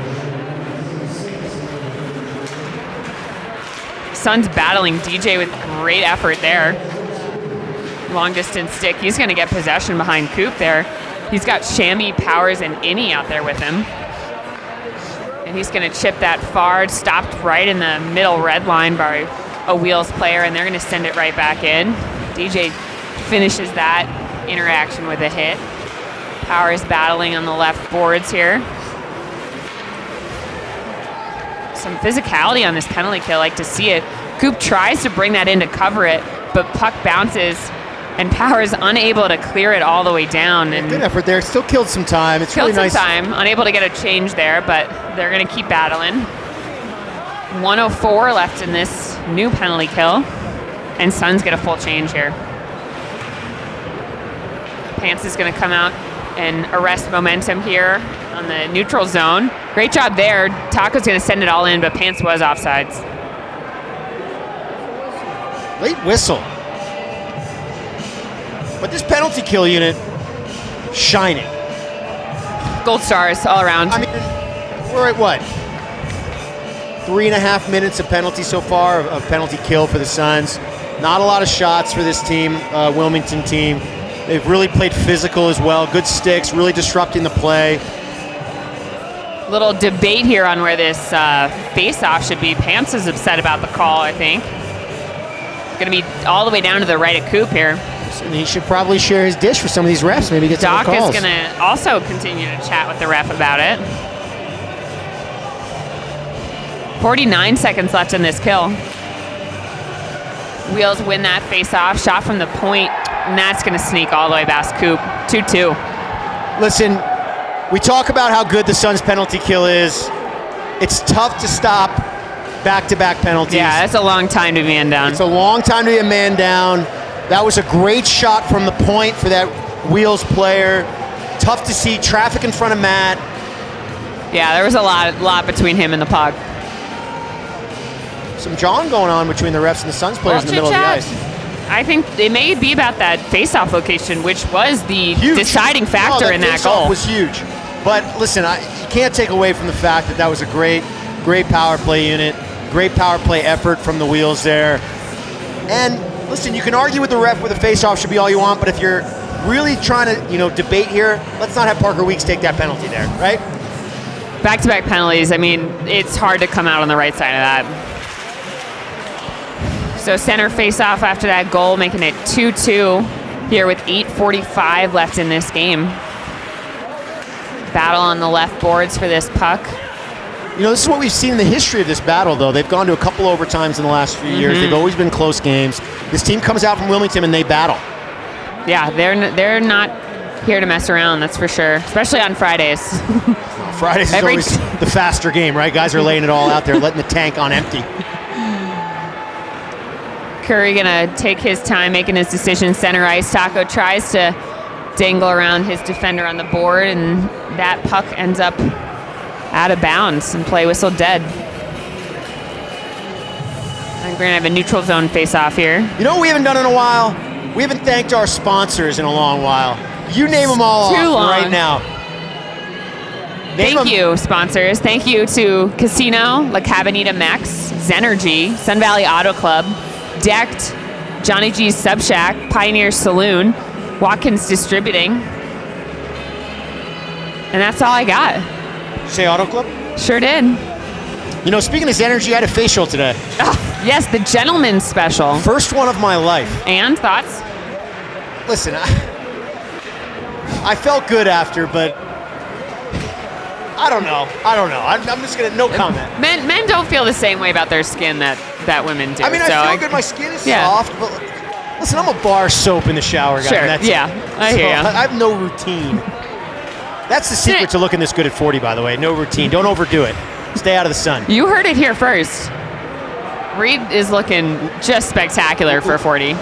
Suns battling DJ with great effort there. Long distance stick. He's going to get possession behind Coop there. He's got Shammy, Powers, and Innie out there with him. And he's going to chip that far, stopped right in the middle red line by a Wheels player, and they're going to send it right back in. DJ finishes that interaction with a hit. Powers battling on the left boards here. Some physicality on this penalty kill. I like to see it. Coop tries to bring that in to cover it, but puck bounces, and Powers unable to clear it all the way down. And good effort there. Still killed some time. It's killed really some nice. time. Unable to get a change there, but they're going to keep battling. 1:04 left in this new penalty kill, and Suns get a full change here. Pants is going to come out and arrest momentum here on the neutral zone. Great job there. Taco's going to send it all in, but Pants was offsides. Late whistle. But this penalty kill unit, shining. Gold stars all around. I mean, we're at what? 3.5 minutes of penalty so far, of penalty kill for the Suns. Not a lot of shots for this team, Wilmington team. They've really played physical as well. Good sticks, really disrupting the play. Little debate here on where this face-off should be. Pants is upset about the call, I think. Going to be all the way down to the right of Coop here. And he should probably share his dish for some of these refs. Maybe get some Doc more calls. is going to also continue to chat with the ref about it. 49 seconds left in this kill. Wheels win that face-off. Shot from the point, and that's going to sneak all the way past Coop. 2-2. Listen, we talk about how good the Suns' penalty kill is. It's tough to stop back-to-back penalties. Yeah, that's a long time to be man down. It's a long time to be a man down. That was a great shot from the point for that Wheels player. Tough to see. Traffic in front of Matt. Yeah, there was a lot between him and the puck. Some jawing going on between the refs and the Suns players in the middle of the ice. I think it may be about that face-off location, which was the deciding factor in that goal. Was huge. But listen, you can't take away from the fact that was a great power play unit, great power play effort from the Wheels there. And listen, you can argue with the ref where the face-off should be all you want, but if you're really trying to, debate here, let's not have Parker Weeks take that penalty there, right? Back-to-back penalties. I mean, it's hard to come out on the right side of that. So center face-off after that goal, making it 2-2 here with 8:45 left in this game. Battle on the left boards for this puck. This is what we've seen in the history of this battle, though. They've gone to a couple overtimes in the last few years. They've always been close games. This team comes out from Wilmington and they battle. Yeah, they're not here to mess around, that's for sure, especially on Fridays. Fridays is always the faster game, right? Guys are laying it all out there, letting the tank on empty. Curry gonna take his time making his decision. Center ice. Taco tries to dangle around his defender on the board, and that puck ends up out of bounds and play whistle dead. I think we're gonna have a neutral zone face-off here. You know what we haven't done in a while? We haven't thanked our sponsors in a long while. You name them all Too off long. right now. Name Thank 'em. you, sponsors. Thank you to Casino, La Cabanita Mex, Zenergy, Sun Valley Auto Club, Decked, Johnny G's Sub Shack, Pioneer Saloon, Watkins Distributing. And that's all I got. Say Auto Club? Sure did. You know, speaking of energy, I had a facial today. Oh, yes, the gentleman's special. First one of my life. And thoughts? Listen, I felt good after, but I don't know. I'm just going to, no comment. Men don't feel the same way about their skin that women do. I mean, so I feel good. My skin is Yeah. soft, but listen, I'm a bar soap in the shower guy. Sure, And that's yeah, it. I hear ya. I have no routine. That's the secret to looking this good at 40, by the way. No routine. Don't overdo it. Stay out of the sun. You heard it here first. Reed is looking just spectacular for 40.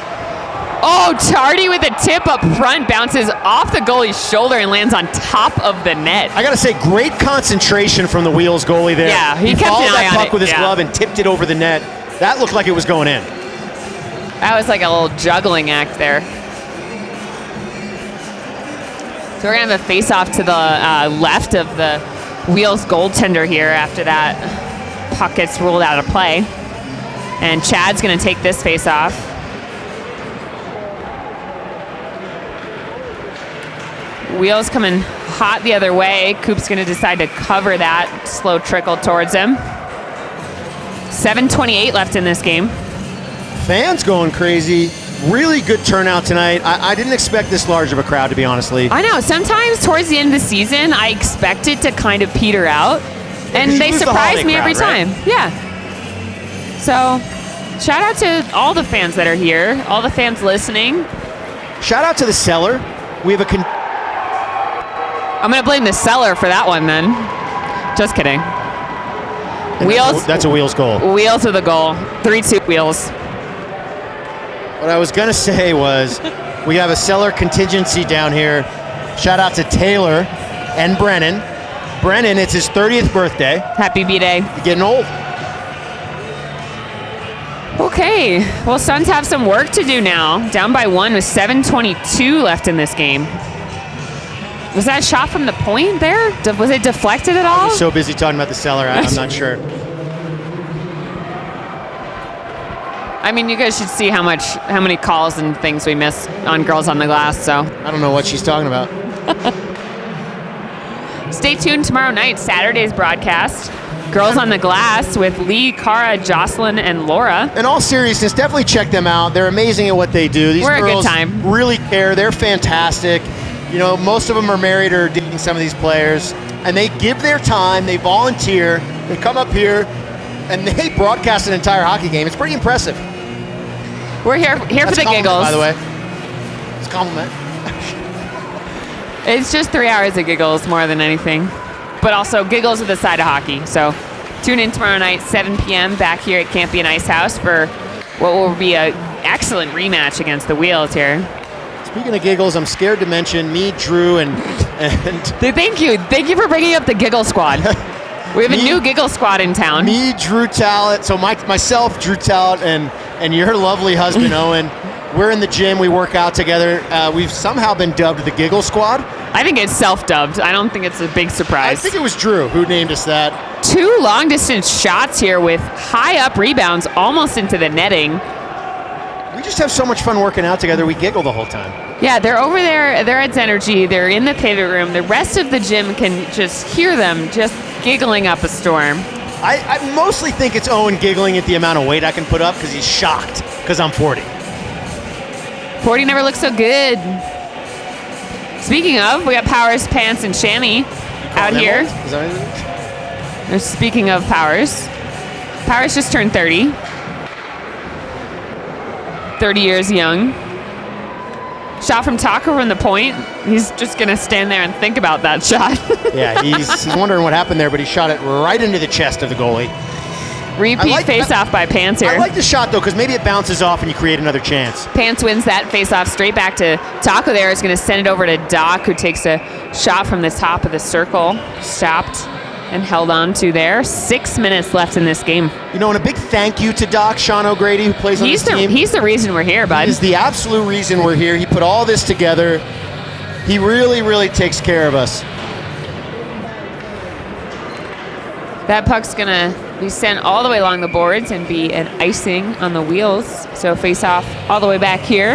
Oh, Tardy with a tip up front, bounces off the goalie's shoulder and lands on top of the net. I got to say, great concentration from the Wheels goalie there. Yeah, he kept followed an eye that on puck it, with his yeah. glove and tipped it over the net. That looked like it was going in. That was like a little juggling act there. So we're going to have a face-off to the left of the Wheels goaltender here after that puck gets ruled out of play. And Chad's going to take this face-off. Wheels coming hot the other way. Coop's going to decide to cover that slow trickle towards him. 7:28 left in this game. Fans going crazy. Really good turnout tonight. I didn't expect this large of a crowd, to be honestly. I know. Sometimes towards the end of the season, I expect it to kind of peter out, and you they lose the surprise holiday me every crowd, right? time. Yeah. So, shout out to all the fans that are here, all the fans listening. Shout out to the cellar. We have a I'm gonna blame the seller for that one then. Just kidding. Wheels. That's a Wheels goal. Wheels with a goal. 3-2 Wheels. What I was gonna say was, we have a cellar contingency down here. Shout out to Taylor and Brennan. Brennan, it's his 30th birthday. Happy B-Day. You're getting old. Okay. Well, Suns have some work to do now. Down by 1 with 7:22 left in this game. Was that a shot from the point there? Was it deflected at all? I'm so busy talking about the cellar, I'm not sure. I mean, you guys should see how many calls and things we miss on Girls on the Glass, so. I don't know what she's talking about. Stay tuned tomorrow night, Saturday's broadcast. Girls on the Glass with Lee, Cara, Jocelyn, and Laura. In all seriousness, definitely check them out. They're amazing at what they do. These We're a good girls time. really care. They're fantastic. You know, most of them are married or dating some of these players, and they give their time, they volunteer, they come up here, and they broadcast an entire hockey game. It's pretty impressive. We're here for That's the a compliment, giggles. by the way. It's a compliment. It's just 3 hours of giggles more than anything, but also giggles with a side of hockey. So tune in tomorrow night, 7 p.m. back here at Campion Ice House for what will be an excellent rematch against the Wheels here. Speaking of giggles, I'm scared to mention me, Drew, and Thank you for bringing up the Giggle Squad. We have a new Giggle Squad in town. me, Drew Talent. So myself, Drew Talent, and your lovely husband Owen. We're in the gym. We work out together. We've somehow been dubbed the Giggle Squad. I think it's self-dubbed. I don't think it's a big I surprise. think it was Drew who named us that. 2 long-distance shots here with high-up rebounds almost into the netting. We just have so much fun working out together. We giggle the whole time. Yeah, they're over there. They're at Zenergy. They're in the pivot room. The rest of the gym can just hear them just giggling up a storm. I mostly think it's Owen giggling at the amount of weight I can put up because he's shocked because I'm 40. 40 never looked so good. Speaking of, we got Powers, Pants, and Chamois out here. Is that what it is? Speaking of Powers, Powers just turned 30. 30 years young. Shot from Taco from the point. He's just going to stand there and think about that shot. Yeah, he's wondering what happened there, but he shot it right into the chest of the goalie. Repeat face-off by Pants here. I like the shot, though, because maybe it bounces off and you create another chance. Pants wins that face-off straight back to Taco there. Is going to send it over to Doc, who takes a shot from the top of the circle. Stopped and held on to there. 6 minutes left in this game. You know, and a big thank you to Doc, Sean O'Grady, who plays on this team. He's the reason we're here, bud. He's the absolute reason we're here. He put all this together. He really, really takes care of us. That puck's going to be sent all the way along the boards and be an icing on the wheels. So face off all the way back here.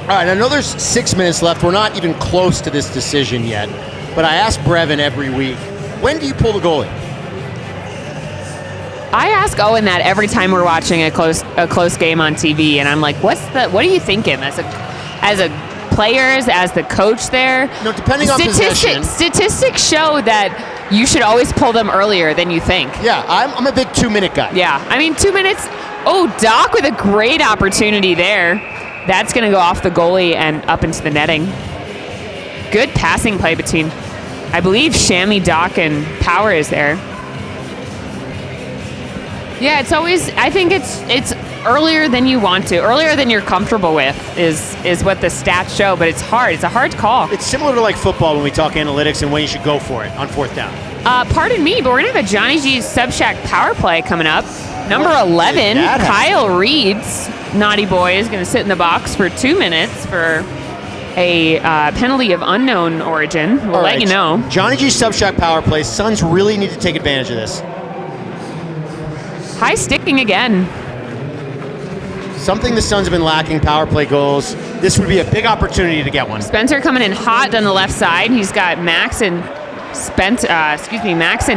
All right, I know there's 6 minutes left. We're not even close to this decision yet. But I ask Brevin every week, when do you pull the goalie? I ask Owen that every time we're watching a close game on TV, and I'm like, what are you thinking as a players, as the coach there? No, depending on possession. Statistics show that you should always pull them earlier than you think. Yeah, I'm a big 2-minute guy. Yeah, I mean 2 minutes. Oh, Doc with a great opportunity there. That's going to go off the goalie and up into the netting. Good passing play between, I believe, Shammy, Doc, and Power is there. Yeah, it's always, I think it's earlier than you want to, earlier than you're comfortable with is what the stats show, but it's hard. It's a hard call. It's similar to like football when we talk analytics and when you should go for it on 4th down. Pardon me, but we're going to have a Johnny G's Sub Shack power play coming up. Number 11, Kyle Reed's naughty boy is going to sit in the box for 2 minutes for a penalty of unknown origin. We'll let you know. Johnny G's Sub Shack power play. Suns really need to take advantage of this. High sticking again. Something the Suns have been lacking, power play goals. This would be a big opportunity to get one. Spencer coming in hot on the left side. He's got Max and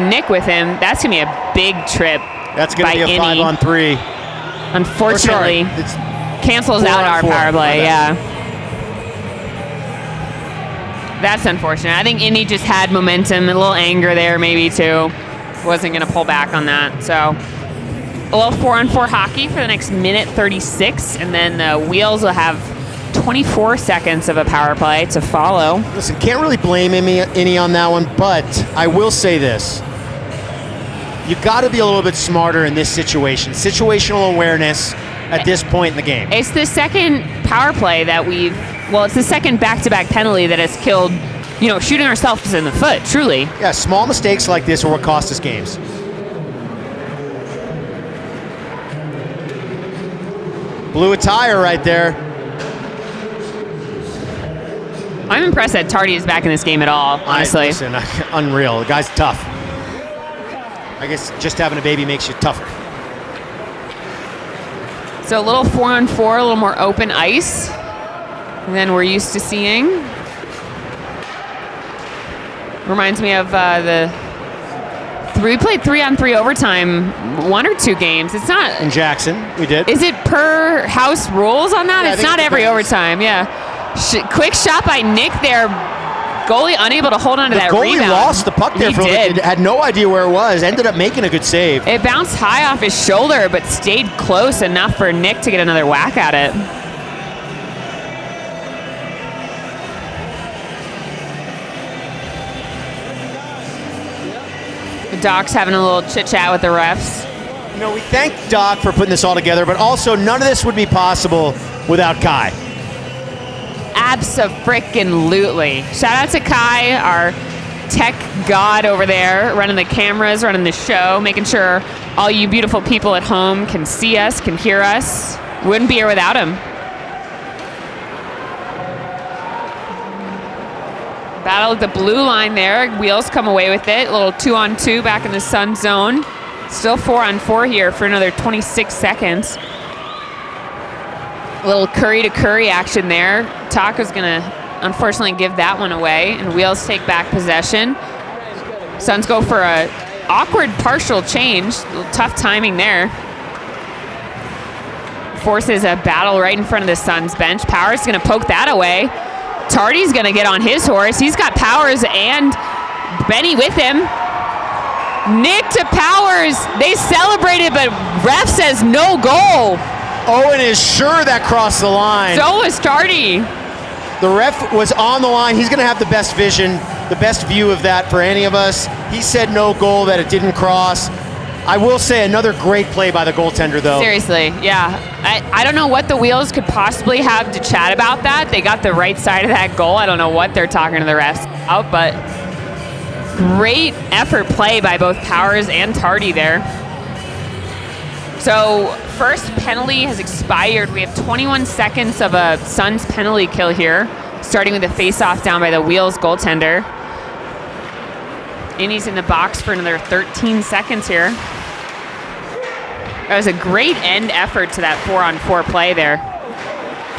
Nick with him. That's going to be a big trip. That's going to be a 5-on-3. Unfortunately, it cancels out our power play. Yeah. That's unfortunate. I think Indy just had momentum, a little anger there maybe too. Wasn't going to pull back on that. So a little 4-on-4 hockey for the next minute 36, and then the Wheels will have 24 seconds of a power play to follow. Listen, can't really blame Indy on that one, but I will say this. You got to be a little bit smarter in this situation. Situational awareness at this point in the game. It's the second power play that it's the second back-to-back penalty that has killed, shooting ourselves in the foot, truly. Yeah, small mistakes like this are what cost us games. Blew a tire right there. I'm impressed that Tardy is back in this game at all, honestly. Listen, unreal. The guy's tough. I guess just having a baby makes you tougher. So a little 4-on-4, a little more open ice than we're used to seeing. Reminds me of we played 3-on-3 overtime 1 or 2 games. It's not in Jackson. We did. Is it per house rules on that? Yeah, it's not every overtime. Yeah. Quick shot by Nick there. Goalie unable to hold on to that rebound. The goalie lost the puck there for a bit. Had no idea where it was. Ended up making a good save. It bounced high off his shoulder, but stayed close enough for Nick to get another whack at it. Doc's having a little chit-chat with the refs. We thank Doc for putting this all together, but also none of this would be possible without Kai. Abso-frickin-lutely. Shout out to Kai, our tech god over there, running the cameras, running the show, making sure all you beautiful people at home can see us, can hear us. Wouldn't be here without him. Battle at the blue line there. Wheels come away with it. A little 2-on-2 back in the Sun zone. Still 4-on-4 here for another 26 seconds. A little curry to curry action there. Taco's going to unfortunately give that one away, and Wheels take back possession. Suns go for a awkward partial change. A little tough timing there. Forces a battle right in front of the Suns bench. Powers going to poke that away. Tardy's going to get on his horse. He's got Powers and Benny with him. Nick to Powers. They celebrated, but ref says no goal. Owen is sure that crossed the line. So was Tardy. The ref was on the line. He's going to have the best vision, the best view of that for any of us. He said no goal, that it didn't cross. I will say another great play by the goaltender, though. Seriously, yeah. I don't know what the Wheels could possibly have to chat about that. They got the right side of that goal. I don't know what they're talking to the refs about, but great effort play by both Powers and Tardy there. So first penalty has expired. We have 21 seconds of a Suns penalty kill here. Starting with a face-off down by the Wheels goaltender. Innie's in the box for another 13 seconds here. That was a great end effort to that 4-on-4 play there.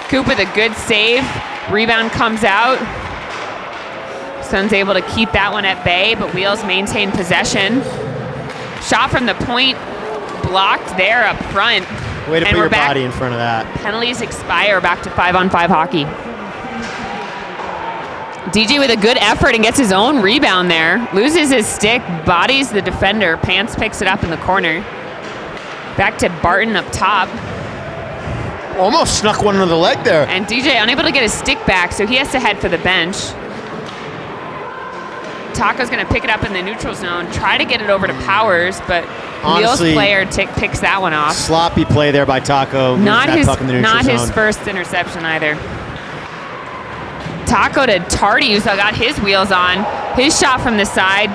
Coop with a good save. Rebound comes out. Suns able to keep that one at bay, but Wheels maintain possession. Shot from the point, blocked there up front. Way to put your body in front of that. Penalties expire, back to 5-on-5 hockey. DJ with a good effort and gets his own rebound there. Loses his stick, bodies the defender. Pants picks it up in the corner. Back to Barton up top. Almost snuck one under the leg there. And DJ unable to get his stick back, so he has to head for the bench. Taco's going to pick it up in the neutral zone, try to get it over to Powers, but Honestly, Wheels player picks that one off. Sloppy play there by Taco. Not his zone. first interception either. Taco to Tardy, who's got his wheels on. His shot from the side.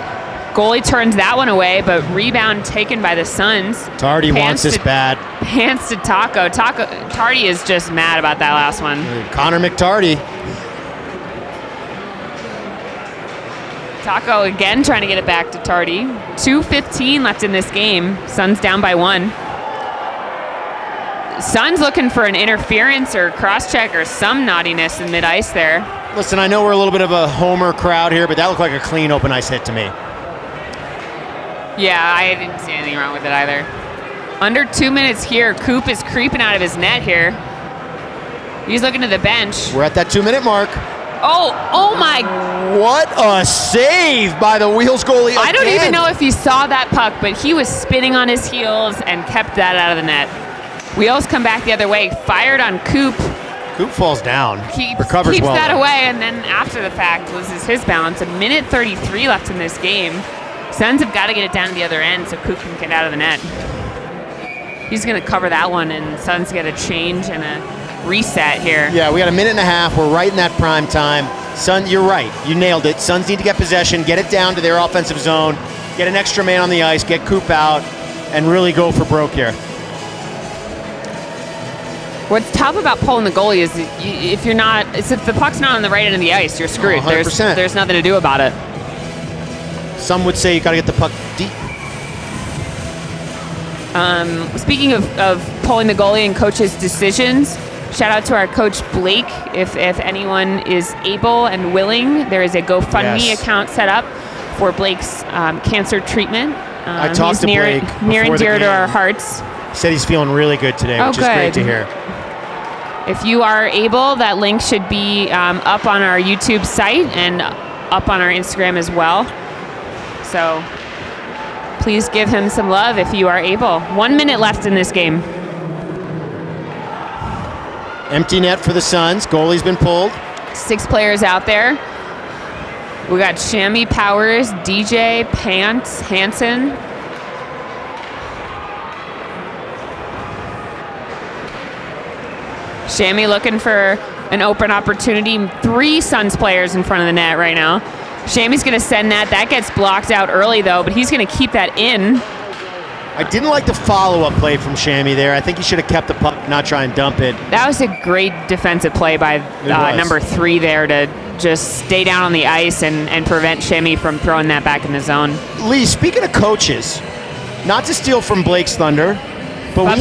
Goalie turns that one away, but rebound taken by the Suns. Tardy wants this bad. Hands to Taco. Tardy is just mad about that last one. Connor McTardy. Taco again trying to get it back to Tardy. 2:15 left in this game. Suns down by 1. Suns looking for an interference or cross-check or some naughtiness in mid-ice there. Listen, I know we're a little bit of a homer crowd here, but that looked like a clean open ice hit to me. Yeah, I didn't see anything wrong with it either. Under 2 minutes here. Coop is creeping out of his net here. He's looking to the bench. We're at that 2-minute mark. Oh my. What a save by the Wheels goalie again. I don't even know if he saw that puck, but he was spinning on his heels and kept that out of the net. Wheels come back the other way, fired on Coop. Coop falls down. Recovers keeps well. That away, and then after the fact loses his balance. 1:33 left in this game. Suns have got to get it down to the other end so Coop can get out of the net. He's going to cover that one, and Suns get a change and a reset here. Yeah, we got a minute and a half. We're right in that prime time. Sun, you're right. You nailed it. Suns need to get possession, get it down to their offensive zone, get an extra man on the ice, get Coop out, and really go for broke here. What's tough about pulling the goalie is if the puck's not on the right end of the ice, you're screwed. 100%. There's nothing to do about it. Some would say you got to get the puck deep. Speaking of pulling the goalie and coaches' decisions, shout out to our coach Blake. If anyone is able and willing, there is a GoFundMe account set up for Blake's cancer treatment. I talked to Blake near and dear to our hearts. He said he's feeling really good today, which is great to hear. If you are able, that link should be up on our YouTube site and up on our Instagram as well. So please give him some love if you are able. 1 minute left in this game. Empty net for the Suns. Goalie's been pulled. 6 players out there. We got Shammy, Powers, DJ, Pants, Hansen. Shammy looking for an open opportunity. 3 Suns players in front of the net right now. Shammy's going to send that. That gets blocked out early, though, but he's going to keep that in. I didn't like the follow-up play from Shammy there. I think he should have kept the puck, not try and dump it. That was a great defensive play by number 3 there to just stay down on the ice and prevent Shammy from throwing that back in the zone. Lee, speaking of coaches, not to steal from Blake's thunder, but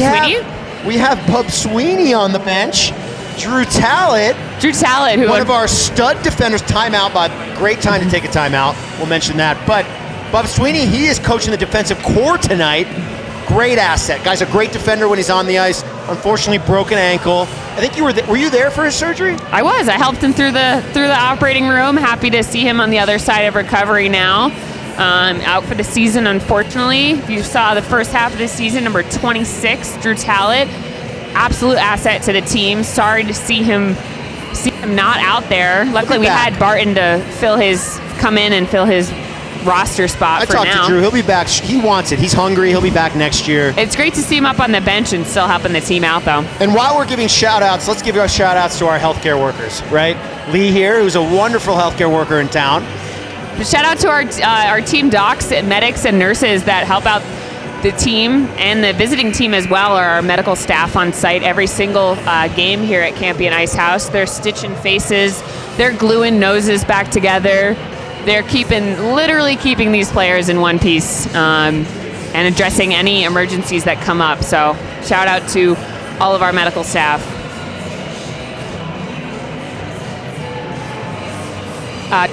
we have Bub Sweeney on the bench. Drew Talent, who one of our stud defenders. Timeout, but great time to take a timeout. We'll mention that. But Bub Sweeney, he is coaching the defensive core tonight. Great asset. Guy's a great defender when he's on the ice. Unfortunately, broken ankle. I think you were you there for his surgery? I was. I helped him through the operating room. Happy to see him on the other side of recovery now. Out for the season, unfortunately. If you saw the first half of the season, number 26, Drew Talent, absolute asset to the team. Sorry to see him not out there. Luckily, we had Barton to come in and fill his roster spot for now. I talked to Drew. He'll be back. He wants it. He's hungry. He'll be back next year. It's great to see him up on the bench and still helping the team out, though. And while we're giving shout-outs, let's give our shout-outs to our healthcare workers, right? Lee here, who's a wonderful healthcare worker in town. Shout out to our team docs, medics, and nurses that help out the team and the visiting team as well, or our medical staff on site every single game here at Campion Ice House. They're stitching faces, They're gluing noses back together. They're literally keeping these players in one piece and addressing any emergencies that come up. So shout out to all of our medical staff.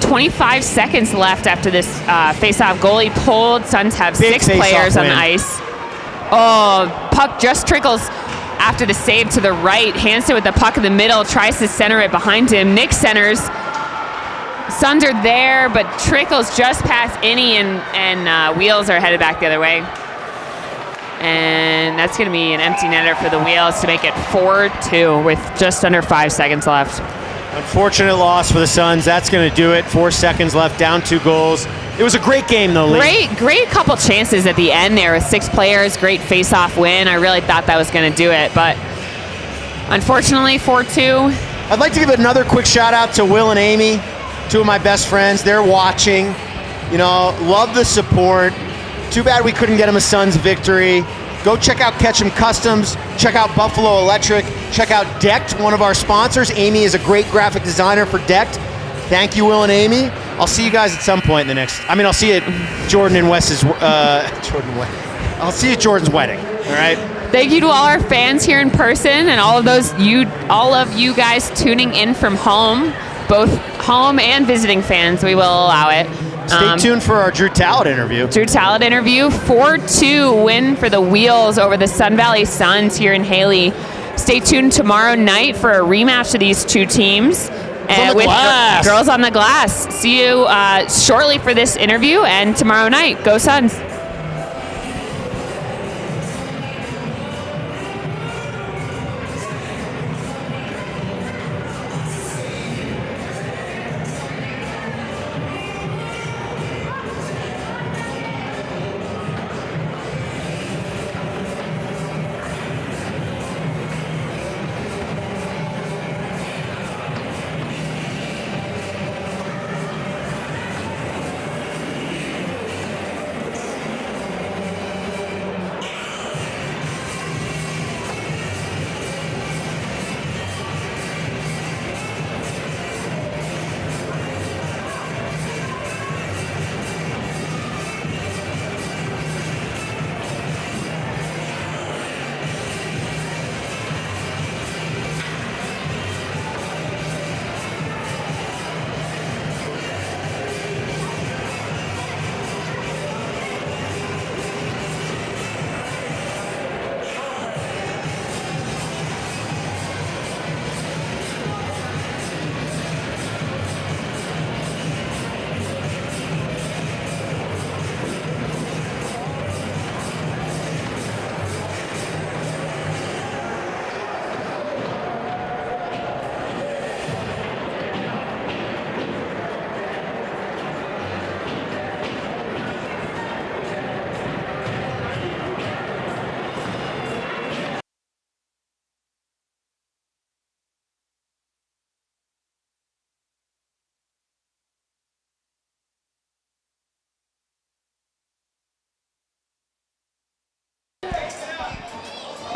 25 seconds left after this face-off. Goalie pulled. Suns have Big 6 players on win. the ice. Oh, puck just trickles after the save to the right. Hansen with the puck in the middle, tries to center it behind him. Nick centers. Suns are there, but trickles just past Innie, and Wheels are headed back the other way. And that's going to be an empty netter for the Wheels to make it 4-2 with just under 5 seconds left. Unfortunate loss for the Suns. That's going to do it. 4 seconds left, down 2 goals. It was a great game, though, Lee. Great couple chances at the end there with 6 players. Great face-off win. I really thought that was going to do it, but unfortunately, 4-2. I'd like to give another quick shout-out to Will and Amy, 2 of my best friends. They're watching. You know, love the support. Too bad we couldn't get them a Suns victory. Go check out Ketchum Customs. Check out Buffalo Electric. Check out Decked, one of our sponsors. Amy is a great graphic designer for Decked. Thank you, Will and Amy. I'll see you guys at some point in the next. I'll see you at Jordan and Wes's. I'll see you at Jordan's wedding. All right. Thank you to all our fans here in person and all of you guys tuning in from home, both home and visiting fans. We will allow it. Stay tuned for our Drew Talent interview. 4-2 win for the Wheels over the Sun Valley Suns here in Haley. Stay tuned tomorrow night for a rematch of these 2 teams. With Girls on the Glass. See you shortly for this interview and tomorrow night. Go Suns.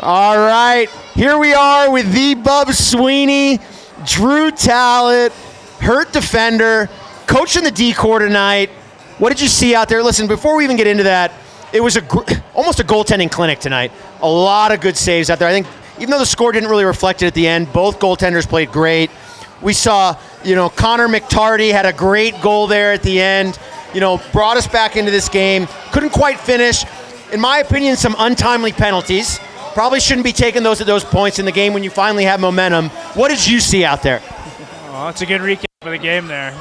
All right, here we are with the Bub Sweeney, Drew Talent, hurt defender, coaching the D-corps tonight. What did you see out there? Listen, before we even get into that, it was almost a goaltending clinic tonight. A lot of good saves out there. I think even though the score didn't really reflect it at the end, both goaltenders played great. We saw, Connor McTardy had a great goal there at the end. Brought us back into this game. Couldn't quite finish. In my opinion, some untimely penalties. Probably shouldn't be taking those at those points in the game when you finally have momentum. What did you see out there? Well, it's a good recap of the game there.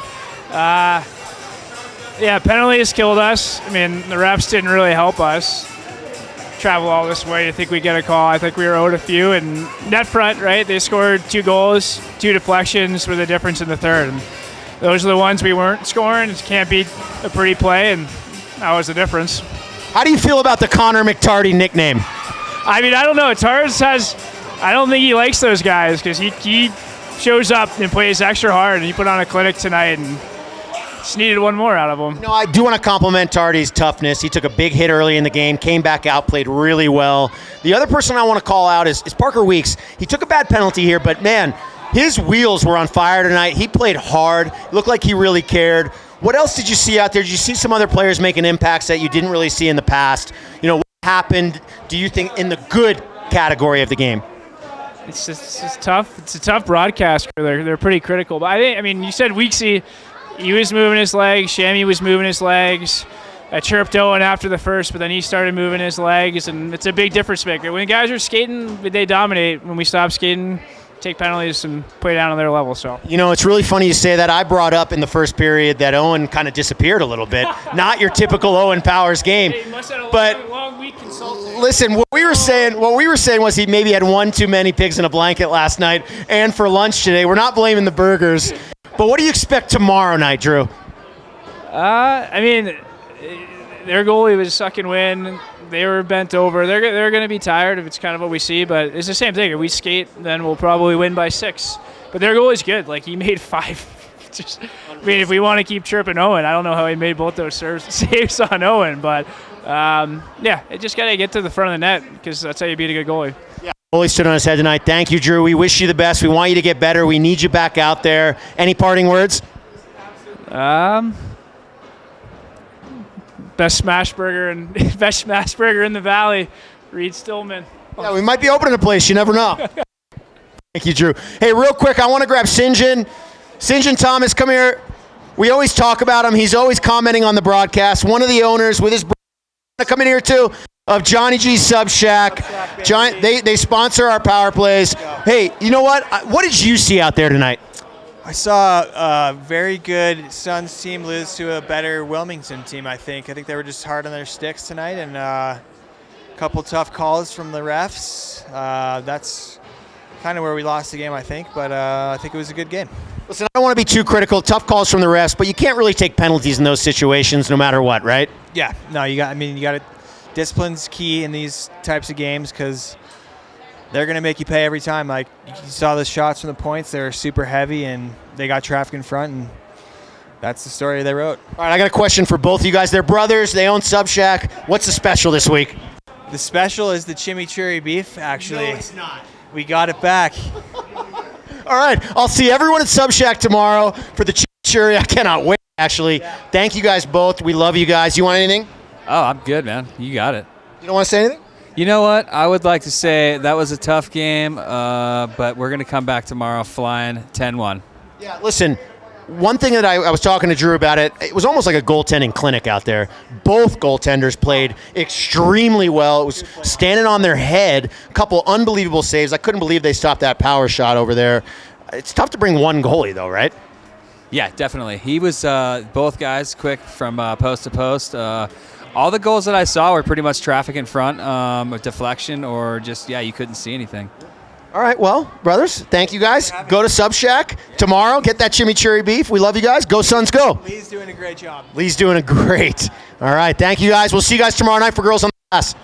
Penalties killed us. I mean, the refs didn't really help us travel all this way to think we get a call. I think we were owed a few. And net front, right, they scored 2 goals, 2 deflections with a difference in the third. And those are the ones we weren't scoring. It can't be a pretty play, and that was the difference. How do you feel about the Connor McTardy nickname? I mean, I don't know. Torres I don't think he likes those guys because he shows up and plays extra hard, and he put on a clinic tonight and just needed one more out of him. I do want to compliment Tardy's toughness. He took a big hit early in the game, came back out, played really well. The other person I want to call out is Parker Weeks. He took a bad penalty here, but man, His wheels were on fire tonight. He played hard. Looked like he really cared. What else did you see out there? Did you see some other players making impacts that you didn't really see in the past? What happened, do you think, in the good category of the game? It's just tough. It's a tough broadcast. They're pretty critical. But you said Weeksy, he was moving his legs. Shammy was moving his legs. I chirped Owen after the first, but then he started moving his legs, and it's a big difference maker. When guys are skating, they dominate. When we stop skating, take penalties and play down on their level. So it's really funny you say that. I brought up in the first period that Owen kind of disappeared a little bit. Not your typical Owen Powers game. Hey, he must have had a but long week consulting. Listen, what we were saying was he maybe had one too many pigs in a blanket last night and for lunch today. We're not blaming the burgers. But what do you expect tomorrow night, Drew? Their goalie was sucking wind. They were bent over. They're going to be tired. It's kind of what we see, but it's the same thing. If we skate, then we'll probably win by 6. But their goalie's good. Like, he made 5. If we want to keep chirping Owen, I don't know how he made both those saves on Owen, but it just got to get to the front of the net because that's how you beat a good goalie. Yeah, goalie stood on his head tonight. Thank you, Drew. We wish you the best. We want you to get better. We need you back out there. Any parting words? Best smash burger in the valley, Reed Stillman. Yeah, we might be opening a place. You never know. Thank you, Drew. Hey, real quick, I want to grab Sinjin. Sinjin Thomas, come here. We always talk about him. He's always commenting on the broadcast. One of the owners with his brother come in here too of Johnny G's Sub Shack. They sponsor our power plays. Hey, you know what? What did you see out there tonight? I saw a very good Suns team lose to a better Wilmington team, I think. I think they were just hard on their sticks tonight, and a couple tough calls from the refs. That's kind of where we lost the game, I think, but I think it was a good game. Listen, I don't want to be too critical. Tough calls from the refs, but you can't really take penalties in those situations no matter what, right? Yeah. No, you got to discipline's key in these types of games because they're going to make you pay every time. Like, you saw the shots from the points. They were super heavy, and they got traffic in front, and that's the story they wrote. All right, I got a question for both of you guys. They're brothers. They own Sub Shack. What's the special this week? The special is the chimichurri beef, actually. No, it's not. We got it back. All right, I'll see everyone at Sub Shack tomorrow for the chimichurri. I cannot wait, actually. Yeah. Thank you guys both. We love you guys. You want anything? Oh, I'm good, man. You got it. You don't want to say anything? You know what? I would like to say that was a tough game, but we're going to come back tomorrow flying 10-1. Yeah, listen, one thing that I was talking to Drew about it was almost like a goaltending clinic out there. Both goaltenders played extremely well. It was standing on their head, a couple unbelievable saves. I couldn't believe they stopped that power shot over there. It's tough to bring one goalie, though, right? Yeah, definitely. He was both guys quick from post to post. All the goals that I saw were pretty much traffic in front, a deflection, or just, you couldn't see anything. All right, well, brothers, thank you guys. Go to Sub Shack tomorrow. Get that chimichurri beef. We love you guys. Go Suns, go. Lee's doing a great job. Lee's doing a great. All right, thank you guys. We'll see you guys tomorrow night for Girls on the Glass.